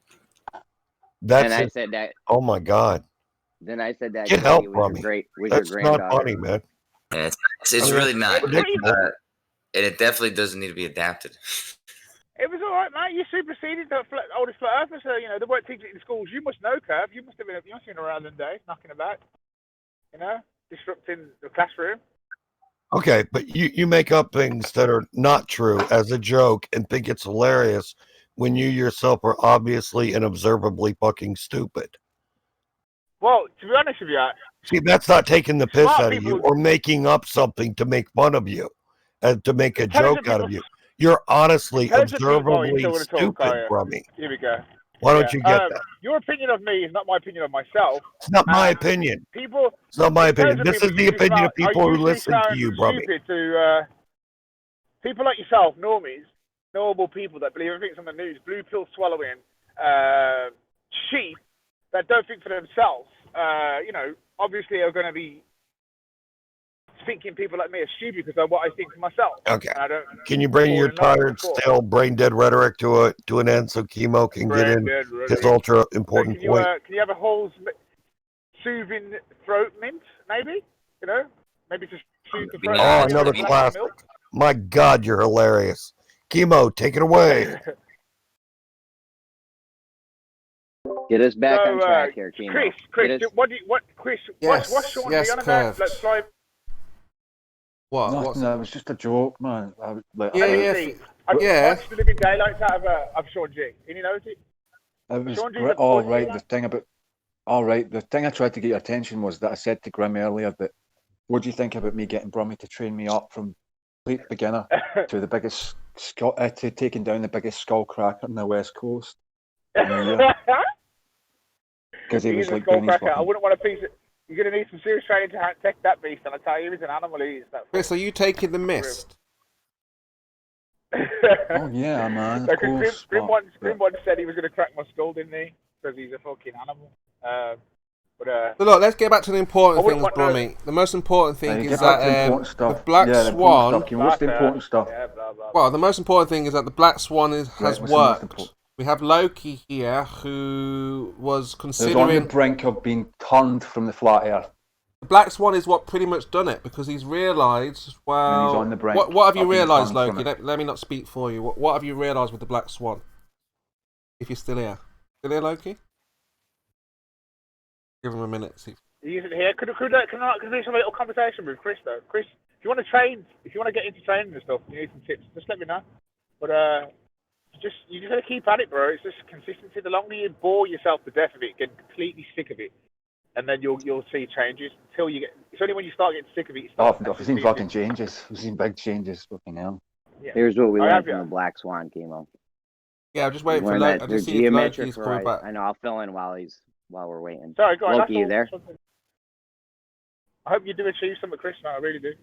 And I said that. Oh my God. Then I said that. Get help, Brummy. Your That's granddaughter. not funny, man. And it's really not. And it definitely doesn't need to be adapted. It was all right, mate. You superseded the oldest flat earther, so they weren't teaching it in schools. You must know, Curve. You must have been around them days, knocking about, disrupting the classroom. Okay, but you make up things that are not true as a joke and think it's hilarious when you yourself are obviously and observably fucking stupid. Well, to be honest with you, see, that's not taking the piss out of you people, or making up something to make fun of you and to make a joke out of you. You're honestly observably stupid, Brummy. Here we go. Why don't you get that? Your opinion of me is not my opinion of myself. It's not my opinion. It's not my opinion. This is the opinion of people who listen to you, Brummy. To people like yourself, normies, normal people that believe everything's on the news, blue pill swallowing, sheep that don't think for themselves, obviously are going to be thinking people like me are stupid because of what I think to myself. Okay. Can you bring your tired, stale, brain-dead rhetoric to an end so Chemo can get in his ultra-important point? Can you have a whole soothing throat mint, maybe? Maybe just soothe the throat. Oh, another classic. My God, you're hilarious. Chemo, take it away. Get us back on track here, Chemo. Chris, what's Sean G on about? Let's fly. What? No, it was just a joke, man. I watched the living daylights out of Sean G. And you notice it? It was the thing I tried to get your attention was that I said to Grim earlier that what do you think about me getting Brummy to train me up from complete beginner to the biggest to taking down the biggest skull cracker on the West Coast? Because he was like doing his I wouldn't want a piece of. You're going to need some serious training to take that beast, and I tell you, he's an animal. Chris, are you taking the mist? Oh yeah, man. Of course. Grim once said he was going to crack my skull, didn't he? Because he's a fucking animal. So look, let's get back to the important things, Brummy. The most important thing is that the Black Swan. What's the important stuff? Well, the most important thing is that the Black Swan has worked. We have Loki here, who was considering on the brink of being turned from the flat Earth. The Black Swan is what pretty much done it because he's realised. Well, he's on the brink what have you realised, Loki? Let me not speak for you. What have you realised with the Black Swan? If you're still here, Loki? Give him a minute. See. He isn't here. Can we have a little conversation with Chris though? Chris, if you want to get into training and stuff, you need some tips. Just let me know. But you just got to keep at it, bro. It's just consistency. The longer you bore yourself to death of it, get completely sick of it, and then you'll see changes. Until you get, it's only when you start getting sick of it. I've seen fucking changes. I've seen big changes. Fucking hell. Yeah. Here's what we learned from the Black Swan, Chemo. Yeah, I'm just waiting for Loki. I just see if Loki's coming back. I know. I'll fill in while we're waiting. Sorry, go on. Loki, you there? I hope you do achieve something, Chris. No, I really do.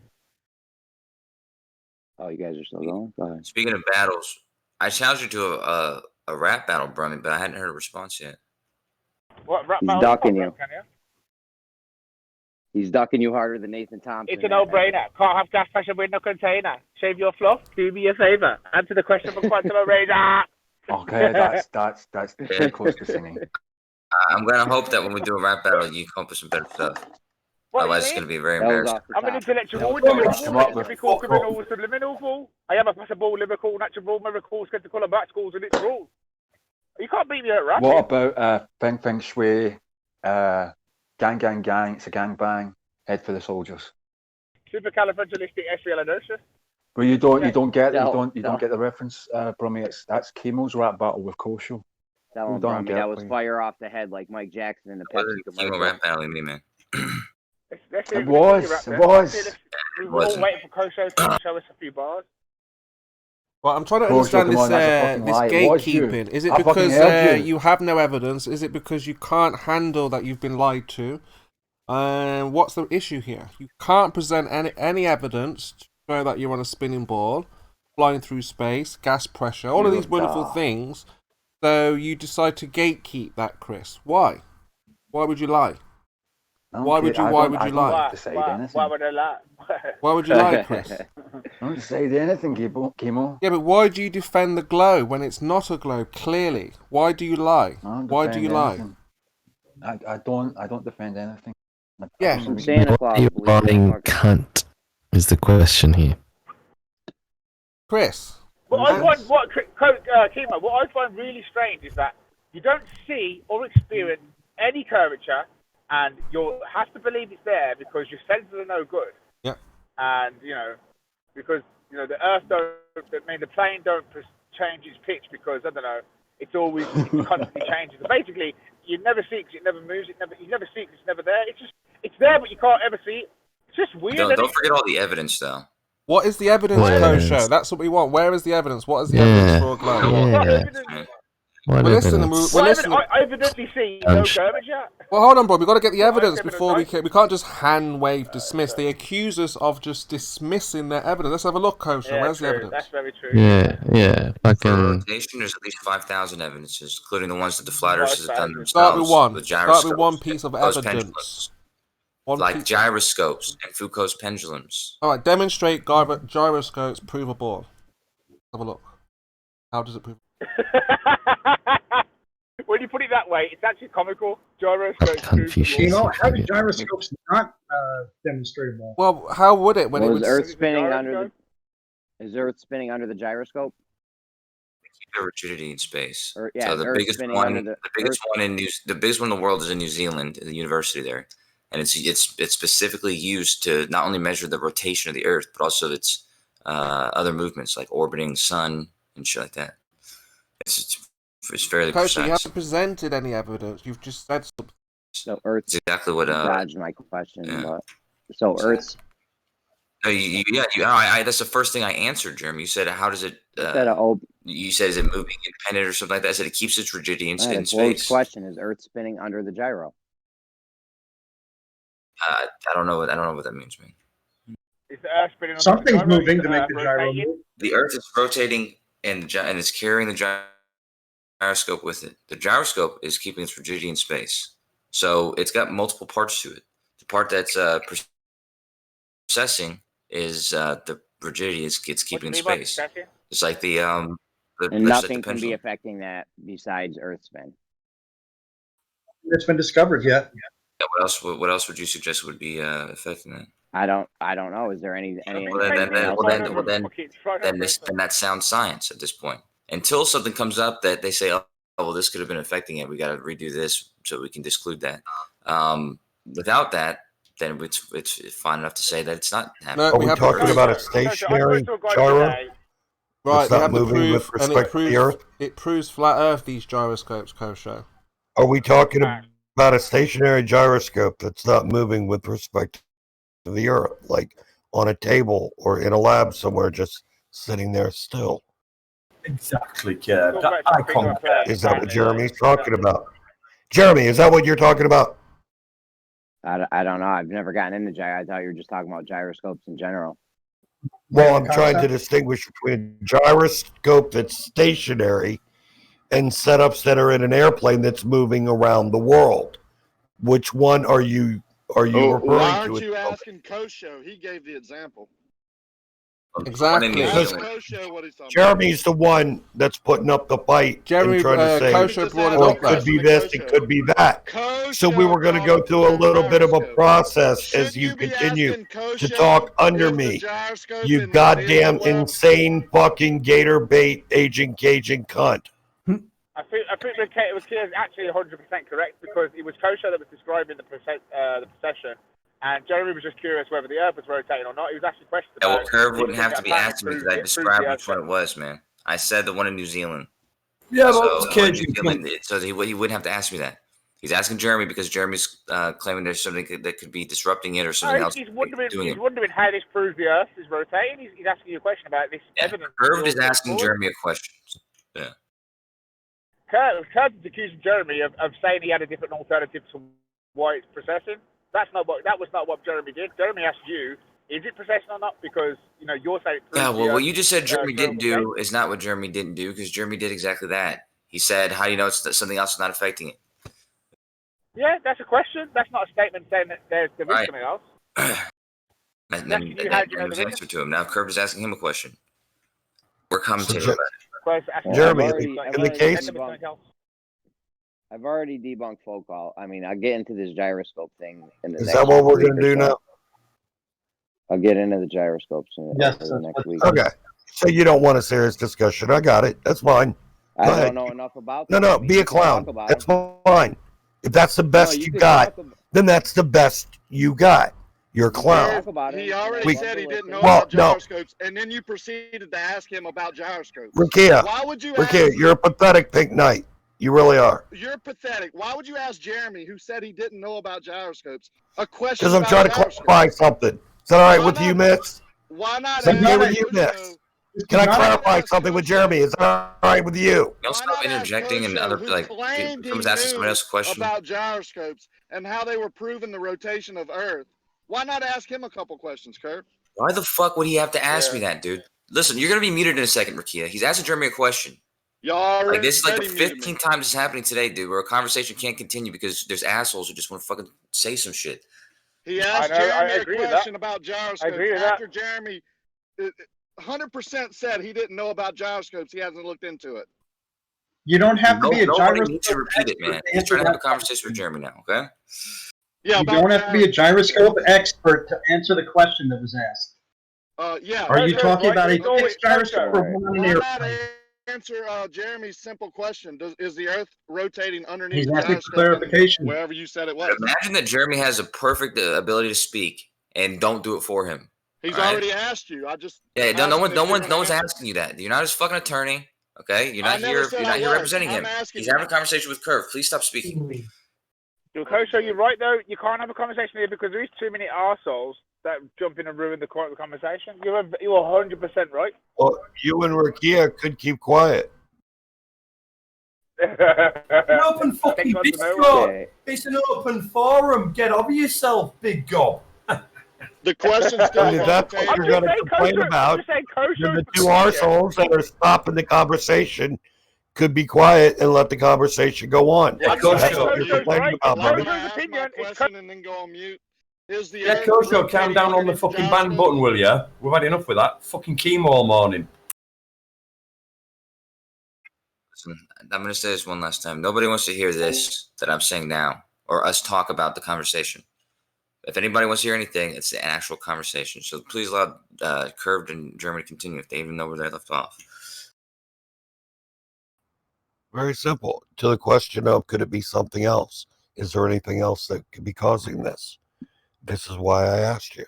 Oh, you guys are still going? Go ahead. Speaking of battles, I challenged you to a rap battle, Brummy, but I hadn't heard a response yet. What rap He's battle? ducking you. He's ducking you harder than Nathan Thompson. It's a no-brainer. Can't have gas pressure with no container. Shave your fluff. Do me a favour. Answer the question for Quantum Radar. Okay, that's very close to singing. I'm gonna hope that when we do a rap battle, you come up with some better stuff. Otherwise, it's gonna be very embarrassing. I'm an intellectual. Typical criminal, subliminal fool. I am a possible lyrical, natural, miracle, skeptical about schools and its rules. You can't beat me at rap. What about Feng Feng Shui, gang, it's a gang bang, head for the soldiers. Supercalifragilisticexpialidocious. But you don't get the reference, Brummy. That's Chemo's rap battle with Kosho. That one, Brummy, that was fire off the head like Mike Jackson in the Pepsi commercial. Chemo rap battle, me, man. It was. We're all waiting for Kosho to show us a few bars. Well, I'm trying to understand this gatekeeping. Is it because you have no evidence? Is it because you can't handle that you've been lied to? And what's the issue here? You can't present any evidence to show that you're on a spinning ball, flying through space, gas pressure, all of these wonderful things. So you decide to gatekeep that, Chris. Why? Why would you lie? Why would you lie? Why would I lie? Why would you lie, Chris? I don't decide anything, Chemo. Yeah, but why do you defend the globe when it's not a globe? Clearly, why do you lie? Why do you lie? I don't defend anything. Yeah, Why are you lying, cunt? Is the question here. Chris. What I find really strange is that you don't see or experience any curvature, and you have to believe it's there because your senses are no good. Yeah. And because the Earth the plane don't change its pitch because it constantly changes. So basically, you never see it because it never moves. You never see it because it's never there. It's there, but you can't ever see it. It's just weird. Don't forget all the evidence, though. What is the evidence, Kosho? That's what we want. Where is the evidence? What is the evidence for a globe? I evidently see no curvature. Well, hold on, bro. We've got to get the evidence before we can't just hand wave dismiss. They accuse us of just dismissing their evidence. Let's have a look, Kosho. Where's the evidence? That's very true. Yeah. For rotation, there's at least 5,000 evidences, including the ones that the flat earthers have done themselves. Start with one. With Start with one piece of evidence. Gyroscopes and Foucault's pendulums. All right, demonstrate gyroscopes prove a ball. Have a look. How does it prove? When you put it that way, it's actually comical. Gyroscopes prove a ball. How do gyroscopes not demonstrate a ball? Well, how would it when it was Earth spinning under the? Is Earth spinning under the gyroscope? Keep rigidity in space. So the biggest one, the biggest one in the world is in New Zealand, at the university there. And it's specifically used to not only measure the rotation of the Earth, but also its other movements like orbiting the sun and shit like that. It's fairly Coach, precise. you haven't presented any evidence. You've just said something. So Earth's exactly what dodged my question. But, so Earth's. That's the first thing I answered, Jeremy. You said, "How does it?" You said, "Is it moving independent or something like that?" I said, "It keeps its rigidity in space." Question is Earth spinning under the gyro? I don't know what that means, man. Is the Earth spinning under Something's the gyro? moving to make the gyro move. The Earth is rotating and it's carrying the gyroscope with it. The gyroscope is keeping its rigidity in space, so it's got multiple parts to it. The part that's processing is the rigidity it's keeping in space. It's like the and nothing can be affecting that besides Earth spin. It's been discovered yet. Yeah, what else would you suggest would be affecting that? I don't know. Is there any then that's sound science at this point. Until something comes up that they say, oh well, this could have been affecting it. We got to redo this so we can disclude that. Without that, then it's fine enough to say that it's not happening. Are we talking about a stationary gyro? Right, it's not moving with respect to the Earth. It proves flat Earth. These gyroscopes, Kosho. Are we talking about a stationary gyroscope that's not moving with respect to the Earth, like on a table or in a lab somewhere, just sitting there still? Exactly, kid. I concur. Is that what Jeremy's talking about? Jeremy, is that what you're talking about? I don't know. I've never gotten into gyro. I thought you were just talking about gyroscopes in general. Well, I'm trying to distinguish between a gyroscope that's stationary and setups that are in an airplane that's moving around the world. Which one are you referring to? Why aren't you asking Kosho? He gave the example. Exactly. Because Jeremy's the one that's putting up the fight and trying to say, it could be this, it could be that. So we were going to go through a little bit of a process as you continue to talk under me. You goddamn insane fucking gator bait aging Cajun cunt. I think it was actually 100% correct because it was Kosho that was describing the procession. And Jeremy was just curious whether the Earth was rotating or not. He was asking questions about it. Curve wouldn't have to be asked me because I described which one it was, man. I said the one in New Zealand. Yeah, but so he wouldn't have to ask me that. He's asking Jeremy because Jeremy's claiming there's something that could be disrupting it or something else. He's wondering how this proves the Earth is rotating. He's asking you a question about this evidence. Curve is asking Jeremy a question. Yeah. Curve is accusing Jeremy of saying he had a different alternative to why it's processing. That was not what Jeremy did. Jeremy asked you, is it possession or not? Because you're saying it proves Yeah, well, the, what you just said Jeremy didn't curable do is not what Jeremy didn't do, because Jeremy did exactly that. He said, how do you know it's something else is not affecting it? Yeah, that's a question. That's not a statement saying that there is Right. something else. And then that was the answer to him. Now Curve is asking him a question. We're commentating about it. Jeremy, I've in the case, already debunked folk call. I mean, I'll get into this gyroscope thing. Is that what we're going to do now? I'll get into the gyroscopes in the next week. Okay. So you don't want a serious discussion. I got it. That's fine. Go I ahead. don't know enough about No, them. no, I mean, be you a can talk clown. about That's them. fine. If that's the best you you can got, talk then that's the best you got. You're a clown. He already said he didn't know Well, about no. gyroscopes, and then you proceeded to ask him about gyroscopes. Rakia, Why would you Rakia, ask? you're a pathetic pink knight. You really are. You're pathetic. Why would you ask Jeremy, who said he didn't know about gyroscopes, a question Because I'm about trying to gyroscopes? clarify something. Is that all right with you, Miss? Why not Is that ask okay with you, Kosho? Miss? Can I clarify something with Jeremy? Is that all right with you? Y'all stop interjecting and Kosho, other who like claimed he someone's asking someone knew else a question. about gyroscopes and how they were proving the rotation of Earth. Why not ask him a couple questions, Kurt? Why the fuck would he have to ask me that, dude? Listen, you're gonna be muted in a second, Rakia. He's asking Jeremy a question. Y'all Like this is like the already muted me. 15th time this is happening today, dude, where a conversation can't continue because there's assholes who just want to fucking say some shit. He asked Jeremy a question about gyroscopes after Jeremy 100% said he didn't know about gyroscopes. He hasn't looked into it. You don't have to be a Nobody gyroscope needs to repeat it, man. He's trying to have a conversation with Jeremy now, okay? Yeah, you don't have to be a gyroscope expert to answer the question that was asked. Yeah. Are you talking about a fixed gyroscope or one on an Why not airplane? answer Jeremy's simple question? Is the Earth rotating underneath He's the asking for gyroscope clarification. wherever you said it was? Imagine that Jeremy has a perfect ability to speak and don't do it for him. He's all right? already asked you. I just Yeah, no asked him if one's you're gonna answer. asking you that. You're not his fucking attorney, okay? You're I not never here. said You're I not here was. representing I'm him. asking He's you. having a conversation with Curve. Please stop speaking. Kosho, you're right though. You can't have a conversation here because there is too many arseholes that jump in and ruin the conversation. You're 100% right. Well, you and Rakia could keep quiet. An open fucking Discord. It's an open forum. Get over yourself, big gob. The question's still And if that's what you're going to complain about, then the two arseholes that are stopping the conversation could be quiet and let the conversation go on. Yeah, That's what you're complaining about, buddy. question and then go on mute. Is the Yeah, Earth Kosho, calm rotating down on the underneath fucking gyroscope? ban button, will ya? We've had enough with that. Fucking chemo all morning. Listen, I'm going to say this one last time. Nobody wants to hear this that I'm saying now or us talk about the conversation. If anybody wants to hear anything, it's an actual conversation. So please allow Curved and Jeremy to continue if they even know where they left off. Very simple. To the question of, could it be something else? Is there anything else that could be causing this? This is why I asked you.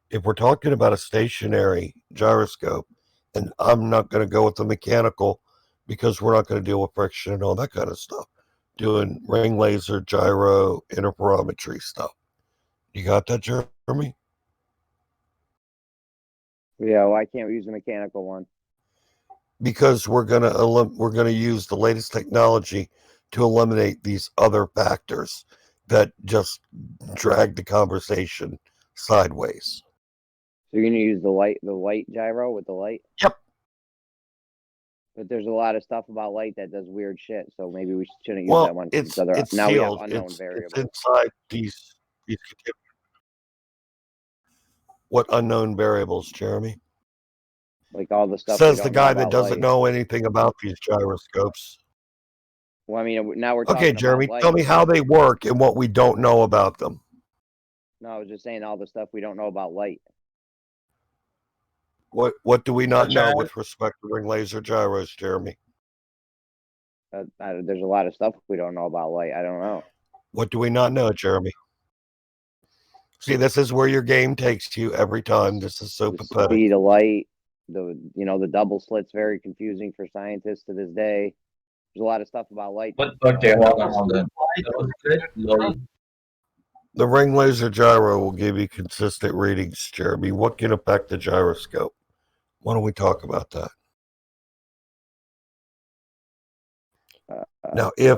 If we're talking about a stationary gyroscope, and I'm not going to go with the mechanical because we're not going to deal with friction and all that kind of stuff, doing ring laser, gyro, interferometry stuff. You got that, Jeremy? Yeah, why can't we use the mechanical one? Because we're gonna use the latest technology to eliminate these other factors that just drag the conversation sideways. So you're gonna use the light gyro with the light? Yep. But there's a lot of stuff about light that does weird shit, so maybe we shouldn't use Well, that one. it's Now we have sealed. unknown It's variables. inside these. What unknown variables, Jeremy? Like all the stuff. Says we the don't guy know that about doesn't light. know anything about these gyroscopes. Well, I mean, now we're talking Okay, Jeremy, about light. tell me how they work and what we don't know about them. No, I was just saying all the stuff we don't know about light. What do we not know with respect to ring laser gyros, Jeremy? There's a lot of stuff we don't know about light. I don't know. What do we not know, Jeremy? See, this is where your game takes you every time. This is so pathetic. Speed of light, the double slit's very confusing for scientists to this day. There's a lot of stuff about light. Okay, hold on. The ring laser gyro will give you consistent readings, Jeremy. What can affect the gyroscope? Why don't we talk about that? Now, if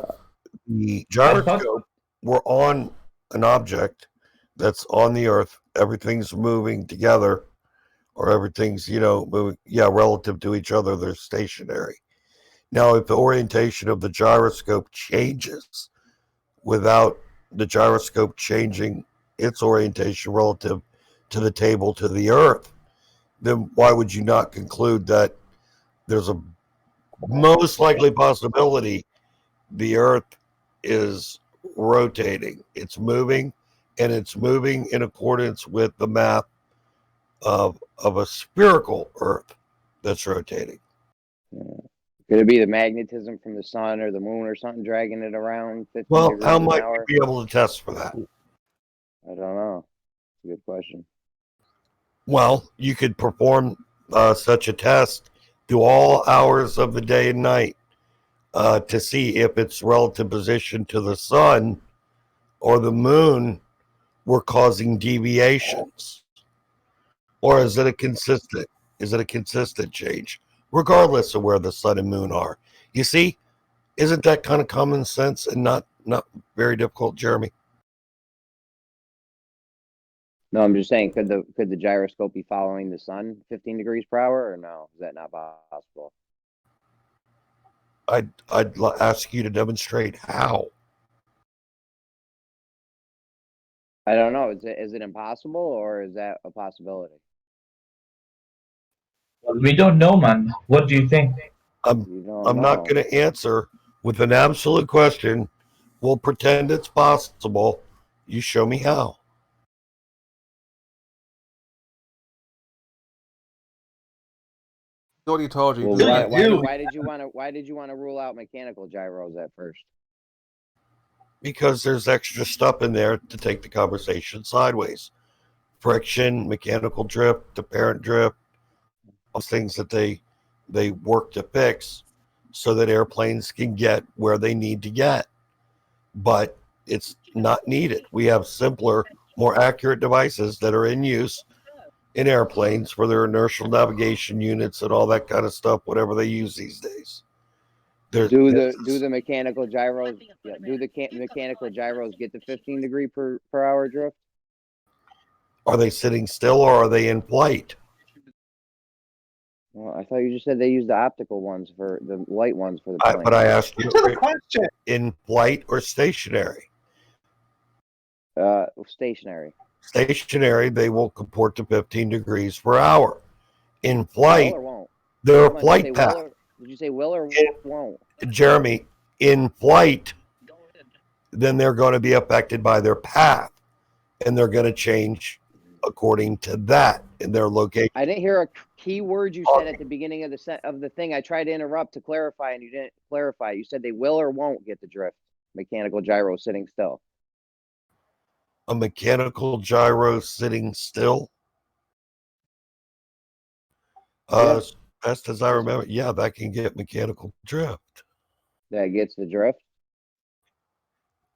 the gyroscope were on an object that's on the Earth. Everything's moving together, or everything's, moving, relative to each other. They're stationary. Now, if the orientation of the gyroscope changes without the gyroscope changing its orientation relative to the table to the Earth, then why would you not conclude that there's a most likely possibility the Earth is rotating? It's moving, and it's moving in accordance with the math of a spherical Earth that's rotating. Could it be the magnetism from the sun or the moon or something dragging it around 50 Well, degrees how an might hour? we be able to test for that? I don't know. It's a good question. Well, you could perform such a test through all hours of the day and night to see if its relative position to the sun or the moon were causing deviations, or is it a consistent change regardless of where the sun and moon are? You see, isn't that kind of common sense and not very difficult, Jeremy? No, I'm just saying, could the gyroscope be following the sun 15 degrees per hour, or no? Is that not possible? I'd ask you to demonstrate how. I don't know. Is it impossible, or is that a possibility? We don't know, man. What do you think? I'm not going to answer with an absolute question. We'll pretend it's possible. You show me how. Already told you. Well, why did you want to rule out mechanical gyros at first? Because there's extra stuff in there to take the conversation sideways. Friction, mechanical drift, apparent drift, those things that they work to fix so that airplanes can get where they need to get. But it's not needed. We have simpler, more accurate devices that are in use in airplanes for their inertial navigation units and all that kind of stuff, whatever they use these days. Do the mechanical gyros? Yeah, mechanical gyros get the 15 degree per hour drift? Are they sitting still or are they in flight? Well, I thought you just said they use the optical ones for the light ones for the plane. But I asked you, in flight or stationary? Stationary. Stationary, they will comport to 15 degrees per hour. In flight, Will or won't? their flight path. Did you say will or won't? Jeremy, in flight, then they're going to be affected by their path, and they're going to change according to that in their location. I didn't hear a key word you said at the beginning of the thing. I tried to interrupt to clarify, and you didn't clarify. You said they will or won't get the drift. Mechanical gyro sitting still. A mechanical gyro sitting still? Best as I remember, yeah, that can get mechanical drift. That gets the drift?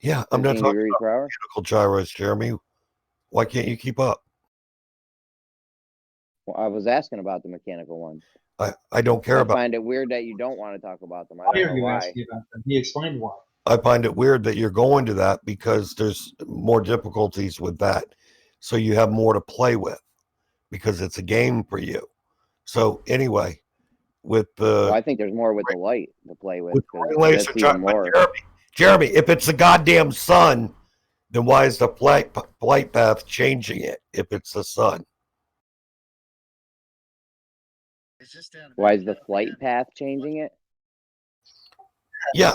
Yeah, I'm not talking degrees about per hour? mechanical gyros, Jeremy. Why can't you keep up? Well, I was asking about the mechanical ones. I don't care about. I find it weird that you don't want to talk about them. I don't know why. He explained why. I find it weird that you're going to that because there's more difficulties with that. So you have more to play with because it's a game for you. So anyway, with the... Well, I think there's more with the light to play with. Laser more. Jeremy, if it's the goddamn sun, then why is the flight path changing it if it's the sun? Why is the flight path changing it? Yeah,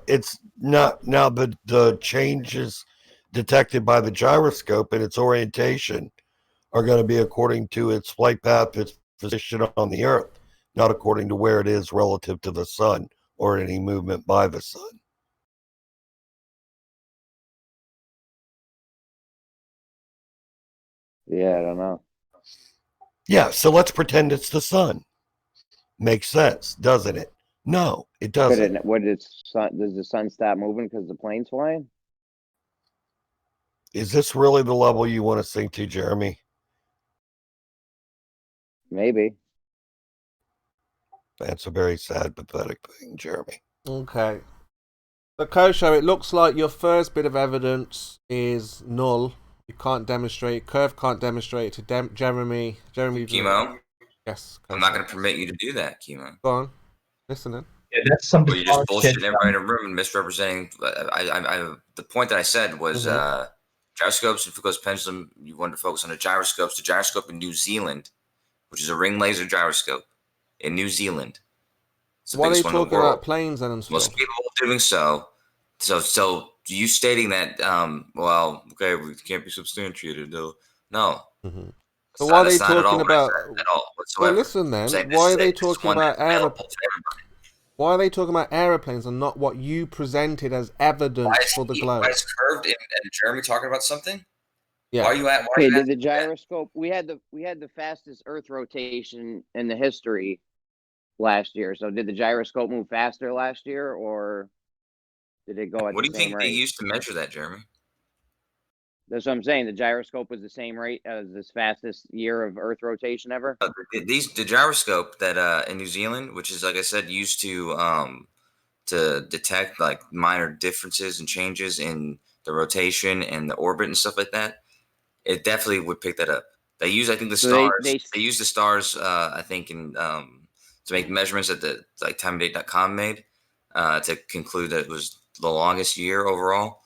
it's not now the changes detected by the gyroscope and its orientation are going to be according to its flight path, its position on the Earth, not according to where it is relative to the sun or any movement by the sun. Yeah, I don't know. Yeah, so let's pretend it's the sun. Makes sense, doesn't it? No, it doesn't. Does the sun stop moving because the plane's flying? Is this really the level you want to sink to, Jeremy? Maybe. That's a very sad, pathetic thing, Jeremy. Okay. So, Kosho, it looks like your first bit of evidence is null You can't demonstrate. Curve can't demonstrate it to Jeremy. Jeremy. Chemo. Yes. I'm not going to permit you to do that, Chemo. Go on. Listening. Yeah, that's some Well, you're just dishonest shit. bullshitting everybody in a room and misrepresenting. The point that I said was gyroscopes and Foucault's pendulum. You wanted to focus on the gyroscopes. The gyroscope in New Zealand, which is a ring laser gyroscope in New Zealand. Why are they talking about planes and stuff? Most capable of doing so. So you stating that, well, okay, we can't be substantiated, though. No. Mm-hmm. So why are they talking about? At all whatsoever. Well, listen then. Why are they talking about aeroplanes? Why are they talking about aeroplanes and not what you presented as evidence for the globe? Why is curved and Jeremy talking about something? Yeah. Why are you at? Okay, did the gyroscope? We had the fastest Earth rotation in the history last year. So did the gyroscope move faster last year, or did it go at What do the you same think rate? they used to measure that, Jeremy? That's what I'm saying. The gyroscope was the same rate as this fastest year of Earth rotation ever. The gyroscope that in New Zealand, which is like I said, used to detect like minor differences and changes in the rotation and the orbit and stuff like that. It definitely would pick that up. They use, I think, the stars. They use the stars, I think, in to make measurements that the timeandDate.com made to conclude that it was the longest year overall.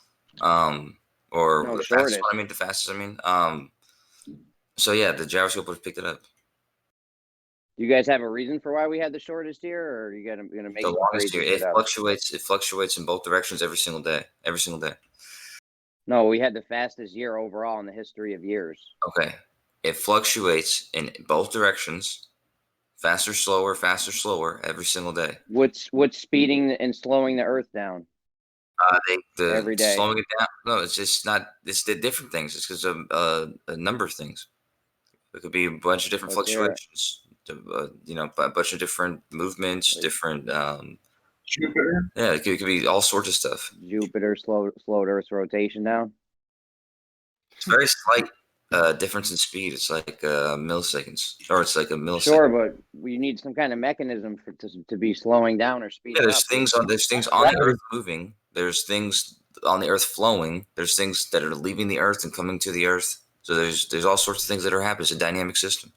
Or the fastest one, I mean, the fastest, I mean. So, yeah, the gyroscope would have picked it up. You guys have a reason for why we had the shortest year, or are you going to make the it longest crazy? year? It fluctuates in both directions every single day. Every single day. No, we had the fastest year overall in the history of years. Okay. It fluctuates in both directions. Faster, slower every single day. What's speeding and slowing the Earth down? Every day. Slowing it down. No, it's just not. It's the different things. It's because of a number of things. It could be a bunch of different fluctuations. A bunch of different movements, different. Jupiter. Yeah, it could be all sorts of stuff. Jupiter slowed Earth's rotation down. It's very slight difference in speed. It's like milliseconds, or it's like a millisecond. Sure, but we need some kind of mechanism to be slowing down or speeding up. There's things on the Earth moving. There's things on the Earth flowing. There's things that are leaving the Earth and coming to the Earth. So there's all sorts of things that are happening. It's a dynamic system.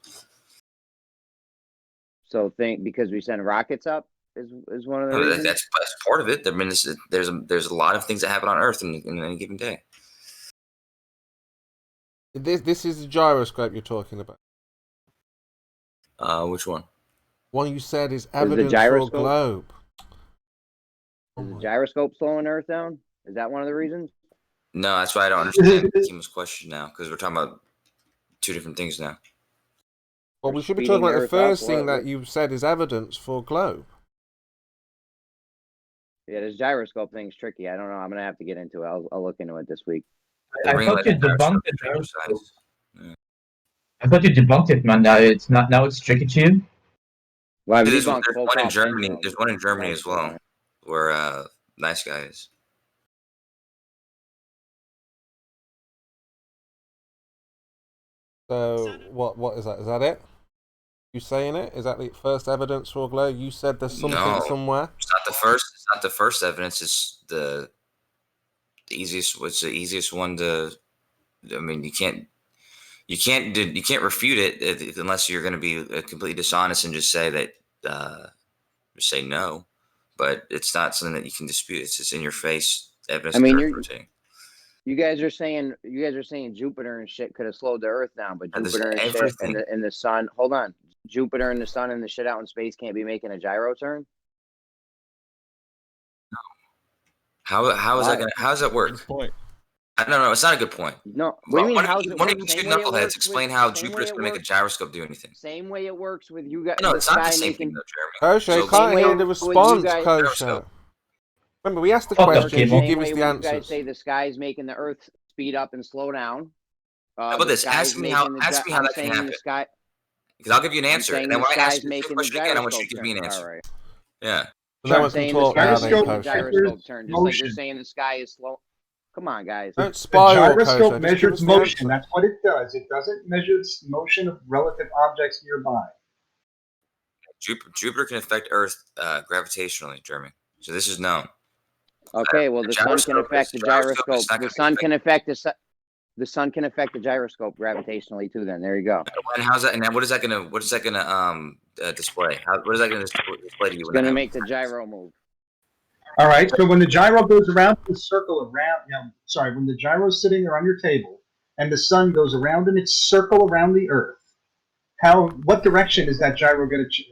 So because we send rockets up is one of the reasons? That's part of it. I mean, there's a lot of things that happen on Earth in any given day. This is the gyroscope you're talking about. Which one? One you said is evidence for a globe. Is the gyroscope slowing Earth down? Is that one of the reasons? No, that's why I don't understand Kim's question now, because we're talking about two different things now. Well, we should be talking about the first thing that you said is evidence for a globe. Yeah, this gyroscope thing's tricky. I don't know. I'm gonna have to get into it. I'll look into it this week. I thought you debunked the gyroscope. I thought you debunked it, man. Now it's tricky to you. Well, there's one in Germany. There's one in Germany as well, where Nice Guy is. So what is that? Is that it? You saying it? Is that the first evidence for a globe? You said there's something somewhere. It's not the first. It's not the first evidence. It's the easiest. What's the easiest one to? I mean, you can't refute it unless you're going to be completely dishonest and just say that. Just say no, but it's not something that you can dispute. It's just in your face evidence. I mean, you guys are saying Jupiter and shit could have slowed the Earth down, but Jupiter and shit and the sun. Hold on, Jupiter and the sun and the shit out in space can't be making a gyro turn. How is that gonna? How does that work? No, it's not a good point. No, what do you mean? One of you two knuckleheads explain how Jupiter's going to make a gyroscope do anything. Same way it works with you guys. No, it's not the same thing, though, Jeremy. Kosher, can't hear the response, Kosher. Remember, we asked the question, you give us the answers. You guys say the sky's making the Earth speed up and slow down. How about this? Ask me how that can happen. Because I'll give you an answer, and then when I ask you the question again, I want you to give me an answer. Yeah. No one can talk now, then, Kosher. Gyroscope turn, just like you're saying the sky is slow. Come on, guys. The gyroscope measures motion. That's what it does. It doesn't measure motion of relative objects nearby. Jupiter can affect Earth gravitationally, Jeremy. So this is known. Okay, well, the sun can affect the gyroscope. The sun can affect the sun can affect the gyroscope gravitationally too. Then there you go. And how's that? And what is that gonna display? What is that gonna display to you? It's gonna make the gyro move. All right. So when the gyro goes around the circle around, when the gyro's sitting there on your table, and the sun goes around in its circle around the Earth, what direction is that gyro going to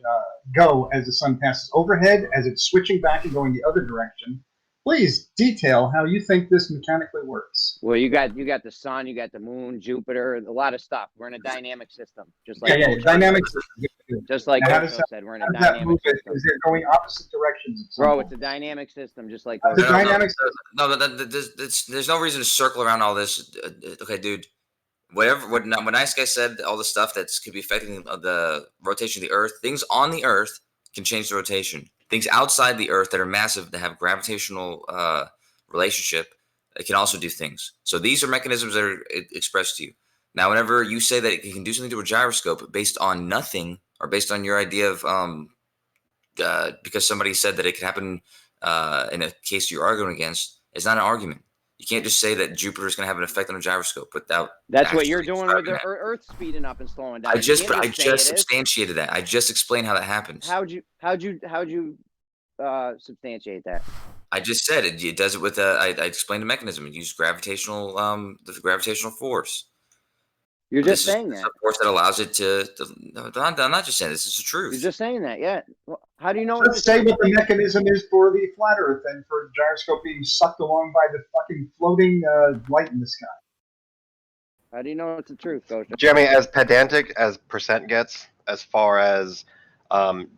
go as the sun passes overhead, as it's switching back and going the other direction? Please detail how you think this mechanically works. Well, you got the sun, you got the moon, Jupiter, a lot lot of stuff. We're in a dynamic system, just like dynamic. Just like Osho said, we're in a dynamic system. Is it going opposite directions? Bro, it's a dynamic system, just like the dynamic. No, there's no reason to circle around all this. Okay, dude. When Nice Guy said all the stuff that could be affecting the rotation of the Earth, things on the Earth can change the rotation. Things outside the Earth that are massive, that have gravitational relationship, it can also do things. So these are mechanisms that are expressed to you. Now, whenever you say that it can do something to a gyroscope based on nothing, or based on your idea of because somebody said that it could happen in a case you're arguing against, it's not an argument. You can't just say that Jupiter is going to have an effect on a gyroscope without. That's what you're doing with the Earth speeding up and slowing down. I just substantiated that. I just explained how that happens. How'd you substantiate that? I just said it. It does it with I explained the mechanism. It uses gravitational the gravitational force. You're just saying that. It's a force that allows it to. No, I'm not just saying this. Is the truth. You're just saying that, yeah. Well, how do you know? Let's say what the mechanism is for the flat Earth and for the gyroscope being sucked along by the fucking floating light in the sky. How do you know it's the truth, Coach? Jeremy, as pedantic as percent gets, as far as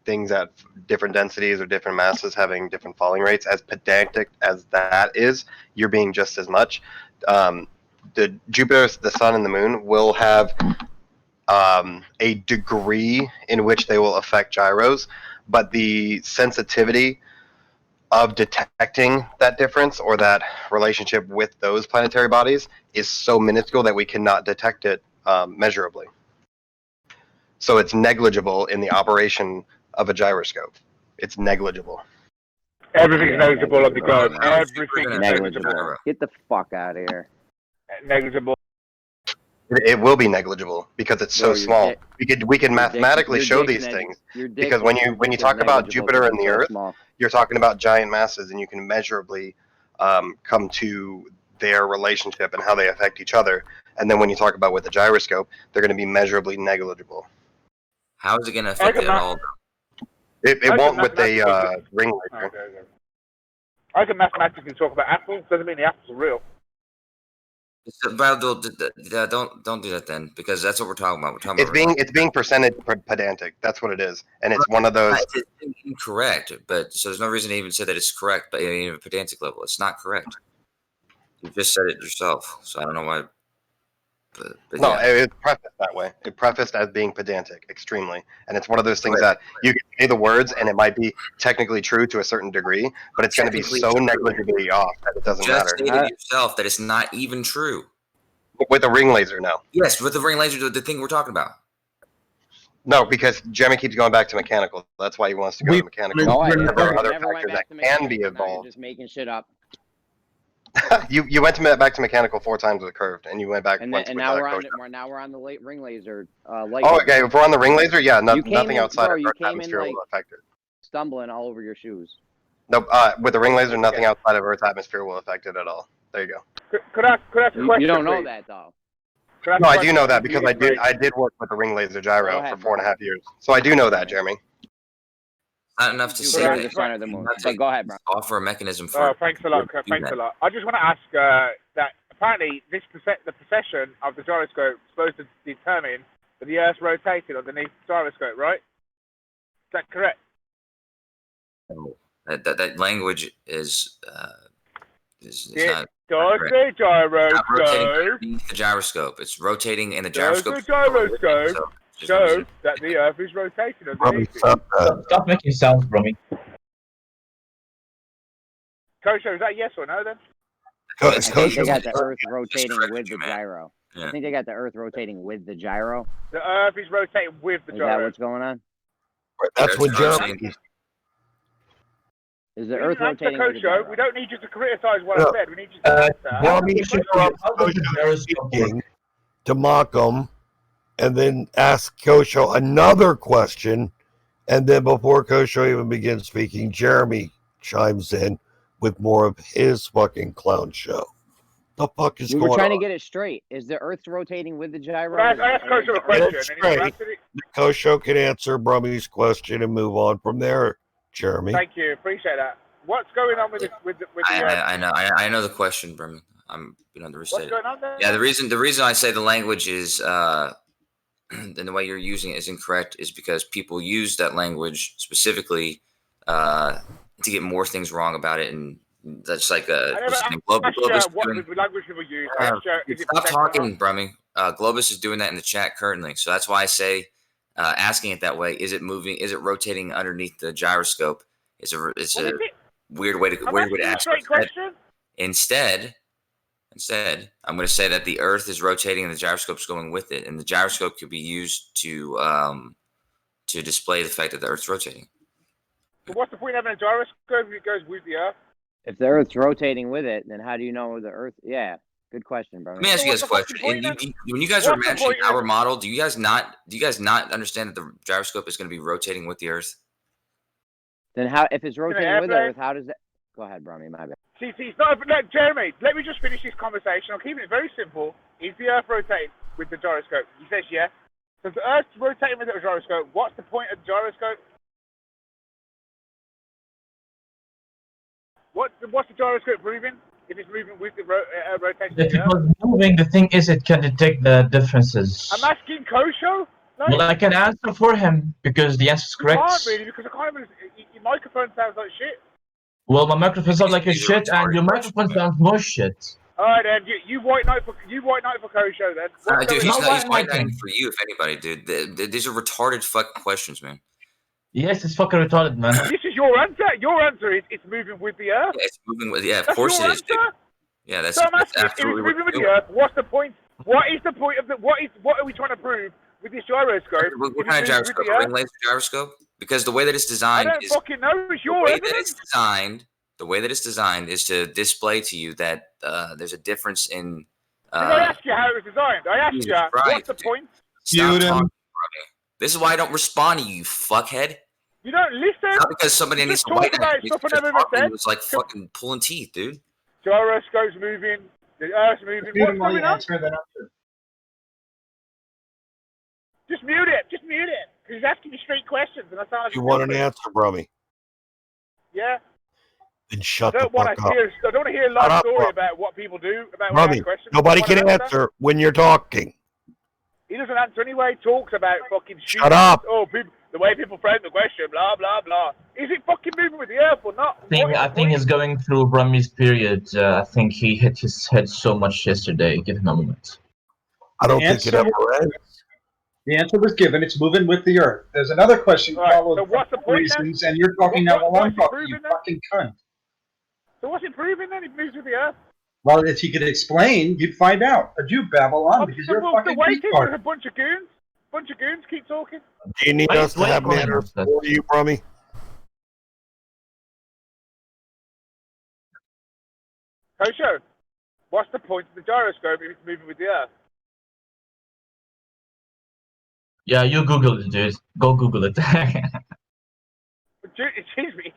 things at different densities or different masses having different falling rates, as pedantic as that is, you're being just as much. The Jupiter, the Sun, and the Moon will have a degree in which they will affect gyros, but the sensitivity of detecting that difference or that relationship with those planetary bodies is so minuscule that we cannot detect it measurably. So it's negligible in the operation of a gyroscope. It's negligible. Everything's negligible on the globe. Everything is negligible. Get the fuck out of here. Negligible. It will be negligible because it's so small. We can mathematically show these things because when you talk about Jupiter and the Earth, you're talking about giant masses, and you can measurably come to their relationship and how they affect each other. And then when you talk about with the gyroscope, they're going to be measurably negligible. How is it going to affect it at all? It won't with a ring laser. I can mathematically talk about apples. Doesn't mean the apples are real. Don't do that then, because that's what we're talking about. We're talking it's being percentage pedantic. That's what it is, and it's one of those. It's incorrect, but so there's no reason to even say that it's correct, but at a pedantic level, it's not correct. You just said it yourself, so I don't know why. But no, yeah. it's prefaced that way. It's prefaced as being pedantic, extremely, and it's one of those things that you can say the words, and it might be technically true to a certain degree, but it's going to be so negligibly off that it doesn't matter. You just stated yourself that it's not even true. With a ring laser, no. Yes, with the ring laser, the thing we're talking about. No, because Jeremy keeps going back to mechanical. That's why he wants to go to mechanical. There are other factors that can be involved. Just making shit up. You went back to mechanical 4 times with curved, and you went back once with now we're on the ring laser. Light okay. If we're on the ring laser, yeah, nothing outside of Earth atmosphere will affect it. Stumbling all over your shoes. Nope. With the ring laser, nothing outside of Earth's atmosphere will affect it at all. There you go. Could I ask a question? You don't know please? that though. No, I do know that because I did work with the ring laser gyro for 4.5 years, so I do know that, Jeremy. Not enough to say that. The center of the moon. So go ahead, bro. Offer a mechanism for. Thanks a lot. Thanks a lot. I just want to ask that apparently the precession of the gyroscope is supposed to determine that the Earth's rotated underneath the gyroscope, right? Is that correct? No. That language is it not. Does the gyroscope? The gyroscope. It's rotating in the gyroscope. Does the gyroscope shows that the Earth is rotating underneath it? Stop making sounds, Brummy. Kosho, is that yes or no then? I think they got the Earth rotating with the gyro. Yeah. I think they got the Earth rotating with the gyro. The Earth is rotating with the gyro. Is that what's going on? That's what Jeremy. Is the Earth rotating with the gyro? We don't need you to criticize what I said. We need you to answer. Bobby should speaking to mock him, and then ask Kosho another question, and then before Kosho even begins speaking, Jeremy chimes in with more of his fucking clown show. The fuck is We going were trying on? to get it straight. Is the Earth rotating with the gyro? I asked Kosho a question. That's And he great. answered it. Kosho can answer Brummy's question and move on from there, Jeremy. Thank you. Appreciate that. What's going on with the I know the question, Berman. I'm been understated. What's going on there? Yeah, the reason I say the language is and the way you're using it is incorrect is because people use that language specifically to get more things wrong about it, and that's like Globus. What language people use? Stop talking, Brummy. Globus is doing that in the chat currently, so that's why I say asking it that way. Is it moving? Is it rotating underneath the gyroscope? It's a weird way to ask a question. Instead, I'm going to say that the Earth is rotating and the gyroscope's going with it, and the gyroscope could be used to display the fact that the Earth's rotating. But what's the point of having a gyroscope if it goes with the Earth? If the Earth's rotating with it, then how do you know the Earth? Yeah, good question, bro. Let me ask you guys a question. When you guys are imagining our model, do you guys not understand that the gyroscope is going to be rotating with the Earth? Then how? If it's rotating with the Earth, how does that? Go ahead, Brummy. My bad. See, it's not. Jeremy, let me just finish this conversation. I'm keeping it very simple. Is the Earth rotating with the gyroscope? He says yes. So if the Earth's rotating with the gyroscope, what's the point of the gyroscope? What's the gyroscope proving? If it's moving with the rotation If of the it Earth? was moving, the thing is, it can detect the differences. I'm asking Kosho. No, Well, I can answer for him because the answer is you correct. can't really because I can't even. Your microphone sounds like shit. Well, my microphone sounds like a shit, and your microphone sounds more shit. All right, then you white knight for Kosho then. Dude, he's white knighting for you, if anybody, dude. These are retarded fucking questions, man. Yes, it's fucking retarded, man. This is your answer. Your answer is it's moving with the Earth. Yeah, it's moving with. Yeah, of That's course your it is, dude. answer? Yeah, that's So I'm asking, if it's absolutely moving what with we're the doing. Earth, what's the point? What is the point of the? What are we trying to prove with this gyroscope? What kind of gyroscope? A ring laser gyroscope? Because the way that it's I designed don't is fucking know. It's the your way evidence. that it's designed. The way that it's designed is to display to you that there's a difference in. Did I ask you how it was designed? I asked you, what's the point? Stop talking, Brody. This is why I don't respond to you, you fuckhead. You don't listen. Not because somebody needs to talk white about knight me. stuff I Just never even talking said. was like fucking pulling teeth, dude. Gyroscope's moving. The Earth's moving. Mute What's him while you going on? answer that answer. Just mute it. Just mute it. Because he's asking you straight questions, and I sound like You a want an stupid. answer, Brummy? Yeah. Then shut I the don't want fuck to up. hear. I don't want to hear a Shut long up, story Brummy. about what people do about when I Brummy, ask questions. nobody I want can an answer when you're talking. He doesn't answer anyway. He talks about fucking shit. Shut up. Oh, people, the way people frame the question, blah blah blah. Is it fucking moving with the Earth or not? I think he's going through Brummy's period. I think he hit his head so much yesterday. Give him a moment. I don't The think it answer ever ends. The answer was given. It's moving with the Earth. There's another question followed so what's the for point reasons, and you're talking now while I'm what's it talking, proving you then? fucking cunt. So what's it proving then? It moves with the Earth. Well, if you could explain, you'd find out. But you babble on because you're a fucking waiting. retard. There's a bunch of goons. Keep talking. Do you need us to have manners for you, Brummy? Kosho, what's the point of the gyroscope if it's moving with the Earth? Yeah, you Google it, dude. Go Google it. Excuse me.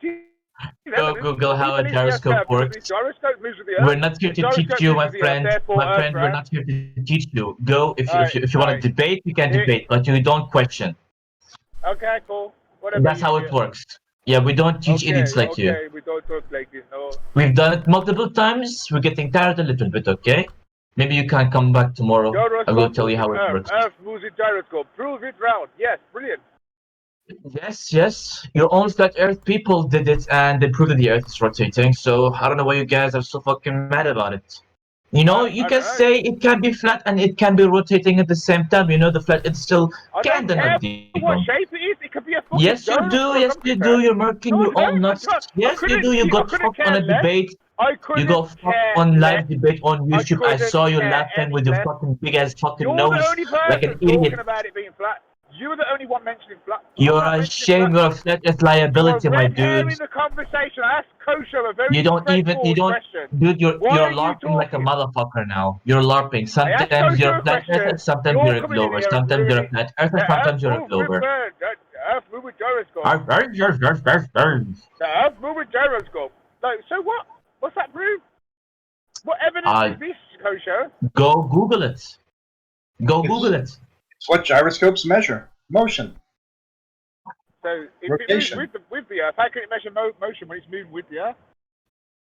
Go Google how a gyroscope works. We're not here to teach you, my friend. My friend, we're not here to teach you. Go if you want to debate, you can debate, but you don't question. Okay, cool. Whatever. That's how it works. Yeah, we don't teach idiots like you. Okay, we don't talk like this, no. We've done it multiple times. We're getting tired a little bit, okay? Maybe you can come back tomorrow. I will tell you how it works. Earth moves with gyroscope. Prove it round. Yes, brilliant. Yes. Your own flat Earth people did it, and they proved that the Earth is rotating. So I don't know why you guys are so fucking mad about it. You know, you can say it can be flat and it can be rotating at the same time. You know, the flat it's still don't care what shape it is. It could be a fucking Yes, you do. Yes, you do. You're marking your own nuts. Yes, you do. You got fucked on a debate. You got fucked on live debate on YouTube. I saw you laughing with your fucking big ass fucking You're nose the only person like an idiot. talking about it being flat. You were the only one mentioning flat. You're a shame. You're a flat Earth liability, my You're dude. in the conversation. I asked Kosho a very You don't question. dude, you're Why are you LARPing like a talking? motherfucker now. You're LARPing. I asked Sometimes you're Kosho a a flat earther, question. sometimes You're you're a coming in Glover, here and sometimes you're a ruining. flat earther, The sometimes you're a Earth Glover. movement. The Earth movement gyroscope. Arf, arf, arf, arf, arf, arf. The Earth movement gyroscope. Like, so what? What's that proof? What evidence is this, Kosho? Go Google it. Go Google it. It's what gyroscopes measure. Motion. So if Rotation. it moves with the Earth, how can it measure motion when it's moving with the Earth?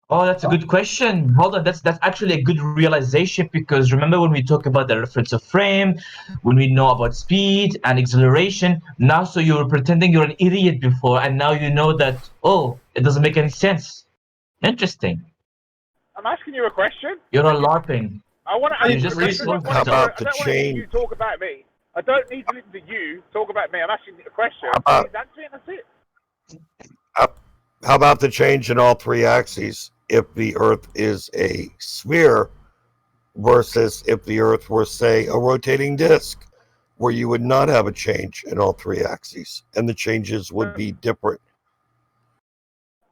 Oh, that's a good question. Hold on, that's actually a good realization, because remember when we talk about the reference of frame, when we know about speed and acceleration, now so you were pretending you're an idiot before, and now you know that, oh, it doesn't make any sense. Interesting. I'm asking you a question. You're all LARPing. I want to You answer just the keep question. going. I about don't the want to hear you change? talk about me. I don't need to listen to you talk about me. I'm asking you a question. about- Please answer it and that's it. How about the change in all three axes if the Earth is a sphere versus if the Earth were, say, a rotating disc, where you would not have a change in all three axes and the changes would be different?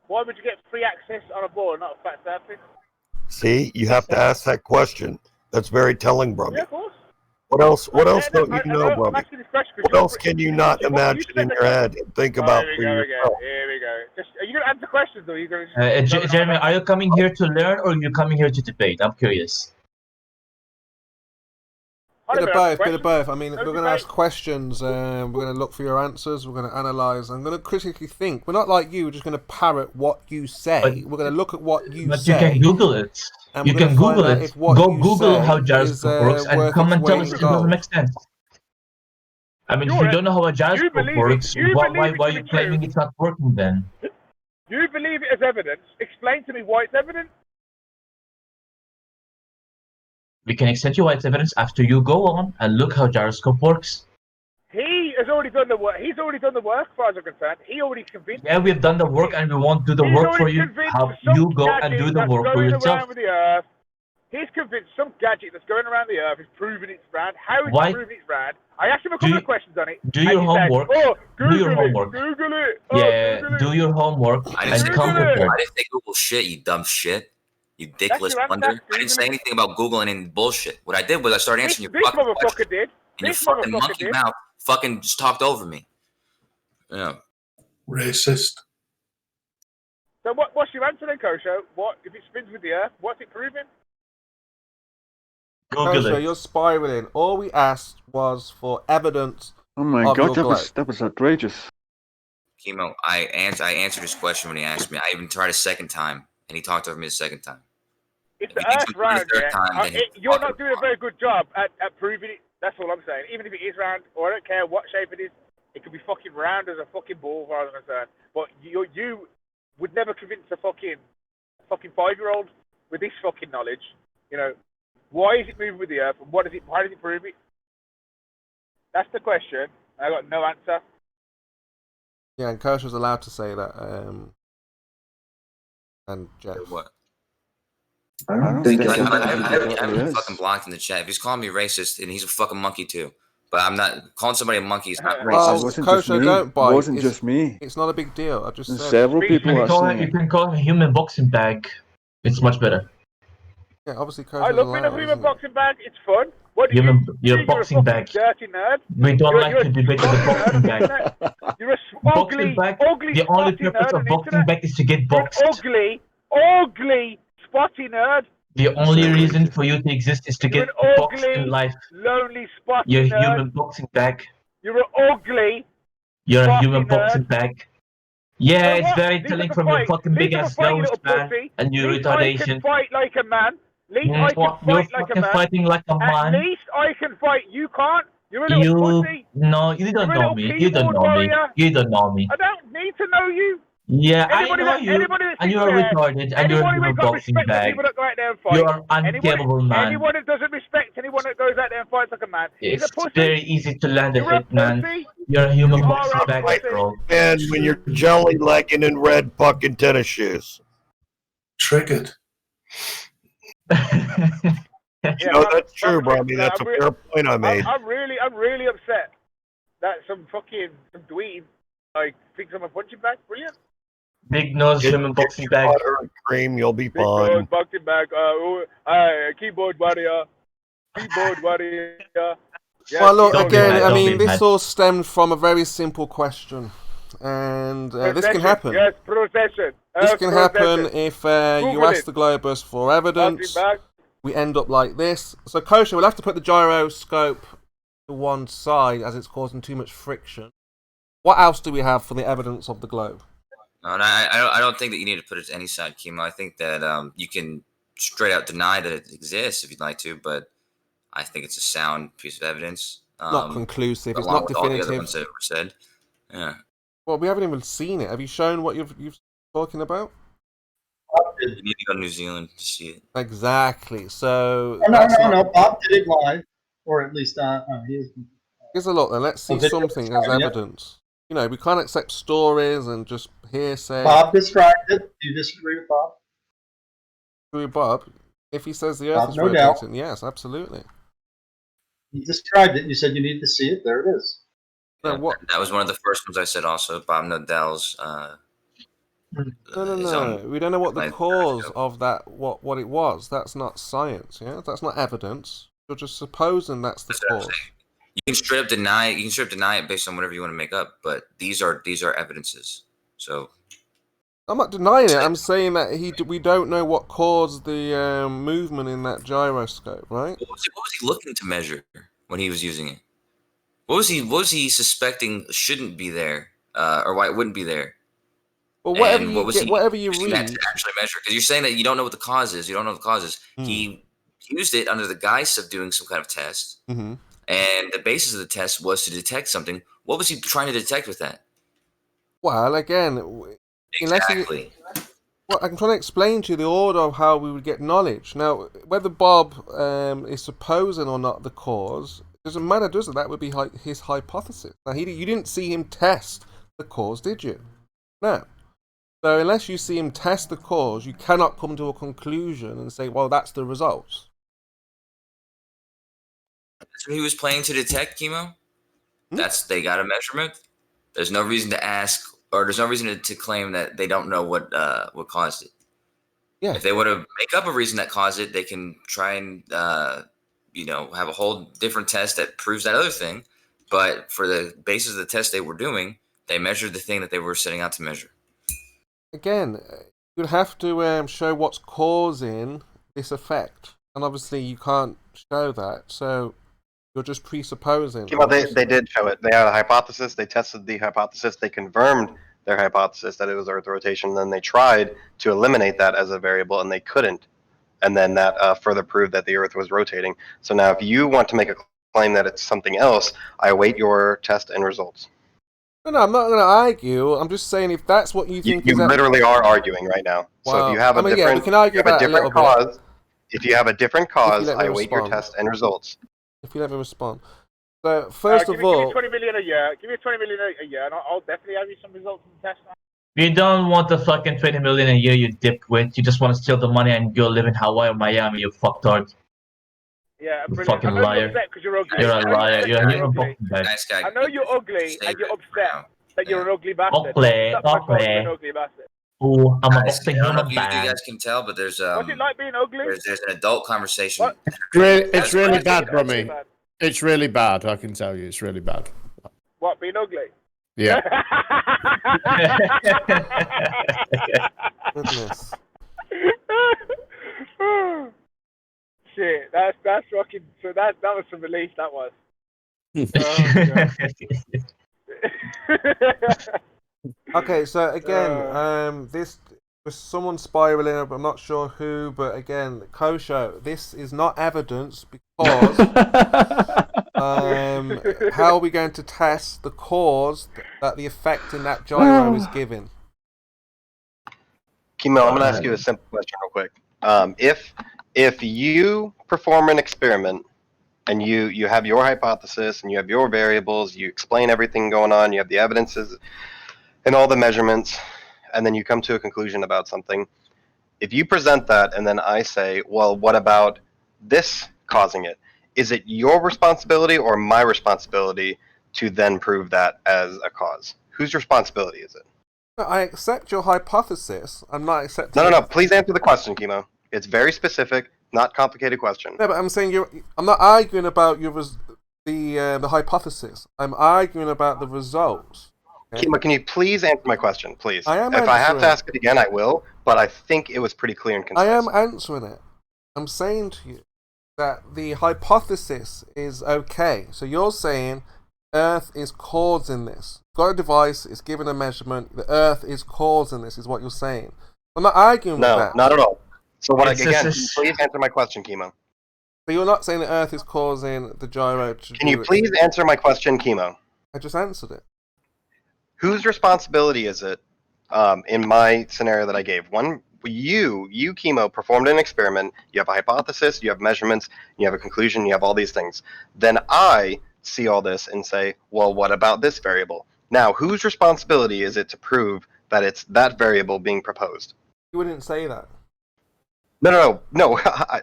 Why would you get free access on a ball and not a flat surface? See, you have to ask that question. That's very telling, Brummy. Yeah, of course. What else? What else don't you know, I'm Brummy? asking this question What else can you not imagine in your head and think about for Here yourself? we go. Just, are you going to answer questions or are you going to just... Jeremy, are you coming here to learn or are you coming here to debate? I'm curious. Bit of both. I mean, we're going to ask questions, we're going to look for your answers, we're going to analyse, I'm going to critically think. We're not like you, we're just going to parrot what you say. We're going to look at what you But say. you can Google it. And You we're can gonna Google find out it. if what Go you Google say how is, gyroscope works and worth come its and tell weight us in if it doesn't gold. make sense. I mean, if you don't know how a gyroscope believe it. works, You why believe it are to you be claiming true. it's not working then? You believe it as evidence. Explain to me why it's evidence. We can accept you as evidence after you go on and look how gyroscope works. He has already done the work. He's already done the work, as far as I'm concerned. He already convinced Yeah, we've done the work and we won't do the He's work for already you. convinced How some you go and gadget do the that's work for going yourself. around with the Earth. He's convinced some gadget that's going around the Earth is proving it's round. How is Why? it proving it's round? I asked him a couple of questions on it. Do and your he said, homework. oh, Google Do your it. homework. Google it. Oh, Yeah, Google do it. your homework I didn't and say come Google. prepared. I didn't say Google shit, you dumb shit. You dickless your answer, wonder. I Google didn't say it. anything about Googling any bullshit. What I did was I started answering This your fucking motherfucker questions. did. And your This fucking motherfucker monkey did. mouth fucking just talked over me. Yeah. Racist. So what's your answer then, Kosho? What if it spins with the Earth? What's it proving? Kosho, you're spiraling. All we asked was for evidence. Oh my of god, your that globe. was outrageous. Chemo, I answered his question when he asked me. I even tried a second time, and he talked over me the second time. If If the he thinks Earth's I'm doing it round, the third time, then he's you're fucking not doing a very good job at proving it. That's all I'm saying. Even if it is round, or I don't care what shape it is, it could be fucking round as a fucking ball, as far as I'm concerned. But you would never convince a fucking 5-year-old with this fucking knowledge. You know, why is it moving with the Earth, and why does it prove it? That's the question. I got no answer. Yeah, and Kirsch was allowed to say that. And Jeff. What? I don't think I I haven't fucking blocked in the chat. If he's calling me racist, and he's a fucking monkey too. But I'm not calling somebody a monkey. Is not racist. It wasn't just me. It wasn't just me. It's not a big deal. I just said Several people are saying You it. can call him a human boxing bag. It's much better. Yeah, obviously Kirsch I was love being a allowed, human isn't it? boxing bag. It's fun. What do You're you? a You're boxing a bag. dirty nerd. We don't You're like to debate with a boxing bag. You're a Boxing bag. The only purpose of boxing bag is to get boxed. You're an ugly, spotty nerd. The only reason for you to exist is to You're get an boxed ugly, in life. lonely, spotty You're a nerd. human boxing bag. You're an ugly. You're a spotty human nerd. boxing bag. Yeah, So it's what? very Leave telling us a from your fight. fucking Leave big us a ass fight, you nose, little man, pussy. and your Least I can retardation. fight like a man. Least I can You're fight like a fucking man. fighting like a At man. least I can fight. You can't. You're a little pussy. No, you don't You're a know little me. You don't keyboard know me. warrior. You don't know me. I don't need to know you. Yeah, Anybody I know that, you, anybody that and sits you're there, retarded, and you're a anyone who human ain't got boxing respect for bag. people that go out there and fight, You're an incapable man. anyone that doesn't respect anyone that goes out there and fights like a man is a It's pussy. very easy to land a You're a hit, man. pussy. You're a human You are boxing a bag, pussy. bro. And when you're jelly legging in red fucking tennis shoes. Triggered. Yeah, That's true, Brommy. That's a fair point I made. I'm really upset that some dweeb like thinks I'm a punching bag. Brilliant. Big nose, human boxing bag. Butter and cream, you'll be Big nose, fine. boxing bag. Keyboard warrior. Keyboard warrior. Yes, Well, look, keyboard again, warrior. I mean, this all stemmed from a very simple question. And this can happen. Yes, procession. This can happen if you Google ask it. the Globus for evidence. Boxing bag. We end up like this. So, Kosher, we'll have to put the gyroscope to one side as it's causing too much friction. What else do we have for the evidence of the globe? No, I don't think that you need to put it to any side, Chemo. I think that you can straight out deny that it exists if you'd like to, but I think it's a sound piece of evidence. Not conclusive. It's along not with all the other definitive. ones that were said. Yeah. Well, we haven't even seen it. Have you shown what you've talking about? You need to go to New Zealand to see it. Exactly. So No. Bob did it live, or at least here's a look. Then let's see something as evidence. You know, we can't accept stories and just hearsay. Bob described it. Do you disagree with Bob? With Bob, if he says the Earth Bob, is no doubt. rotating, yes, absolutely. You described it. And you said you need to see it. There it is. Yeah, that was one of the first ones I said also. Bob Nodell's. No. We don't know what the cause of that, what it was. That's not science, yeah? That's not evidence. You're just supposing that's the cause. You can straight up deny it. You can straight up deny it based on whatever you want to make up. But these are evidences. So I'm not denying it. I'm saying that we don't know what caused the movement in that gyroscope, right? What was he looking to measure when he was using it? What was he suspecting shouldn't be there, or why it wouldn't be there? Well, whatever And you what was get, he whatever you using that read. to actually measure? Because you're saying that you don't know what the cause is. You don't know what the cause is. He used it under the guise of doing some kind of test, Mm-hmm. and the basis of the test was to detect something. What was he trying to detect with that? Well, again, Exactly. Well, I'm trying to explain to you the order of how we would get knowledge. Now, whether Bob is supposing or not the cause, doesn't matter, does it? That would be his hypothesis. Now, you didn't see him test the cause, did you? No. So unless you see him test the cause, you cannot come to a conclusion and say, well, that's the results. That's what he was planning to detect, Chemo. They got a measurement. There's no reason to ask, or there's no reason to claim that they don't know what caused it. Yeah. If they want to make up a reason that caused it, they can try and have a whole different test that proves that other thing. But for the basis of the test they were doing, they measured the thing that they were setting out to measure. Again, you'd have to show what's causing this effect, and obviously you can't show that. So you're just presupposing. Well, they did show it. They had a hypothesis. They tested the hypothesis. They confirmed their hypothesis that it was Earth rotation. Then they tried to eliminate that as a variable, and they couldn't. And then that further proved that the Earth was rotating. So now, if you want to make a claim that it's something else, I await your test and results. No, I'm not going to argue. I'm just saying if that's what you think You is... literally are arguing right now. So if you have a different, we can argue if you have about a different a little bit. cause, if you have a different cause, let me I await your respond. test and results. If you never respond. So, first give of me all... 20 million a year. Give me 20 million a year, and I'll definitely have you some results from the test. You don't want the fucking 20 million a year, you dipwit. You just want to steal the money and go live in Hawaii or Miami, you fucktard. Yeah, You brilliant. fucking I know you're liar. upset because you're ugly. You're a I know liar. upset You're a 'cause human ugly. fucking bag. Nice guy. I know you're ugly and you're upset that you're an ugly bastard. Ugly, Stop my phone, you're an ugly. ugly bastard. Ooh, I'm a Guys, boxing I don't know human if you bag. guys can tell, but there's What's it like being ugly? there's an adult conversation. It's really bad, Brummy. It's really bad, I can tell you. It's really bad. What, being ugly? Yeah. Goodness. Shit, that's fucking. So that was some relief. That was. Okay, so again, this was someone spiraling up. I'm not sure who, but again, Kosho, this is not evidence because how are we going to test the cause that the effect in that gyro is giving? Kimo, I'm going to ask you a simple question real quick. If you perform an experiment and you have your hypothesis and you have your variables, you explain everything going on, you have the evidences and all the measurements, and then you come to a conclusion about something. If you present that and then I say, well, what about this causing it? Is it your responsibility or my responsibility to then prove that as a cause? Whose responsibility is it? I accept your hypothesis. I'm not accepting. No. Please answer the question, Chemo. It's very specific, not complicated question. No, but I'm saying I'm not arguing about the hypothesis. I'm arguing about the results. Okay? Chemo, can you please answer my question, please? I am If I have to answering. ask it again, I will. But I think it was pretty clear and concise. I am answering it. I'm saying to you that the hypothesis is okay. So you're saying Earth is causing this. Got a device, it's given a measurement, the Earth is causing this, is what you're saying. I'm not arguing with that. No, not at all. So It's again, just- can you please answer my question, Chemo? So you're not saying the Earth is causing the gyro to Can you please answer my question, Chemo? I just answered it. Whose responsibility is it, in my scenario that I gave? You, Chemo, performed an experiment. You have a hypothesis, you have measurements, you have a conclusion, you have all these things. Then I see all this and say, well, what about this variable? Now, whose responsibility is it to prove that it's that variable being proposed? You wouldn't say that. No.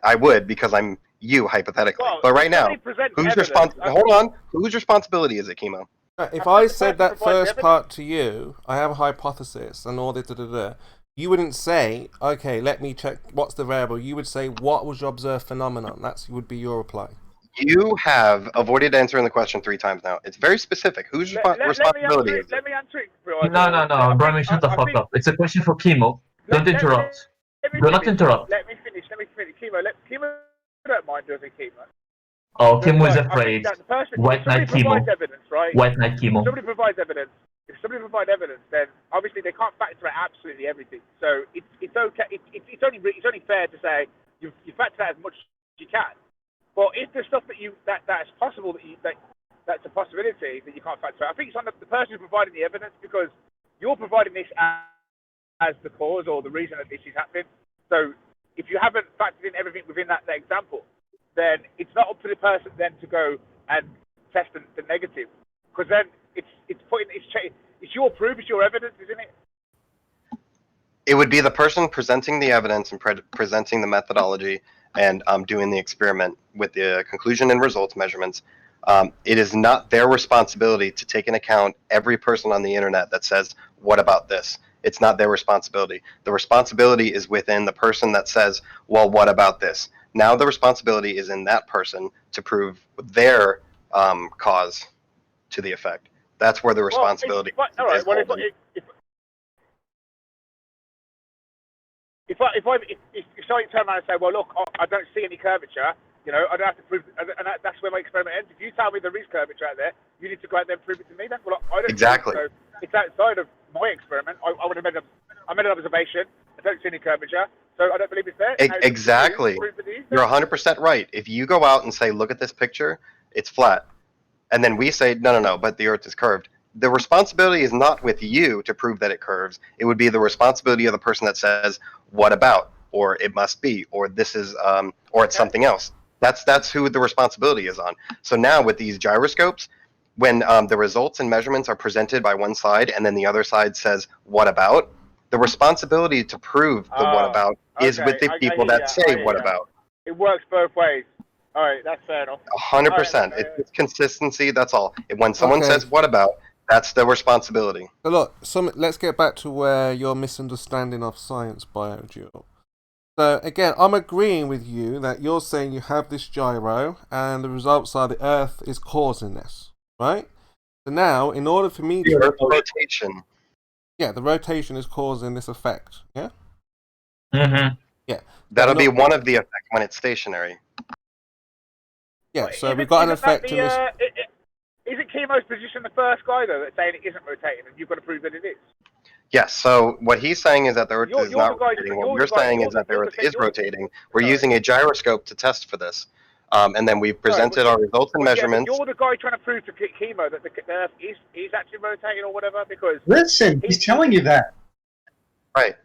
I would, because I'm you, hypothetically. Well, but right now, somebody present whose evidence. Hold on. Whose responsibility is it, Chemo? If I said that first part to you, I have a hypothesis and all this, you wouldn't say, okay, let me check what's the variable. You would say, what was your observed phenomenon? That would be your reply. You have avoided answering the question 3 times now. It's very specific. Whose responsibility is it? Let me answer it. No, Brahmi, shut the fuck up. It's a question for Chemo. Don't interrupt. Do not interrupt. Let me finish. Chemo, Chemo don't mind doing Chemo. Oh, Chemo is Right, I afraid. think that the person, White Knight if somebody Chemo. provides evidence, right? White Knight Chemo. If somebody provides evidence, then obviously they can't factor out absolutely everything. So it's okay. It's only fair to say you factor out as much as you can. But if there's stuff that's possible that's a possibility that you can't factor out, I think it's on the person who's providing the evidence, because you're providing this as the cause or the reason that this is happening. So if you haven't factored in everything within that example, then it's not up to the person then to go and test the negative, because then it's your proof, it's your evidence, isn't it? It would be the person presenting the evidence and presenting the methodology and doing the experiment with the conclusion and results measurements. It is not their responsibility to take into account every person on the internet that says, what about this? It's not their responsibility. The responsibility is within the person that says, well, what about this? Now the responsibility is in that person to prove their cause to the effect. That's where the responsibility is. All right. Well, if somebody turn around and say, well, look, I don't see any curvature, I don't have to prove, and that's where my experiment ends. If you tell me there is curvature out there, you need to go out there and prove it to me. Then, well, I don't. Exactly. So it's outside of my experiment. I would have made an observation. I don't see any curvature, so I don't believe it's there. Exactly. You're 100% right. If you go out and say, look at this picture, it's flat, and then we say, no, but the Earth is curved. The responsibility is not with you to prove that it curves. It would be the responsibility of the person that says, what about, or it must be, or this is, or it's something else. That's who the responsibility is on. So now with these gyroscopes, when the results and measurements are presented by one side and then the other side says, what about, the responsibility to prove the what about is with the people that say what about. It works both ways. All right, that's fair enough. 100%. It's consistency, that's all. When someone says what about, that's the responsibility. So look, let's get back to where your misunderstanding of science, BioDual. So again, I'm agreeing with you that you're saying you have this gyro and the results are the Earth is causing this, right? So now, in order for me to... The rotation. Yeah, the rotation is causing this effect, yeah? Mm-hmm. Yeah. That'll be one of the effects when it's stationary. Yeah, so we've got an effect in this... Isn't Chemo's position the first guy, though, that's saying it isn't rotating, and you've got to prove that it is? Yes, so what he's saying is that the Earth is not rotating. What you're saying is that the Earth is rotating. We're using a gyroscope to test for this. And then we've presented our results and measurements. You're the guy trying to prove to Chemo that the Earth is actually rotating or whatever, because... Listen, he's telling you that. Right.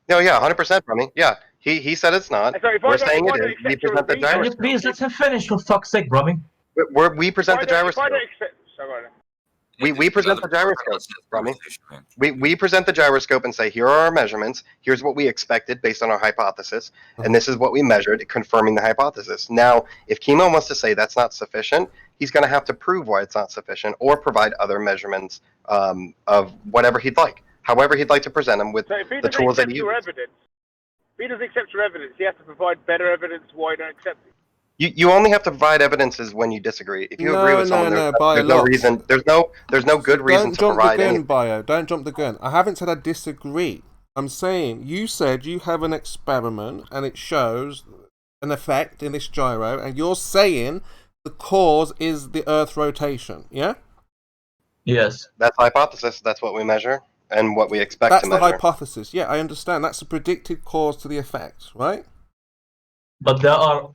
No, yeah, 100% from me. Yeah, he said it's not. We're saying it is. We present the gyroscope. Please let him finish, for fuck's sake, Brahmi. We present the gyroscope. We present the gyroscope, Rami. We present the gyroscope and say, here are our measurements, here's what we expected based on our hypothesis, and this is what we measured, confirming the hypothesis. Now, if Chemo wants to say that's not sufficient, he's going to have to prove why it's not sufficient or provide other measurements of whatever he'd like. however he'd like to present them with So if he the doesn't tools that accept he your uses. evidence, if he doesn't accept your evidence, you have to provide better evidence why you don't accept it. You only have to provide evidences when you disagree. If you agree with someone, Bio, there's no look. reason. There's no good reason Don't to jump the provide gun, anything. Bio. Don't jump the gun. I haven't said I disagree. I'm saying you said you have an experiment and it shows an effect in this gyro, and you're saying the cause is the Earth rotation. Yeah. Yes. That's hypothesis. That's what we measure and what we expect That's to the measure. hypothesis. Yeah, I understand. That's the predicted cause to the effect, right? But there are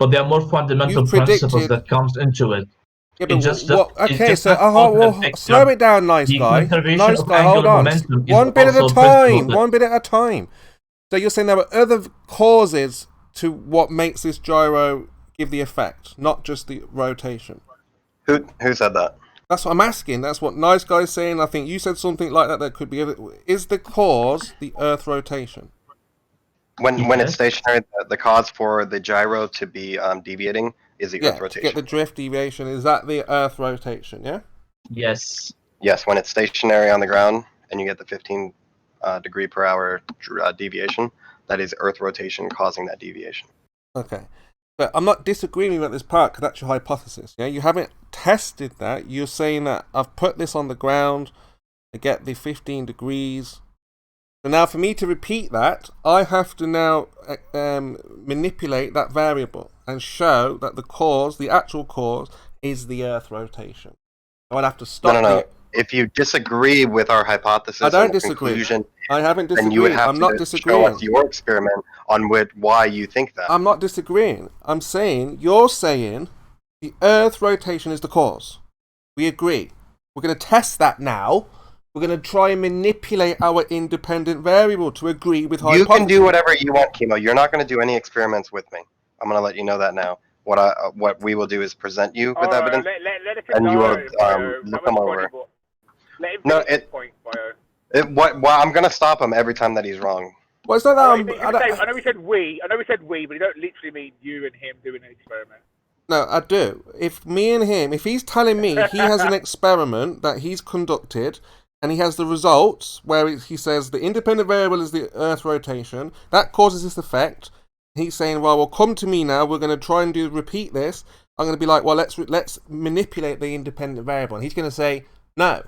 more fundamental principles that comes into it. Yeah, It but just what? it's Okay, just so not about the slow vector. it down, nice The guy. conservation Nice of guy, hold angular on. momentum is One bit at a also a principle time. that- One bit at a time. So you're saying there are other causes to what makes this gyro give the effect, not just the rotation. Who said that? That's what I'm asking. That's what nice guy's saying. I think you said something like that. That could be. Is the cause the Earth rotation? When it's stationary, the cause for the gyro to be deviating is the Earth To rotation. get the drift deviation. Is that the Earth rotation? Yeah. Yes. Yes, when it's stationary on the ground and you get the 15 degree per hour deviation, that is Earth rotation causing that deviation. Okay. But I'm not disagreeing with this part because that's your hypothesis. Yeah, you haven't tested that. You're saying that I've put this on the ground to get the 15 degrees. So now for me to repeat that, I have to now manipulate that variable and show that the cause, the actual cause, is the Earth rotation. I'd have to stop. No. If you disagree with our hypothesis, I don't and the disagree. conclusion, I haven't then you would disagreed. have I'm to not show disagreeing. us your experiment on why you think that. I'm not disagreeing. I'm saying you're saying the Earth rotation is the cause. We agree. We're going to test that now. We're going to try and manipulate our independent variable to agree with hypothesis. You can do whatever you want, Chemo. You're not going to do any experiments with me. I'm going to let you know that now. What we will do is present you with evidence, and you will look them over. No, I'm going to stop him every time that he's wrong. Well, it's not that I know we said we, but you don't literally mean you and him doing an experiment. No, I do. If me and him, if he's telling me he has an experiment that he's conducted and he has the results where he says the independent variable is the Earth rotation, that causes this effect. He's saying, well, come to me now. We're going to try and repeat this. I'm going to be like, well, let's manipulate the independent variable. And he's going to say, no,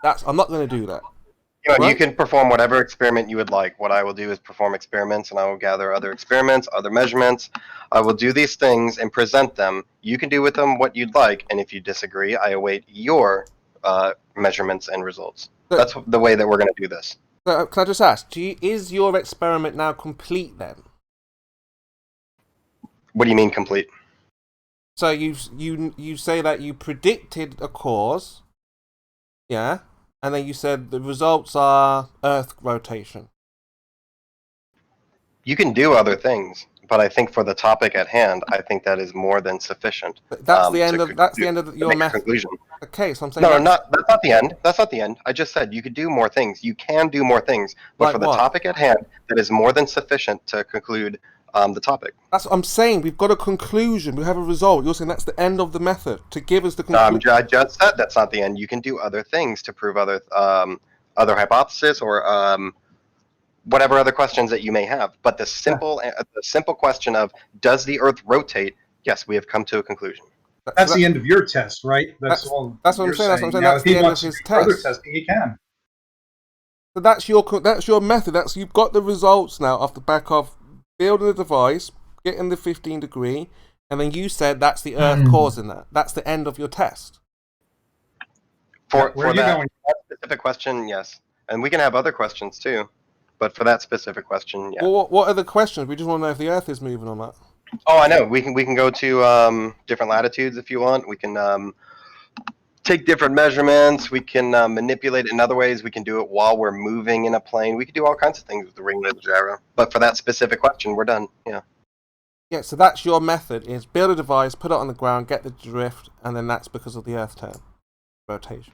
I'm not going to do that. You can perform whatever experiment you would like. What I will do is perform experiments, and I will gather other experiments, other measurements. I will do these things and present them. You can do with them what you'd like, and if you disagree, I await your measurements and results. That's the way that we're going to do this. Can I just ask, is your experiment now complete then? What do you mean complete? So you say that you predicted a cause, yeah, and then you said the results are Earth rotation. You can do other things, but I think for the topic at hand, I think that is more than sufficient. That's the end of your method. Conclusion. Okay, so I'm saying that's not the end. That's not the end. I just said you could do more things. You can do more things, but like for the topic at hand, that is more than sufficient to conclude the topic. That's what I'm saying. We've got a conclusion. We have a result. You're saying that's the end of the method to give us the conclusion. I just said that's not the end. You can do other things to prove other hypotheses or whatever other questions that you may have. But the simple question of does the Earth rotate? Yes, we have come to a conclusion. That's the end of your test, right? That's all. That's what I'm saying. That's what I'm saying. Now, That's if he the end of wants his to do further test. testing, he can. So that's your method. You've got the results now off the back of building a device, getting the 15 degree, and then you said that's the Earth causing that. That's the end of your test. For that specific question, yes. And we can have other questions too. But for that specific question, yeah. Well, what are the questions? We just want to know if the Earth is moving or not. Oh, I know. We can go to different latitudes if you want. We can take different measurements. We can manipulate it in other ways. We can do it while we're moving in a plane. We can do all kinds of things with the ring of the gyro. But for that specific question, we're done. Yeah. Yeah, so that's your method, is build a device, put it on the ground, get the drift, and then that's because of the Earth turn rotation.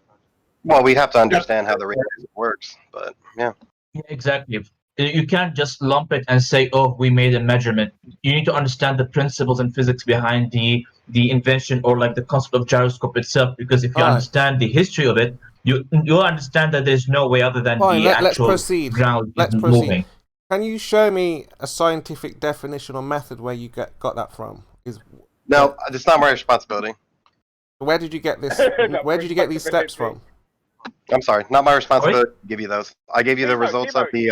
Well, we have to understand how the ring works, but yeah. Yeah, exactly. You can't just lump it and say, oh, we made a measurement. You need to understand the principles and physics behind the invention or like the concept of gyroscope itself, because if you understand the history of it, You understand that there's no way other than Fine, the let's actual proceed. ground Let's is proceed. moving. Can you show me a scientific definition or method where you got that from? No, it's not my responsibility. Where did you get this? Where did you get these steps from? I'm sorry, not my responsibility to give you those. I gave you the results of the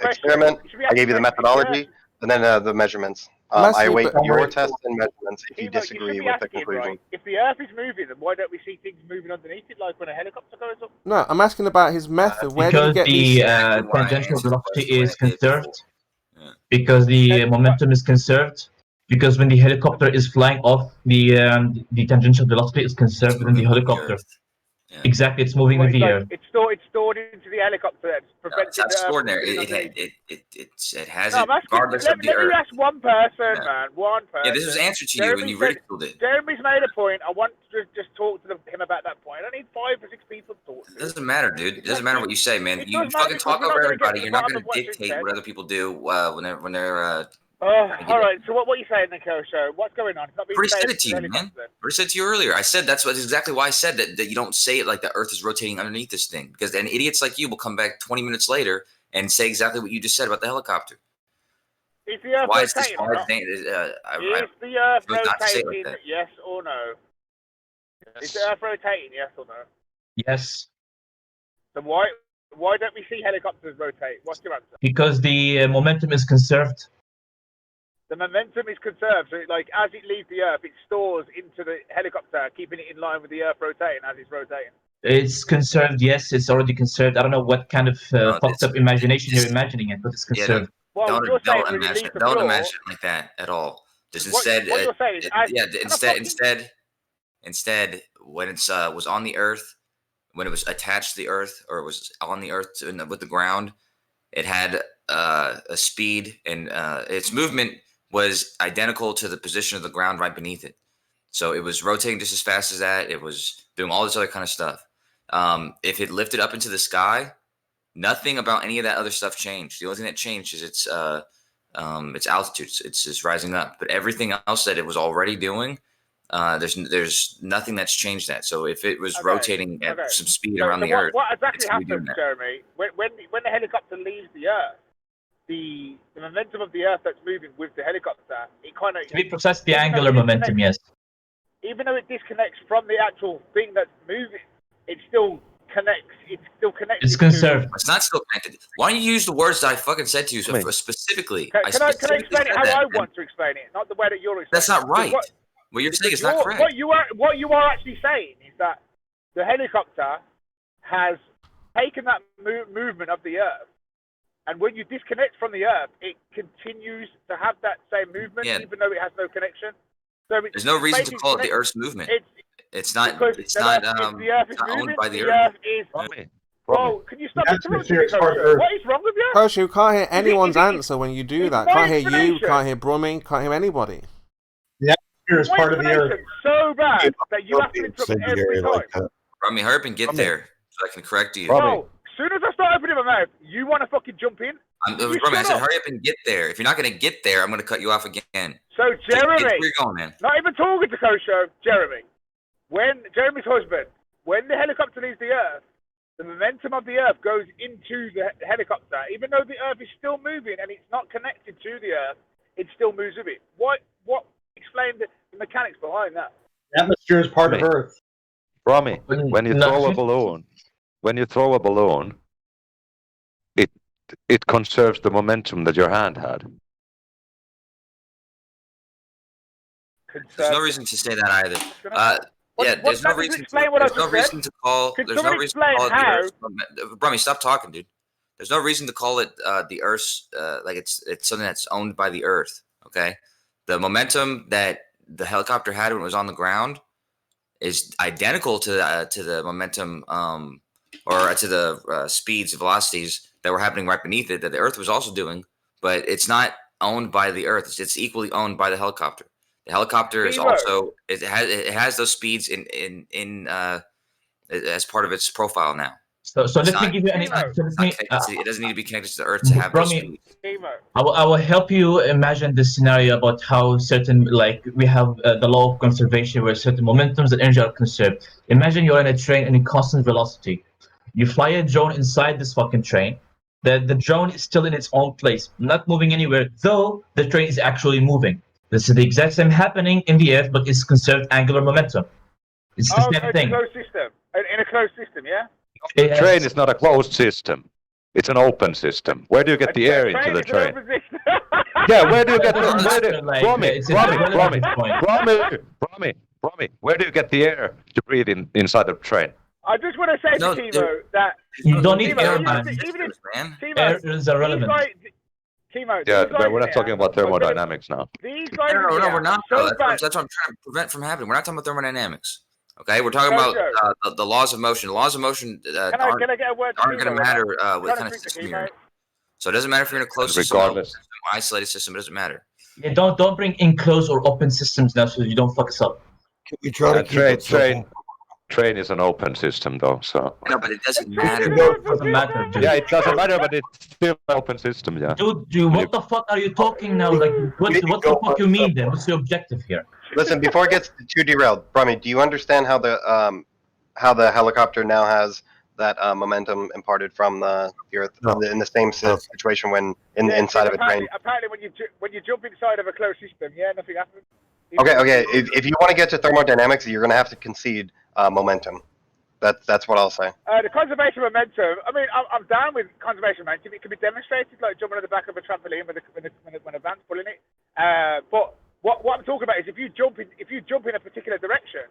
experiment. I gave you the methodology, and then the measurements. I await your tests and measurements if you disagree with the conclusion. Right, if the Earth is moving, then why don't we see things moving underneath it, like when a helicopter goes up? No, I'm asking about his method. Where did you get these? Because the tangential velocity is conserved. Because the momentum is conserved. Because when the helicopter is flying off, the tangential velocity is conserved within the helicopter. Exactly, it's moving with the air. It's stored into the helicopter. It's not stored there. It has no, it regardless of the let Earth. me ask one person, man. One person. Yeah, this was answered to you, and you ridiculed it. Jeremy's made a point. I want to just talk to him about that point. I need 5 or 6 people to talk to. It doesn't matter, dude. It doesn't matter what you say, man. You fucking talk over everybody. You're not going to dictate what other people do when they're. All right. So what are you saying, Nico? So what's going on? It's not being I already said it to you, man. I already said it to you earlier. I said that's exactly why I said that you don't say it like the Earth is rotating underneath this thing, because then idiots like you will come back 20 minutes later and say exactly what you just said about the helicopter. Is the Earth why is this rotating? hard thing? Is the Earth rotating? Like yes or no? Yes. Is the Earth rotating? Yes or no? Yes. So why don't we see helicopters rotate? What's your answer? Because the momentum is conserved. The momentum is conserved, so like as it leaves the Earth, it stores into the helicopter, keeping it in line with the Earth rotating as it's rotating. It's conserved, yes, it's already conserved. I don't know what kind of fucked up imagination you're imagining it, but it's conserved. Don't imagine it like that at all. Just instead, instead, when it was on the Earth, when it was attached to the Earth, or it was on the Earth with the ground, it had a speed, and its movement was identical to the position of the ground right beneath it. So it was rotating just as fast as that. It was doing all this other kind of stuff. If it lifted up into the sky, nothing about any of that other stuff changed. The only thing that changed is its altitude. It's just rising up. But everything else that it was already doing, there's nothing that's changed that. So if it was rotating at some speed around the Earth, what exactly happens, Jeremy, when the helicopter leaves the Earth? The momentum of the Earth that's moving with the helicopter, it kind of... To be precise, the angular momentum, yes. Even though it disconnects from the actual thing that's moving, it still connects. It's still connected. It's conserved. It's not still connected. Why don't you use the words that I fucking said to you specifically? Can I explain it how I want to explain it, not the way that you're explaining it? That's not right. What you're saying is not correct. What you are actually saying is that the helicopter has taken that movement of the Earth, and when you disconnect from the Earth, it continues to have that same movement, even though it has no connection. So there's no reason to call it the Earth's movement. It's not owned by the Earth. Bro, can you stop interrupting me? What is wrong with you? Koshu, can't hear anyone's answer when you do that. Can't hear you, can't hear Brummy, can't hear anybody. The atmosphere is part of the Earth. So bad that you have to interrupt every time. Brummy, hurry up and get there so I can correct you. Bro, as soon as I start opening my mouth, you want to fucking jump in? Brummy, I said hurry up and get there. If you're not going to get there, I'm going to cut you off again. So, Jeremy, where you going, man? Not even talking to Kosho, Jeremy's husband, when the helicopter leaves the Earth, the momentum of the Earth goes into the helicopter. Even though the Earth is still moving and it's not connected to the Earth, it still moves with it. What explain the mechanics behind that? The atmosphere is part of Earth. Brummy, when you throw a balloon, it conserves the momentum that your hand had. There's no reason to say that either. There's no reason to call it. Brummy, stop talking, dude. There's no reason to call it the Earth's like it's something that's owned by the Earth. Okay, the momentum that the helicopter had when it was on the ground is identical to the momentum or to the speeds, velocities that were happening right beneath it that the Earth was also doing, but it's not owned by the Earth. It's equally owned by the helicopter. The helicopter is also it has those speeds in as part of its profile now. So let me give you an it doesn't need to be connected to the Earth to have those speeds. I will help you imagine this scenario about how certain, like we have the law of conservation where certain momentums and energy are conserved. Imagine you're in a train in a constant velocity. You fly a drone inside this fucking train. The drone is still in its own place, not moving anywhere, though the train is actually moving. This is the exact same happening in the Earth, but it's conserved angular momentum. It's the same thing. In a closed system. In a closed system, yeah? The train is not a closed system. It's an open system. Where do you get the air into the train? Yeah, where do you get the Brommy, where do you get the air to breathe inside the train? I just want to say to Timo that you don't need air, man. Air is irrelevant. Timo, yeah, but we're not talking about thermodynamics now. These guys no, we're not. That's what I'm trying to prevent from happening. We're not talking about thermodynamics. Okay, we're talking about the laws of motion. The laws of motion aren't going to matter what kind of system you're in. So it doesn't matter if you're in a closed system, isolated system. It doesn't matter. Yeah, don't bring enclosed or open systems now, so you don't fuck us up. Can we try to train is an open system, though. So no, but it doesn't matter. It doesn't matter, dude. Yeah, it doesn't matter, but it's still an open system. Yeah. Dude, what the fuck are you talking now? Like, what the fuck you mean then? What's your objective here? Listen, before it gets too derailed, Brummy, do you understand how the helicopter now has that momentum imparted from the Earth in the same situation when inside of a train? Apparently, when you jump inside of a closed system, nothing happens. Okay. If you want to get to thermodynamics, you're going to have to concede momentum. That's what I'll say. The conservation momentum. I mean, I'm down with conservation momentum. It can be demonstrated, like jumping on the back of a trampoline when a van's pulling it. But what I'm talking about is if you jump in a particular direction,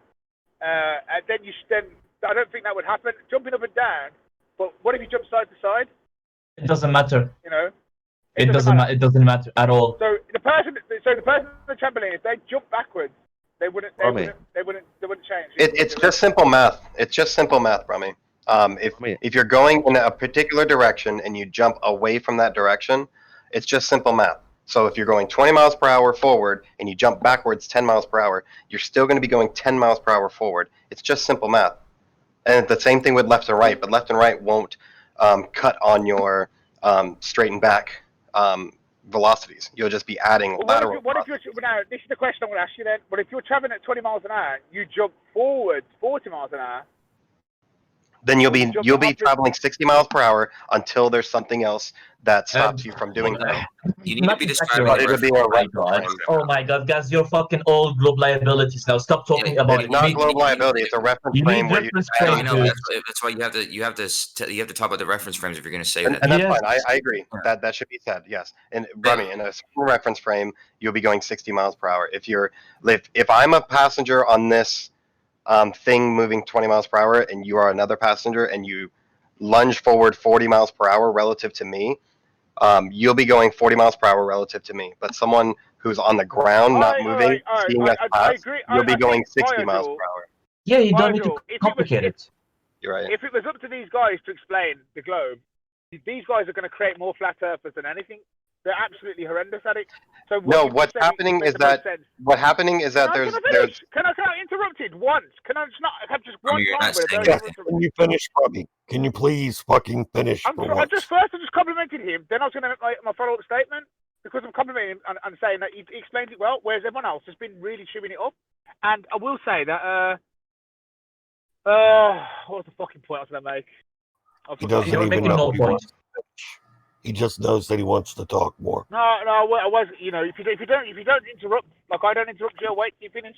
then I don't think that would happen. Jumping up and down. But what if you jump side to side? It doesn't matter. You know. It doesn't matter at all. So the person on the trampoline, if they jump backwards, they wouldn't change. It's just simple math. It's just simple math, Brummy. If you're going in a particular direction and you jump away from that direction, it's just simple math. So if you're going 20 miles per hour forward and you jump backwards 10 miles per hour, you're still going to be going 10 miles per hour forward. It's just simple math. And the same thing with left and right, but left and right won't cut on your straight and back velocities. You'll just be adding lateral. What if now, this is the question I'm going to ask you then. But if you're traveling at 20 miles an hour, you jump forward 40 miles an hour. Then you'll be traveling 60 miles per hour until there's something else that stops you from doing that. You need to be describing Oh my god, guys, you're fucking old globe liabilities now. Stop talking about it. It's not globe liability. It's a reference frame where that's why you have to talk about the reference frames if you're going to say that. And that's fine. I agree. That should be said. Yes. And Brummy, in a reference frame, you'll be going 60 miles per hour. If I'm a passenger on this thing moving 20 miles per hour and you are another passenger and you lunge forward 40 miles per hour relative to me, you'll be going 40 miles per hour relative to me. But someone who's on the ground, not moving, seeing us pass, you'll be going 60 miles per hour. Yeah, you don't need to complicate it. You're right. If it was up to these guys to explain the globe, these guys are going to create more flat earthers than anything. They're absolutely horrendous at it. So what's happening is that there's Can I interrupt it once? Can I just not have just one time? Can you finish, Robbie? Can you please fucking finish? I just complimented him. Then I was going to make my follow-up statement because I'm complimenting him and saying that he explained it well, whereas everyone else has been really chewing it up. And I will say that what was the fucking point I was going to make? He doesn't even know. He just knows that he wants to talk more. No, I was. You know, if you don't interrupt, like I don't interrupt you, wait till you finish.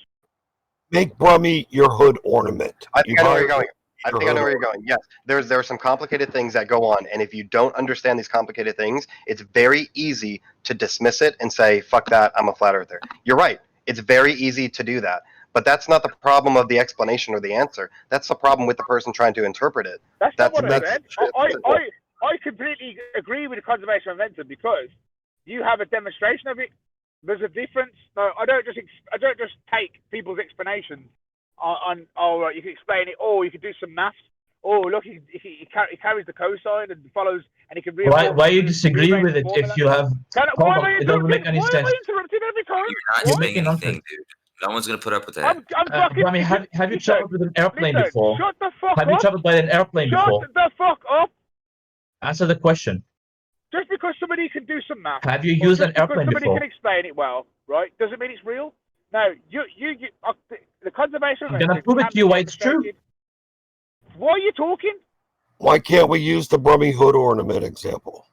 Make Brummy your hood ornament. I think I know where you're going. I know where you're going. Yes, there are some complicated things that go on, and if you don't understand these complicated things, it's very easy to dismiss it and say, "Fuck that, I'm a flat earther." You're right. It's very easy to do that, but that's not the problem of the explanation or the answer. That's the problem with the person trying to interpret it. That's not what I said. I completely agree with the conservation of momentum because you have a demonstration of it. There's a difference. No, I don't just take people's explanations on you can explain it, or you can do some maths. Oh, look, he carries the cosine and follows, and he can. Why you disagree with it if you have? It doesn't make any sense. Why am I interrupting every time? You're not saying anything, dude. No one's gonna put up with that. I mean, have you traveled with an airplane before? Shut the fuck up. Have you traveled by an airplane before? Shut the fuck up. Answer the question. Just because somebody can do some math. Have you used an airplane before? Somebody can explain it well, right? Doesn't mean it's real. No, the conservation. I'm gonna prove it to you why it's true. Why are you talking? Why can't we use the Brummy hood ornament example?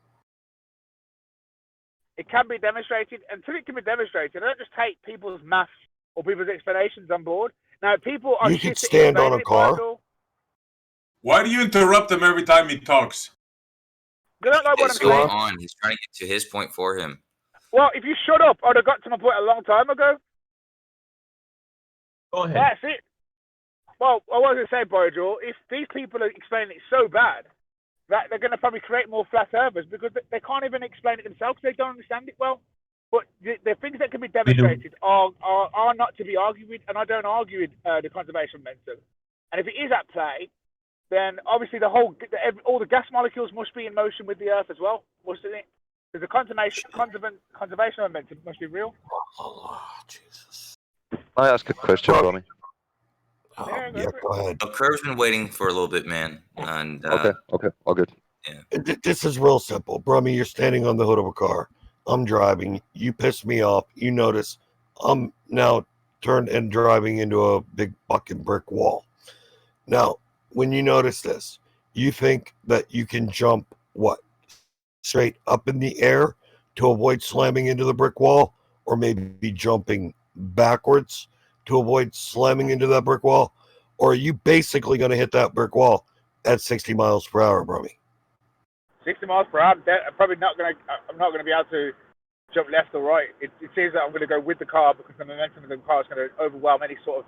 It can be demonstrated. Until it can be demonstrated, I don't just take people's maths or people's explanations on board. Now, people are You shit could at stand on explaining a it, car. Virgil. Why do you interrupt him every time he talks? They don't know what I'm It's going saying. on. He's trying to get to his point for him. Well, if you shut up, I'd have got to my point a long time ago. Go ahead. That's it. Well, I was going to say, Virgil, if these people are explaining it so bad that they're going to probably create more flat earthers because they can't even explain it themselves. They don't understand it well. But the things that can be demonstrated are not to be argued with, and I don't argue with the conservation momentum. And if it is at play, then obviously all the gas molecules must be in motion with the Earth as well, mustn't it? Because the conservation momentum must be real. Oh, Jesus. Can I ask a question, Ronnie? Yeah, go ahead. Curve's been waiting for a little bit, man. And Okay, all good. Yeah. This is real simple. Brummy, you're standing on the hood of a car. I'm driving. You piss me off. You notice I'm now turned and driving into a big fucking brick wall. Now, when you notice this, you think that you can jump what? Straight up in the air to avoid slamming into the brick wall, or maybe jumping backwards to avoid slamming into that brick wall, or are you basically going to hit that brick wall at 60 miles per hour, Brummy? 60 miles per hour. I'm probably not going to. I'm not going to be able to jump left or right. It seems that I'm going to go with the car because the momentum of the car is going to overwhelm any sort of.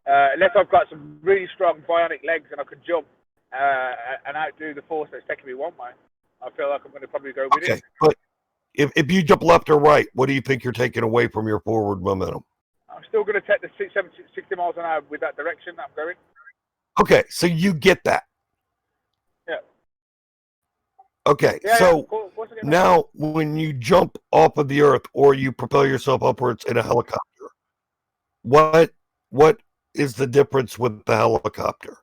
Unless I've got some really strong bionic legs and I can jump and outdo the force that's taking me one way, I feel like I'm going to probably go with it. But if you jump left or right, what do you think you're taking away from your forward momentum? I'm still going to take the 60 miles an hour with that direction that I'm going. Okay, so you get that. Yeah. Okay, Yeah, so yeah, of course I get that. now when you jump off of the earth or you propel yourself upwards in a helicopter, what is the difference with the helicopter?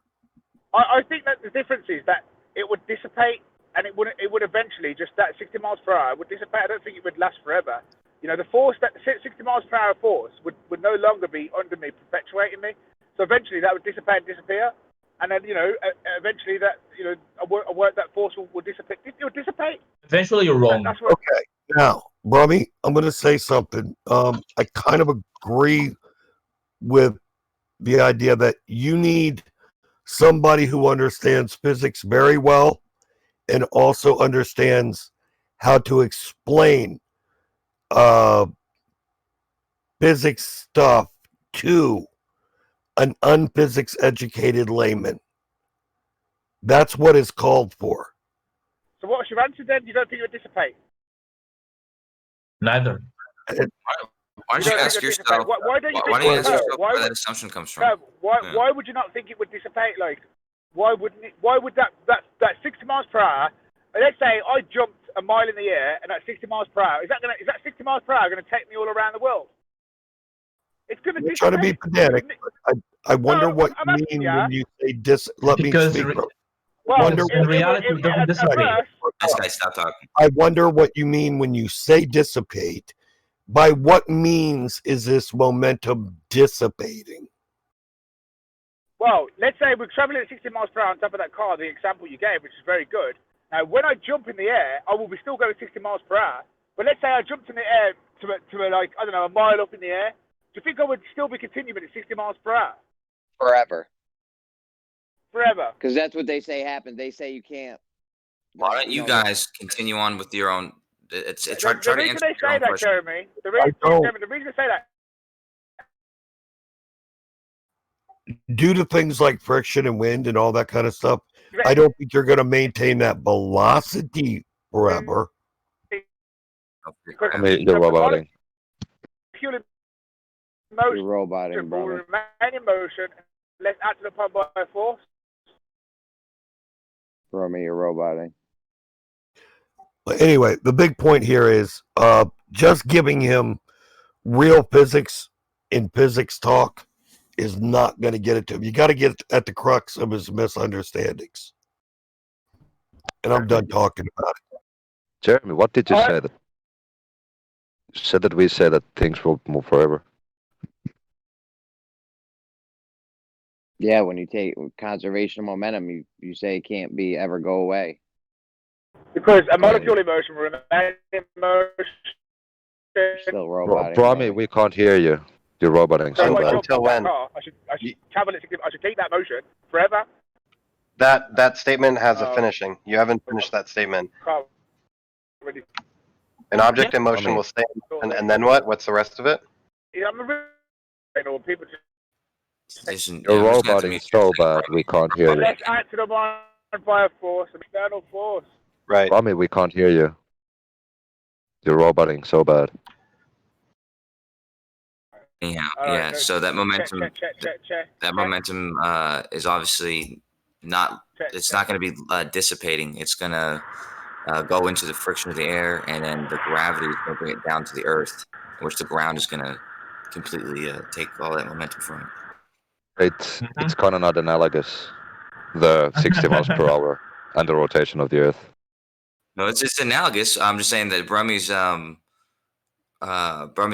I think that the difference is that it would dissipate and it would eventually, just that 60 miles per hour would dissipate. I don't think it would last forever. You know, the force, that 60 miles per hour force would no longer be under me, perpetuating me. So eventually that would dissipate and disappear. And then, you know, eventually that, you know, that force will dissipate. It will dissipate. Eventually you're wrong. That's what, Okay, now, Brummy, I'm going to say something. I kind of agree with the idea that you need somebody who understands physics very well and also understands how to explain physics stuff to an unphysics educated layman. That's what is called for. so what's your answer then? You don't think it would dissipate? Neither. Why don't you ask yourself? Why don't you Why think don't you ask yourself why where would- that assumption comes from? No, why Yeah. why would you not think it would dissipate? Like, why wouldn't it? Why would that 60 miles per hour? Let's say I jumped a mile in the air and at 60 miles per hour. Is that 60 miles per hour going to take me all around the world? It's going to I'm dissipate. trying to be pedantic. I wonder No, what I'm you asking mean ya. when you say dis. Let me Because speak. Bro. Well, Wonder in reality, it doesn't dissipate. This guy, stop talking. I wonder what you mean when you say dissipate. By what means is this momentum dissipating? Well, let's say we're traveling at 60 miles per hour on top of that car, the example you gave, which is very good. Now, when I jump in the air, I will be still going 60 miles per hour. But let's say I jumped in the air to like, I don't know, a mile up in the air. Do you think I would still be continuing at 60 miles per hour? Forever. Forever. Because that's what they say happens. They say you can't. Why don't you guys continue on with your own? Try The to reason answer they your say own that, question. Jeremy, the reason they say that. Due to things like friction and wind and all that kind of stuff, I don't think you're going to maintain that velocity forever. I mean, you're roboting. Purely You're roboting, will brother. remain in motion unless acted upon by force. Romy, you're roboting. But anyway, the big point here is just giving him real physics in physics talk is not going to get it to him. You got to get at the crux of his misunderstandings. And I'm done talking about it. Jeremy, what did you say? That you said that we say that things will move forever. Yeah, when you take conservation of momentum, you say it can't be ever go away. Because a molecule in motion will remain in motion. Still roboting. Brahmi, we can't hear you. You're roboting So so what, bad. Until when? I should travel it. I should keep that motion forever. That statement has a finishing. You haven't finished that statement. Really. An object in motion will stay, and then what? What's the rest of it? Yeah, I'm a or people just. You're roboting so bad, we can't hear you. Let's act to the mind by force, an external force. Right. Brahmi, we can't hear you. You're roboting so bad. Anyhow, yeah. So that momentum, that momentum is obviously not. It's not going to be dissipating. It's going to go into the friction of the air, and then the gravity is going to bring it down to the earth, which the ground is going to completely take all that momentum from it. It's kind of not analogous. The 60 miles per hour and the rotation of the earth. No, it's analogous. I'm just saying that Brahmi's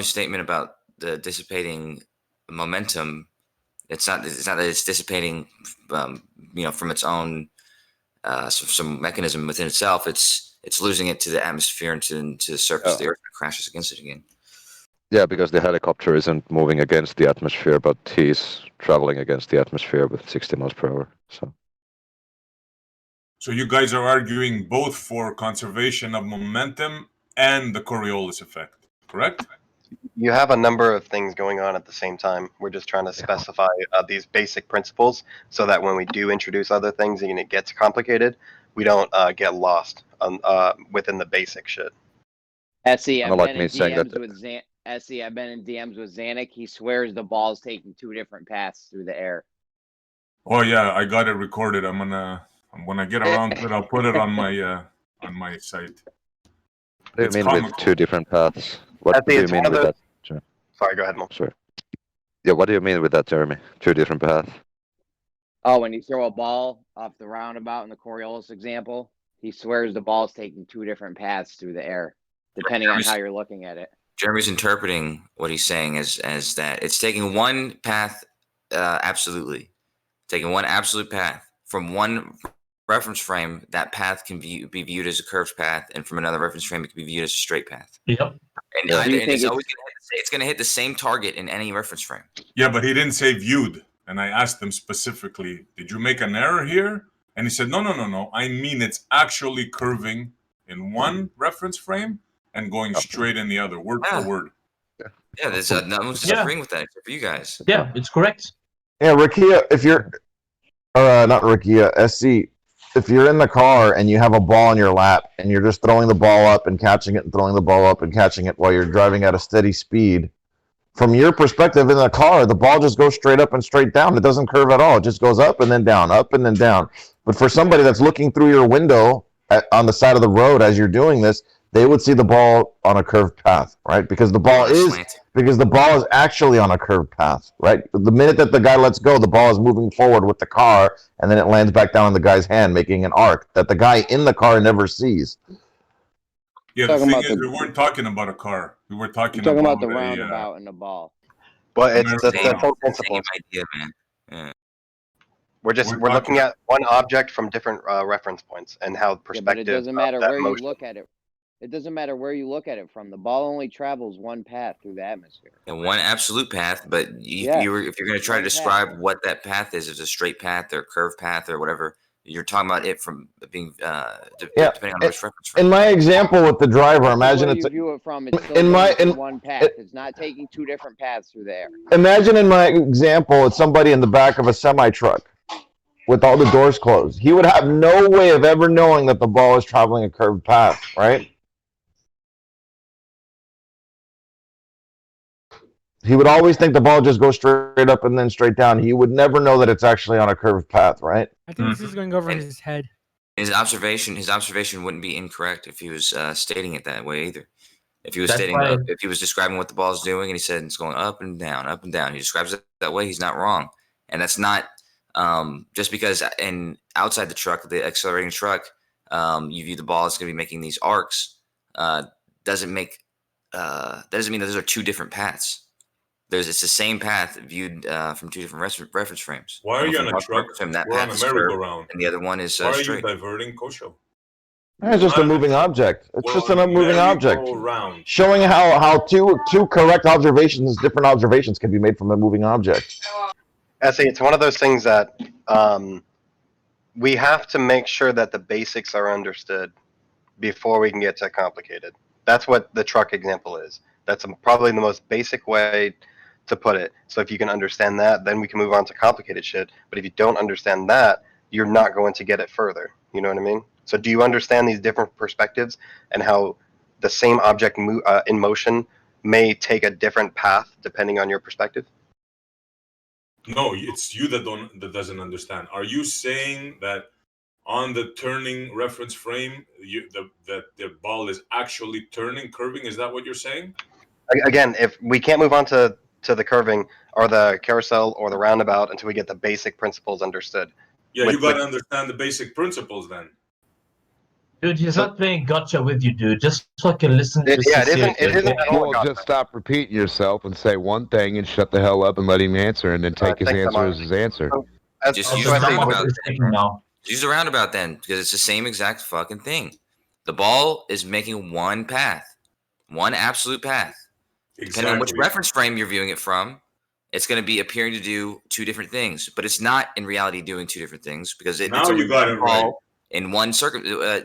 statement about the dissipating momentum. It's not that it's dissipating, from its own some mechanism within itself. It's losing it to the atmosphere and to the surface of the earth and crashes against it again. Yeah, because the helicopter isn't moving against the atmosphere, but he's traveling against the atmosphere with 60 miles per hour. So you guys are arguing both for conservation of momentum and the Coriolis effect, correct? You have a number of things going on at the same time. We're just trying to specify these basic principles so that when we do introduce other things and it gets complicated, we don't get lost within the basic shit. Essie, I've been in DMs with Zanuck. He swears the ball's taking two different paths through the air. Oh yeah, I got it recorded. When I get around to it, I'll put it on my site. What do you mean with two different paths? What do you mean with that? Sorry, go ahead, Mo. Sorry. Yeah, what do you mean with that, Jeremy? Two different paths? Oh, when you throw a ball off the roundabout in the Coriolis example, he swears the ball's taking two different paths through the air, depending on how you're looking at it. Jeremy's interpreting what he's saying as that it's taking one path, absolutely, taking one absolute path from one reference frame. That path can be viewed as a curved path, and from another reference frame, it can be viewed as a straight path. Yep. And it's always going to hit the same target in any reference frame. Yeah, but he didn't say viewed, and I asked him specifically, "Did you make an error here?" And he said, "No. I mean, it's actually curving in one reference frame and going straight in the other, word for word." Yeah, there's no one's disagreeing with that except for you guys. Yeah, it's correct. Yeah, Rikia, if you're, not Rikia, SC, if you're in the car and you have a ball in your lap and you're just throwing the ball up and catching it and throwing the ball up and catching it while you're driving at a steady speed, from your perspective in the car, the ball just goes straight up and straight down. It doesn't curve at all. It just goes up and then down, up and then down. But for somebody that's looking through your window on the side of the road as you're doing this, they would see the ball on a curved path, right? Because the ball is actually on a curved path, right? The minute that the guy lets go, the ball is moving forward with the car, and then it lands back down in the guy's hand, making an arc that the guy in the car never sees. Yeah, the thing is, we weren't talking about a car. We were talking about the roundabout and the ball. But it's the same principle. Idea, man. Yeah. We're looking at one object from different reference points and how perspective. But it doesn't matter where you look at it. It doesn't matter where you look at it from. The ball only travels one path through the atmosphere. And one absolute if you're going to try to describe what that path is, if it's a straight path or a curved path or whatever, you're talking about it from being depending on which reference frame. In my example with the driver, imagine it's one path. It's not taking two different paths through the air. Imagine in my example, it's somebody in the back of a semi-truck with all the doors closed. He would have no way of ever knowing that the ball is traveling a curved path, right? He would always think the ball just goes straight up and then straight down. He would never know that it's actually on a curved path, right? I think this is going over his head. His observation wouldn't be incorrect if he was stating it that way either. If he was if he was describing what the ball is doing and he said it's going up and down, he describes it that way, he's not wrong. And that's not just because outside the truck, the accelerating truck, you view the ball as going to be making these arcs. Doesn't mean that those are two different paths. It's the same path viewed from two different reference frames. Why are you on a truck? That We're path on a is curved, merry-go-round. and the other one is Why are straight. you diverting Kosho? It's just a moving object. It's just a moving object. Round. Showing how two correct observations, different observations can be made from a moving object. Essie, it's one of those things that we have to make sure that the basics are understood before we can get to complicated. That's what the truck example is. That's probably the most basic way to put it. So if you can understand that, then we can move on to complicated shit. But if you don't understand that, you're not going to get it further. You know what I mean? So do you understand these different perspectives and how the same object in motion may take a different path depending on your perspective? No, it's you that doesn't understand. Are you saying that on the turning reference frame, that the ball is actually turning, curving? Is that what you're saying? Again, if we can't move on to the curving or the carousel or the roundabout until we get the basic principles understood. Yeah, you got to understand the basic principles then. Dude, he's not playing gotcha with you, dude. Just fucking listen to It isn't at all. Well, just stop repeating yourself and say one thing and shut the hell up and let him answer, and then take his answer as his answer. Just use the roundabout. Use the roundabout then, because it's the same exact fucking thing. The ball is making one path, one absolute path. Depending on which reference frame you're viewing it from, it's going to be appearing to do two different things, but it's not in reality doing two different things because it's you got it right. In one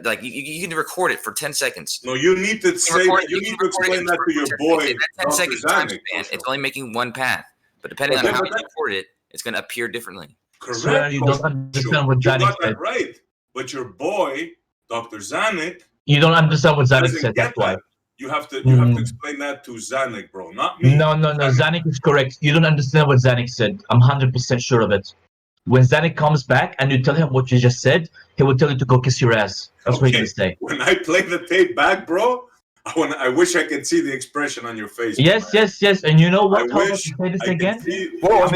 like you can record it for 10 seconds. No, you need to say that. You need to explain that to your boy. 10 seconds time span, it's only making one path, but depending on how you record it, it's going to appear differently. Correct. So you don't understand what you Zanik got said. that right, but your boy, Dr. Zanik, You don't understand what Zanik doesn't said. get That's why. that. You have to explain that to Zanik, bro, not me. No. Zanik is correct. You don't understand what Zanik said. I'm 100% sure of it. When Zanik comes back and you tell him what you just said, he will tell you to go kiss your ass. That's what he's gonna say. When I play the tape back, bro, I wish I could see the expression on your face. Yes. And you know what? I How about wish you say this I could again? see- Well,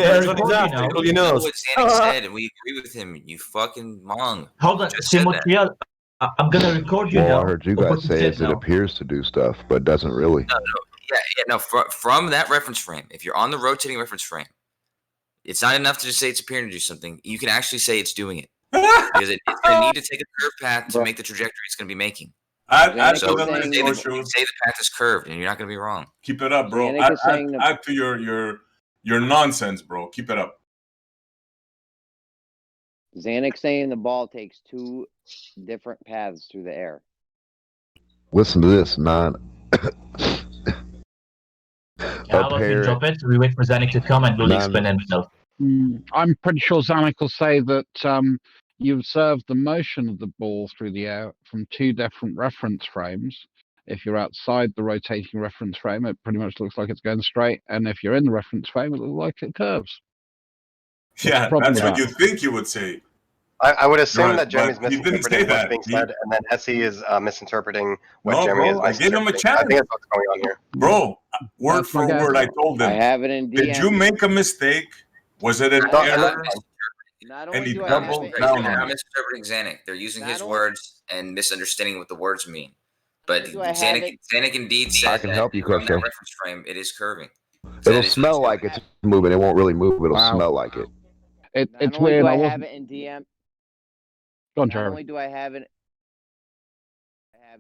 You know what Zanik said, and we agree with him. You fucking mong. Hold on, Timothy. I'm gonna record you now. Well, I heard you guys say it appears to do stuff, but doesn't really. No. From that reference frame, if you're on the rotating reference frame, it's not enough to just say it's appearing to do something. You can actually say it's doing it because it's going to need to take a curved path to make the trajectory it's going to be making. So you can say the path is curved, and you're not going to be wrong. Keep it up, bro. Add to your nonsense, bro. Keep it up. Zanik saying the ball takes two different paths through the air. Listen to this, man. How about we drop it? We wait for Zanik to come and we'll explain himself. I'm pretty sure Zanik will say that you observe the motion of the ball through the air from two different reference frames. If you're outside the rotating reference frame, it pretty much looks like it's going straight, and if you're in the reference frame, it looks like it curves. Yeah, that's what you think you would say. I would assume that But Jeremy's he didn't misinterpreting say what's that. being said, and then Essie is misinterpreting what No, Jeremy bro, I is gave him a misinterpreting. chance. I think that's what's going on here. Bro, word for word, I told him. I have it in DM. Did you make a mistake? Was it an error? And he doubled down They're on not it. misinterpreting Zanik. They're using his words and misunderstanding what the words mean. But do I have Zanik indeed said I can that help you, from that Costo. reference frame, it is curving. It'll smell like it's moving. It won't really move. It'll Wow. smell like it. It's Not only weird. do I I have wasn't. it in DM. Go on, Not Jeremy. only do I have it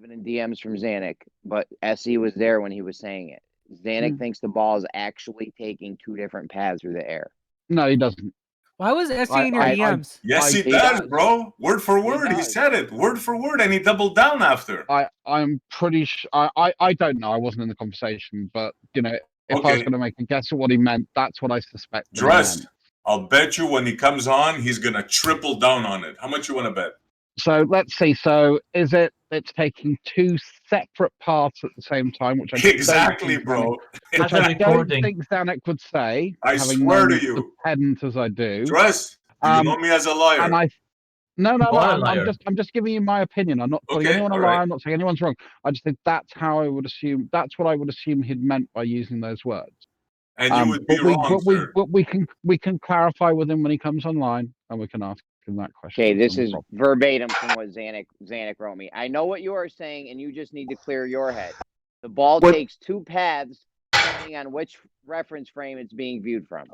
in DMs from Zanik, but SE was there when he was saying it. Zanik thinks the ball is actually taking two different paths through the air. No, he doesn't. Why was SE in your DMs? Yes, he does, bro. Word for word. He said it. Word for word, and he doubled down after. I'm pretty sure. I don't know. I wasn't in the conversation, but if I was Okay. going to make a guess at what he meant, that's what I suspect. that he Trust. meant. I'll bet you when he comes on, he's gonna triple down on it. How much you want to bet? So let's see. So is it's taking two separate paths at the same time, which I Exactly, bro. Which I don't think Zanik would say. I having swear known to you. the pedant as I do. Trust. Do you know me as a liar? And No. You are a liar. I'm just giving you my opinion. I'm not calling Okay, anyone a all liar. right. I'm not saying anyone's wrong. I just think that's how I would assume. That's what I would assume he'd meant by using those words. And you would be but we, wrong, but we, sir. but we can clarify with him when he comes online, and we can ask him that question. Okay, this No is problem. verbatim from what Zanik wrote me. I know what you are saying, and you just need to clear your head. The ball takes two paths depending on which reference frame it's being viewed from.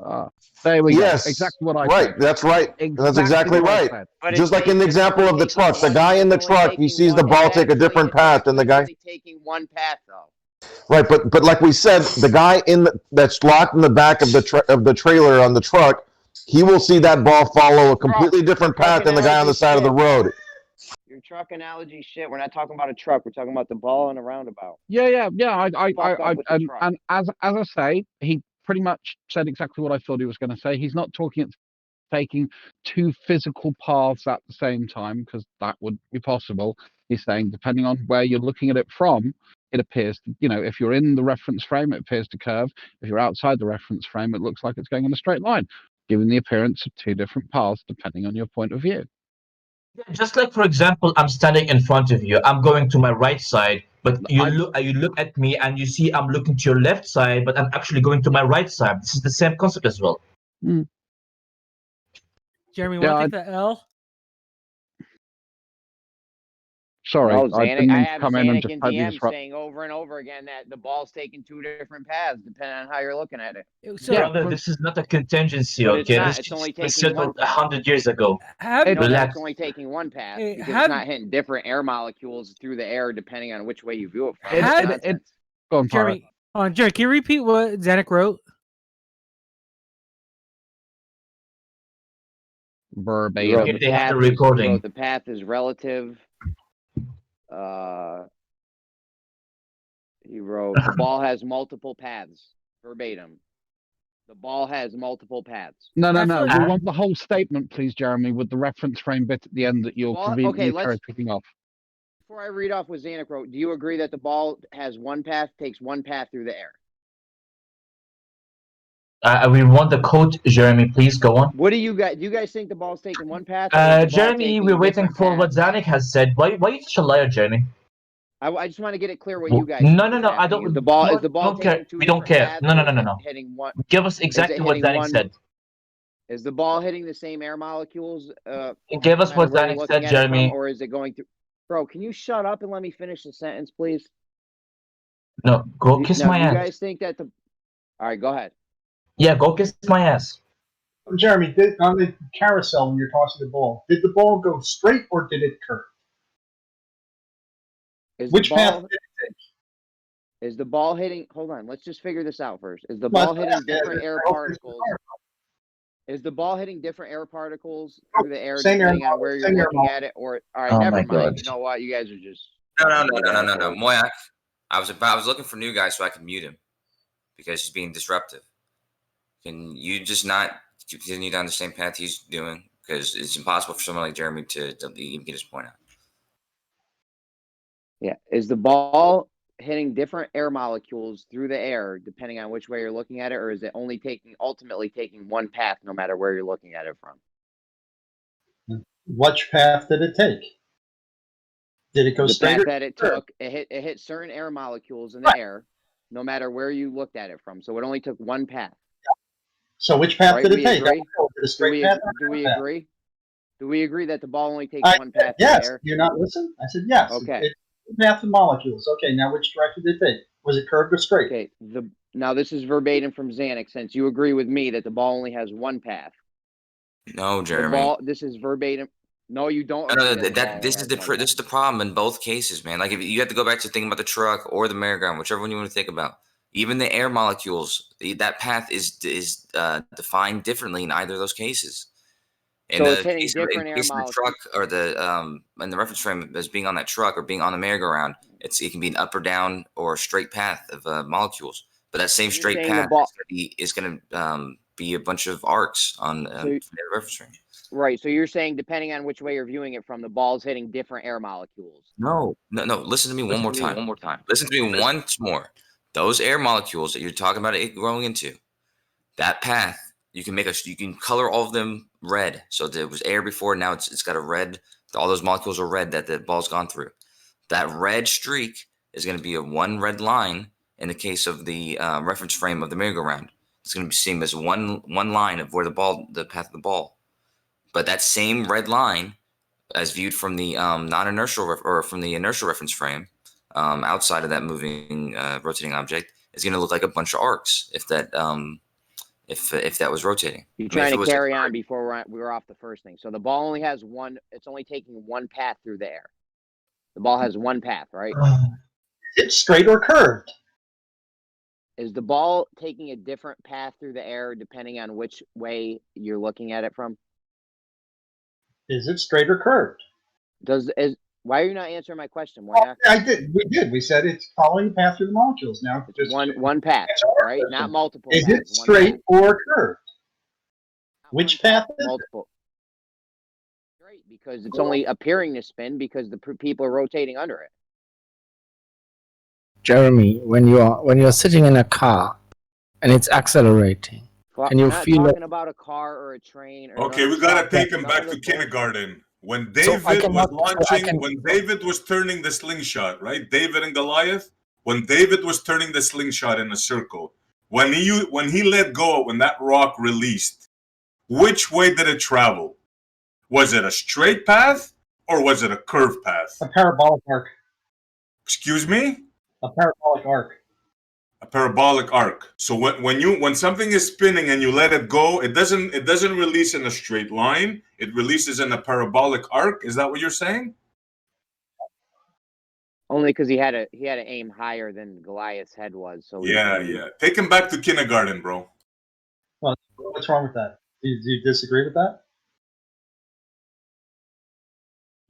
There we Yes, go. Exactly what I right. said. That's right. That's exactly what I right. said. But Just like in the it's example only of the taking truck, the one- guy in the it's only truck, he taking sees the one- ball it's take a actually- different it's path than the actually guy. only taking one path though. Right, but like we said, the guy that's locked in the back of the trailer on the truck, he will see that ball follow a completely different path than the guy on the side of the road. Your truck analogy shit. We're not talking about a truck. We're talking about the ball in a roundabout. Yeah. And as I say, he pretty much said exactly what I thought he was going to say. He's not taking two physical paths at the same time, because that would be possible. He's saying depending on where you're looking at it from, it appears, if you're in the reference frame, it appears to curve. If you're outside the reference frame, it looks like it's going in a straight line, giving the appearance of two different paths depending on your point of view. Just like, for example, I'm standing in front of you. I'm going to my right side, but you look at me and you see I'm looking to your left side, but I'm actually going to my right side. This is the same concept as well. Jeremy, want to take the L? Sorry, No, I didn't mean to have come in and Zanuck just and totally DM disrupt. saying over and over again that the ball's taking two different paths depending on how you're looking at it. Brother, this is not a contingency, But it's okay? not. This It's only was taking settled one path. 100 years ago. No, but Relax. it's only taking one path Hey, because it's not hitting different air molecules through the air depending on which way you view it from. It's nonsense. Go on, Jeremy, Jerry, can you repeat what Zanuck wrote? Verbatim. They have the recording. The path is relative. He wrote the ball has multiple paths. Verbatim. The ball has multiple paths. No. We want the whole statement, please, Jeremy, with the reference frame bit at the end that you're conveniently picking off. Before I read off what Zanuck wrote, do you agree that the ball has one path, takes one path through the air? We want the code, Jeremy. Please go on. What do you guys think the ball's taking one path? Or is the ball Jeremy, taking we're waiting different for what paths? Zanuck has said. Why are you such a liar, Jeremy? I just want to get it clear what you guys. No. think is I happening. don't. Is the ball don't care. taking two We don't different care. paths, No. or is it hitting one? Give us exactly what Zanuck said. Is the ball hitting the same air molecules? Give us what Zanuck said, Jeremy. Or is it going through? Bro, can you shut up and let me finish the sentence, please? No, go kiss my you ass. You guys think that the? All right, go ahead. Yeah, go kiss my ass. Jeremy, on the carousel when you're tossing the ball, did the ball go straight or did it curve? Which path did it take? Is the ball hitting? Hold on, let's just figure this out first. Is the ball hitting different air particles? Is the ball hitting different air particles through the air depending on where you're looking at it? Or all right, never mind. God. You know what? You guys are just No. Moyak, I was looking for new guys so I could mute him because he's being disruptive. Can you just not continue down the same path he's doing? Because it's impossible for someone like Jeremy to even get his point out. Yeah. Is the ball hitting different air molecules through the air depending on which way you're looking at it, or is it only ultimately taking one path no matter where you're looking at it from? Which path did it take? Did it go straight? The path that it took, it hit certain air molecules in the air, no matter where you looked at it from. So it only took one path. So which path did it take? Agree? Do we agree? Do we agree that the ball only takes one path in yes. the air? You're not listening? I said yes. Okay. Path of molecules. Okay, now which direction did it take? Was it curved or straight? Okay. Now this is verbatim from Zanuck, since you agree with me that the ball only has one path. No, Jeremy. This is verbatim. No, you don't. No, this is the problem in both cases, man. Like if you have to go back to thinking about the truck or the merry-go-round, whichever one you want to think about. Even the air molecules, that path is defined differently in either of those cases. In so the case of the truck or in the reference frame as being on that truck or being on the merry-go-round, it can be an up or down or a straight path of molecules. But that same straight path is going to be a bunch of arcs on the reference frame. Right. So you're saying depending on which way you're viewing it from, the ball's hitting different air molecules. No. Listen to me one more time. Listen to me once more. Those air molecules that you're talking about it growing into, that path, you can color all of them red. So there was air before, now it's got a red. All those molecules are red that the ball's gone through. That red streak is going to be a one red line in the case of the reference frame of the merry-go-round. It's going to be seen as one line of where the path of the ball. But that same red line, as viewed from the non-inertial or from the inertial reference frame, outside of that moving rotating object, is going to look like a bunch of arcs if that was rotating. You're trying to carry on before we were off the first thing. So the ball only has one. It's only taking one path through the air. The ball has one path, right? It's straight or curved. Is the ball taking a different path through the air depending on which way you're looking at it from? Is it straight or curved? Why are you not answering my question? Why not? I did. We did. We said it's following the path through the molecules. Now it's just one path, right? Not multiple. Is paths, it straight or curved? Which path is multiple? Straight, because it's only appearing to spin because the people are rotating under it. Jeremy, when you're sitting in a car and it's accelerating, can you feel talking about a car or a train? Or okay, we gotta take him back to kindergarten. When David when David was turning the slingshot, right? David and Goliath. When David was turning the slingshot in a circle, when he let go, when that rock released, which way did it travel? Was it a straight path or was it a curved path? A parabolic arc. Excuse me? A parabolic arc. A parabolic arc. So when something is spinning and you let it go, it doesn't release in a straight line. It releases in a parabolic arc. Is that what you're saying? Only because he had to aim higher than Goliath's head was. So yeah. Take him back to kindergarten, bro. Well, what's wrong with that? Do you disagree with that?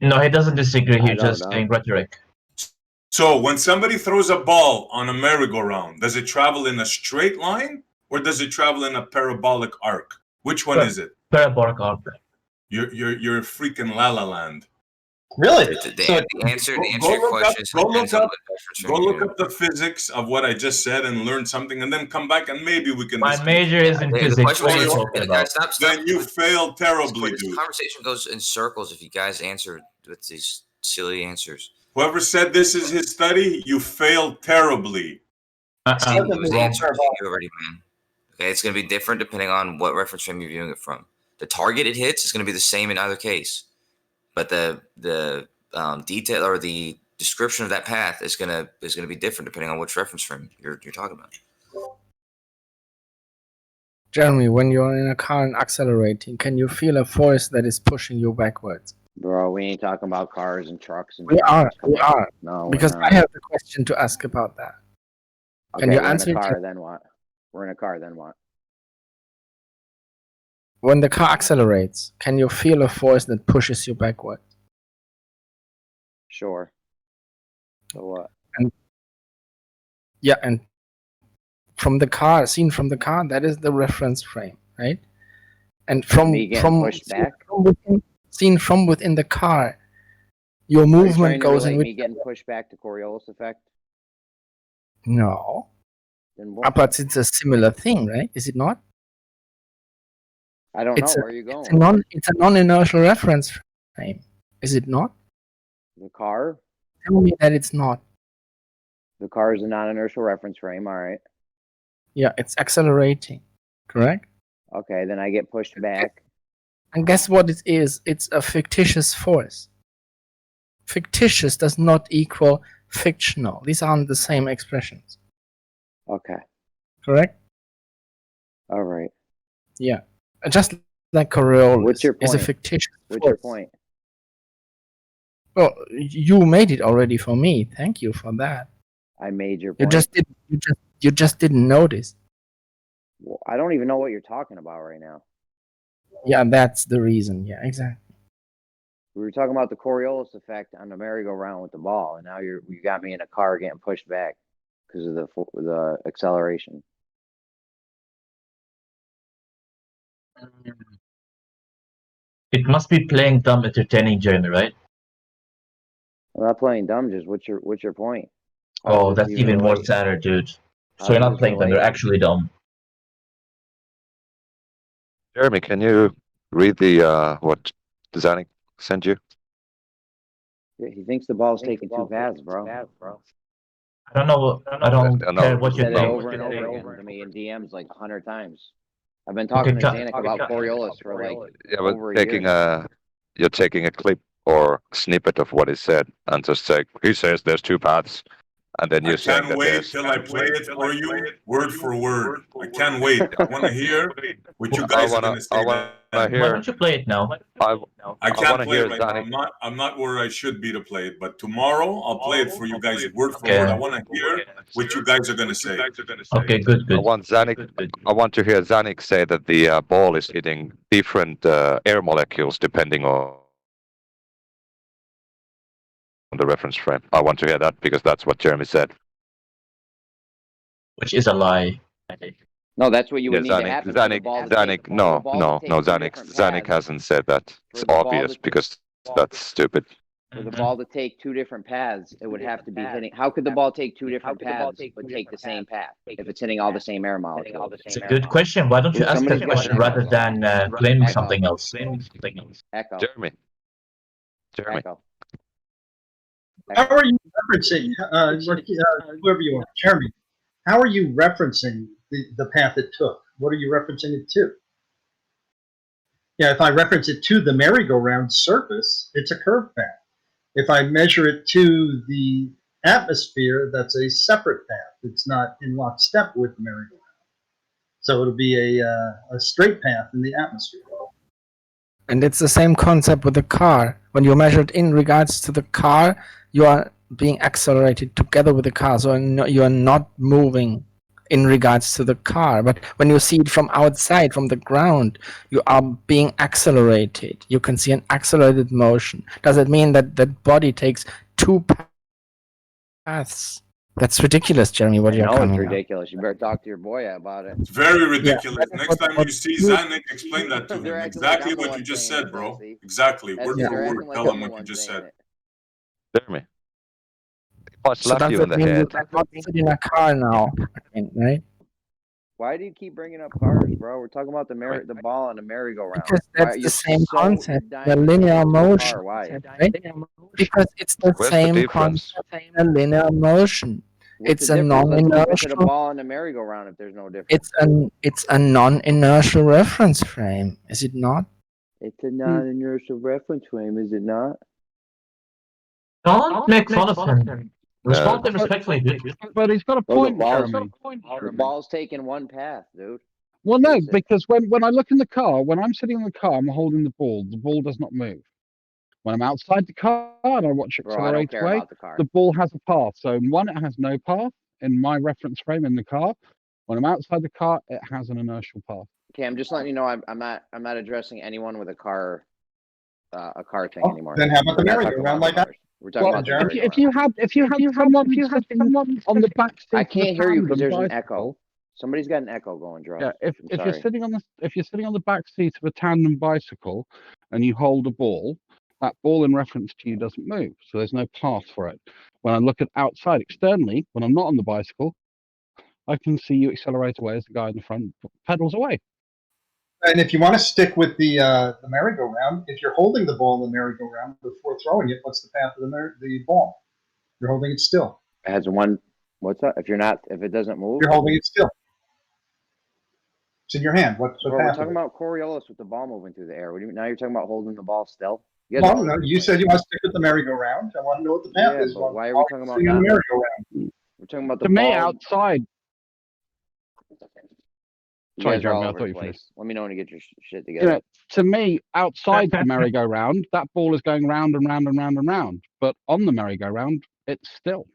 No, he doesn't disagree. He's just saying rhetoric. So when somebody throws a ball on a merry-go-round, does it travel in a straight line or does it travel in a parabolic arc? Which one is it? Parabolic arc. You're freaking La La Land. Really? The answer to your question is go look up the physics of what I just said and learn something, and then come back and maybe we can. My major is in physics. Stop. Then you failed terribly, this dude. conversation goes in circles if you guys answer with these silly answers. Whoever said this is his study, you failed terribly. Steve was answering you already, man. Okay, it's going to be different depending on what reference frame you're viewing it from. The target it hits is going to be the same in either case, but the detail or the description of that path is going to be different depending on which reference frame you're talking about. Jeremy, when you're in a car and accelerating, can you feel a force that is pushing you backwards? Bro, we ain't talking about cars and trucks. And we are. No, because I have a question to ask about that. Okay, Can you we're answer in a car, then what? We're in a car, then what? When the car accelerates, can you feel a force that pushes you backward? Sure. So what? And from the car, seen from the car, that is the reference frame, right? And pushed back? Seen from within the car, your movement goes in. Me getting pushed back to Coriolis effect? No. Then what? But it's a similar thing, right? Is it not? I don't know. Where are you going? It's a non-inertial reference frame. Is it not? The car? Tell me that it's not. The car is a non-inertial reference frame. All right. Yeah, it's accelerating. Correct? Okay, then I get pushed back. And guess what it is? It's a fictitious force. Fictitious does not equal fictional. These aren't the same expressions. Okay. Correct? All right. Yeah. Just like Coriolis is a fictitious force. What's your point? Well, you made it already for me. Thank you for that. I made your point. You just didn't notice. Well, I don't even know what you're talking about right now. Yeah, that's the reason. Yeah, exactly. We were talking about the Coriolis effect on the merry-go-round with the ball, and now you got me in a car getting pushed back because of the acceleration. It must be playing dumb, entertaining, Jeremy, right? I'm not playing dumb. Just what's your point? Oh, that's even more sadder, dude. So you're not playing dumb; you're actually dumb. Jeremy, can you read the what Zanik sent you? Yeah, he thinks the ball's taking two paths, bro. I don't know. I don't care what you said think. it over and over again to me in DMs like 100 times. I've been talking to Zanik about Coriolis for like over a year. You're taking a clip or snippet of what he said and just say he says there's two paths. And then I you're saying can't that wait there's. till I play it for you, word for word. I can't wait. I want to hear what you I guys are wanna, going to say. I wanna Why hear. don't you play it now? I I can't wanna play hear it right now. Zanik. I'm not where I should be to play it, but tomorrow I'll play it for you guys word for Okay. word. I want to hear what you guys are going to say. Okay, good, I good. want Zanik. I want to hear Zanik say that the ball is hitting different air molecules depending on the reference frame. I want to hear that because that's what Jeremy said. Which is a lie. No, that's what you would Yeah, need to happen. For the ball to take, for the no, ball no, to no, take two Zanik different Zanik paths, hasn't said that. It's For the ball obvious to- because that's stupid. For the ball to take two different paths, it would have to be hitting. How could the ball take two different paths but take the same path if it's hitting all the same air molecules? It's a good question. Why don't you ask Somebody's that got question an rather echo. than claiming Echo. something else? Echo. Jeremy. Echo. How are you referencing, whoever you are, Jeremy? How are you referencing the path it took? What are you referencing it to? Yeah, if I reference it to the merry-go-round surface, it's a curved path. If I measure it to the atmosphere, that's a separate path. It's not in lockstep with the merry-go-round. So it'll be a straight path in the atmosphere. And it's the same concept with the car. When you measure it in regards to the car, you are being accelerated together with the car. So you are not moving in regards to the car. But when you see it from outside, from the ground, you are being accelerated. You can see an accelerated motion. Does it mean that that body takes two paths? That's ridiculous, Jeremy, what you're No, coming it's up. ridiculous. You better talk to your boy about it. It's very ridiculous. Yeah. Next time you see Zanik, explain that to him. They're acting like Exactly I'm the what one you just saying said, it, bro. Jesse. Exactly, word They're for acting word. like Tell I'm him the what you one just saying said. it. Jeremy. If I So slap does you in that the mean you head. cannot sit in a car now? Right? Why do you keep bringing up cars, bro? We're talking about the ball on the merry-go-round. Because that's the same concept, the dying to linear get into a motion. car. Why? Right? Because it's the Where's the same difference? concept, the linear motion. What's It's the a difference? Let's move it to the non-inertial. ball on the merry-go-round if there's no difference. It's a non-inertial reference frame, is it not? It's a non-inertial reference frame, is it not? Don't make fun of him. Respond to him respectfully, dude. But he's got a Well, point, Jeremy. The ball's taking one path, dude. Well, no, Listen. because when I look in the car, when I'm sitting in the car, I'm holding the ball does not move. When I'm outside the car and I watch it Bro, I don't accelerate care away, about the car. the ball has a path. So in one, it has no path in my reference frame in the car. When I'm outside the car, it has an inertial path. Okay, I'm just letting you know I'm not addressing anyone with a car thing anymore. Then how about the We're not talking merry-go-round about like that? cars. We're talking about the merry-go-round. If you had someone on the back seat I can't hear you because there's an bicycle, echo. Somebody's got an echo going, Drew. yeah, if I'm you're sorry. sitting on the back seat of a tandem bicycle and you hold a ball, that ball in reference to you doesn't move, so there's no path for it. When I look at outside externally, when I'm not on the bicycle, I can see you accelerate away as the guy in the front pedals away. And if you want to stick with the merry-go-round, if you're holding the ball in the merry-go-round before throwing it, what's the path of the ball? You're holding it still. It has one. What's up? If it doesn't move, You're holding it still. It's in your hand. What's the Bro, we're path? talking about Coriolis with the ball moving through the air. Now you're talking about holding the ball still. Well, no, you said you want to stick with the merry-go-round. I want to know what the path is. But why are we talking about the that? merry-go-round? We're talking about the To ball. me, outside. You Sorry, guys are all Jeremy, I over thought the you place. finished. Let me know when you get your shit You together. know, to me, outside the merry-go-round, that ball is going round and round and round and round. But on the merry-go-round, it's still.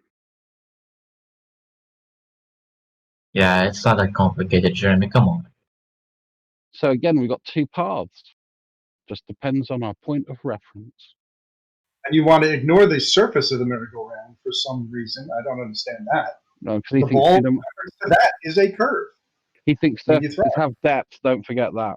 Yeah, it's not that complicated, Jeremy. Come on. So again, we've got two paths. Just depends on our point of reference. And you want to ignore the surface of the merry-go-round for some reason. I don't understand that. No, because he The thinks ball to that is a curve. he thinks when you surfaces throw it. have depth. Don't forget that.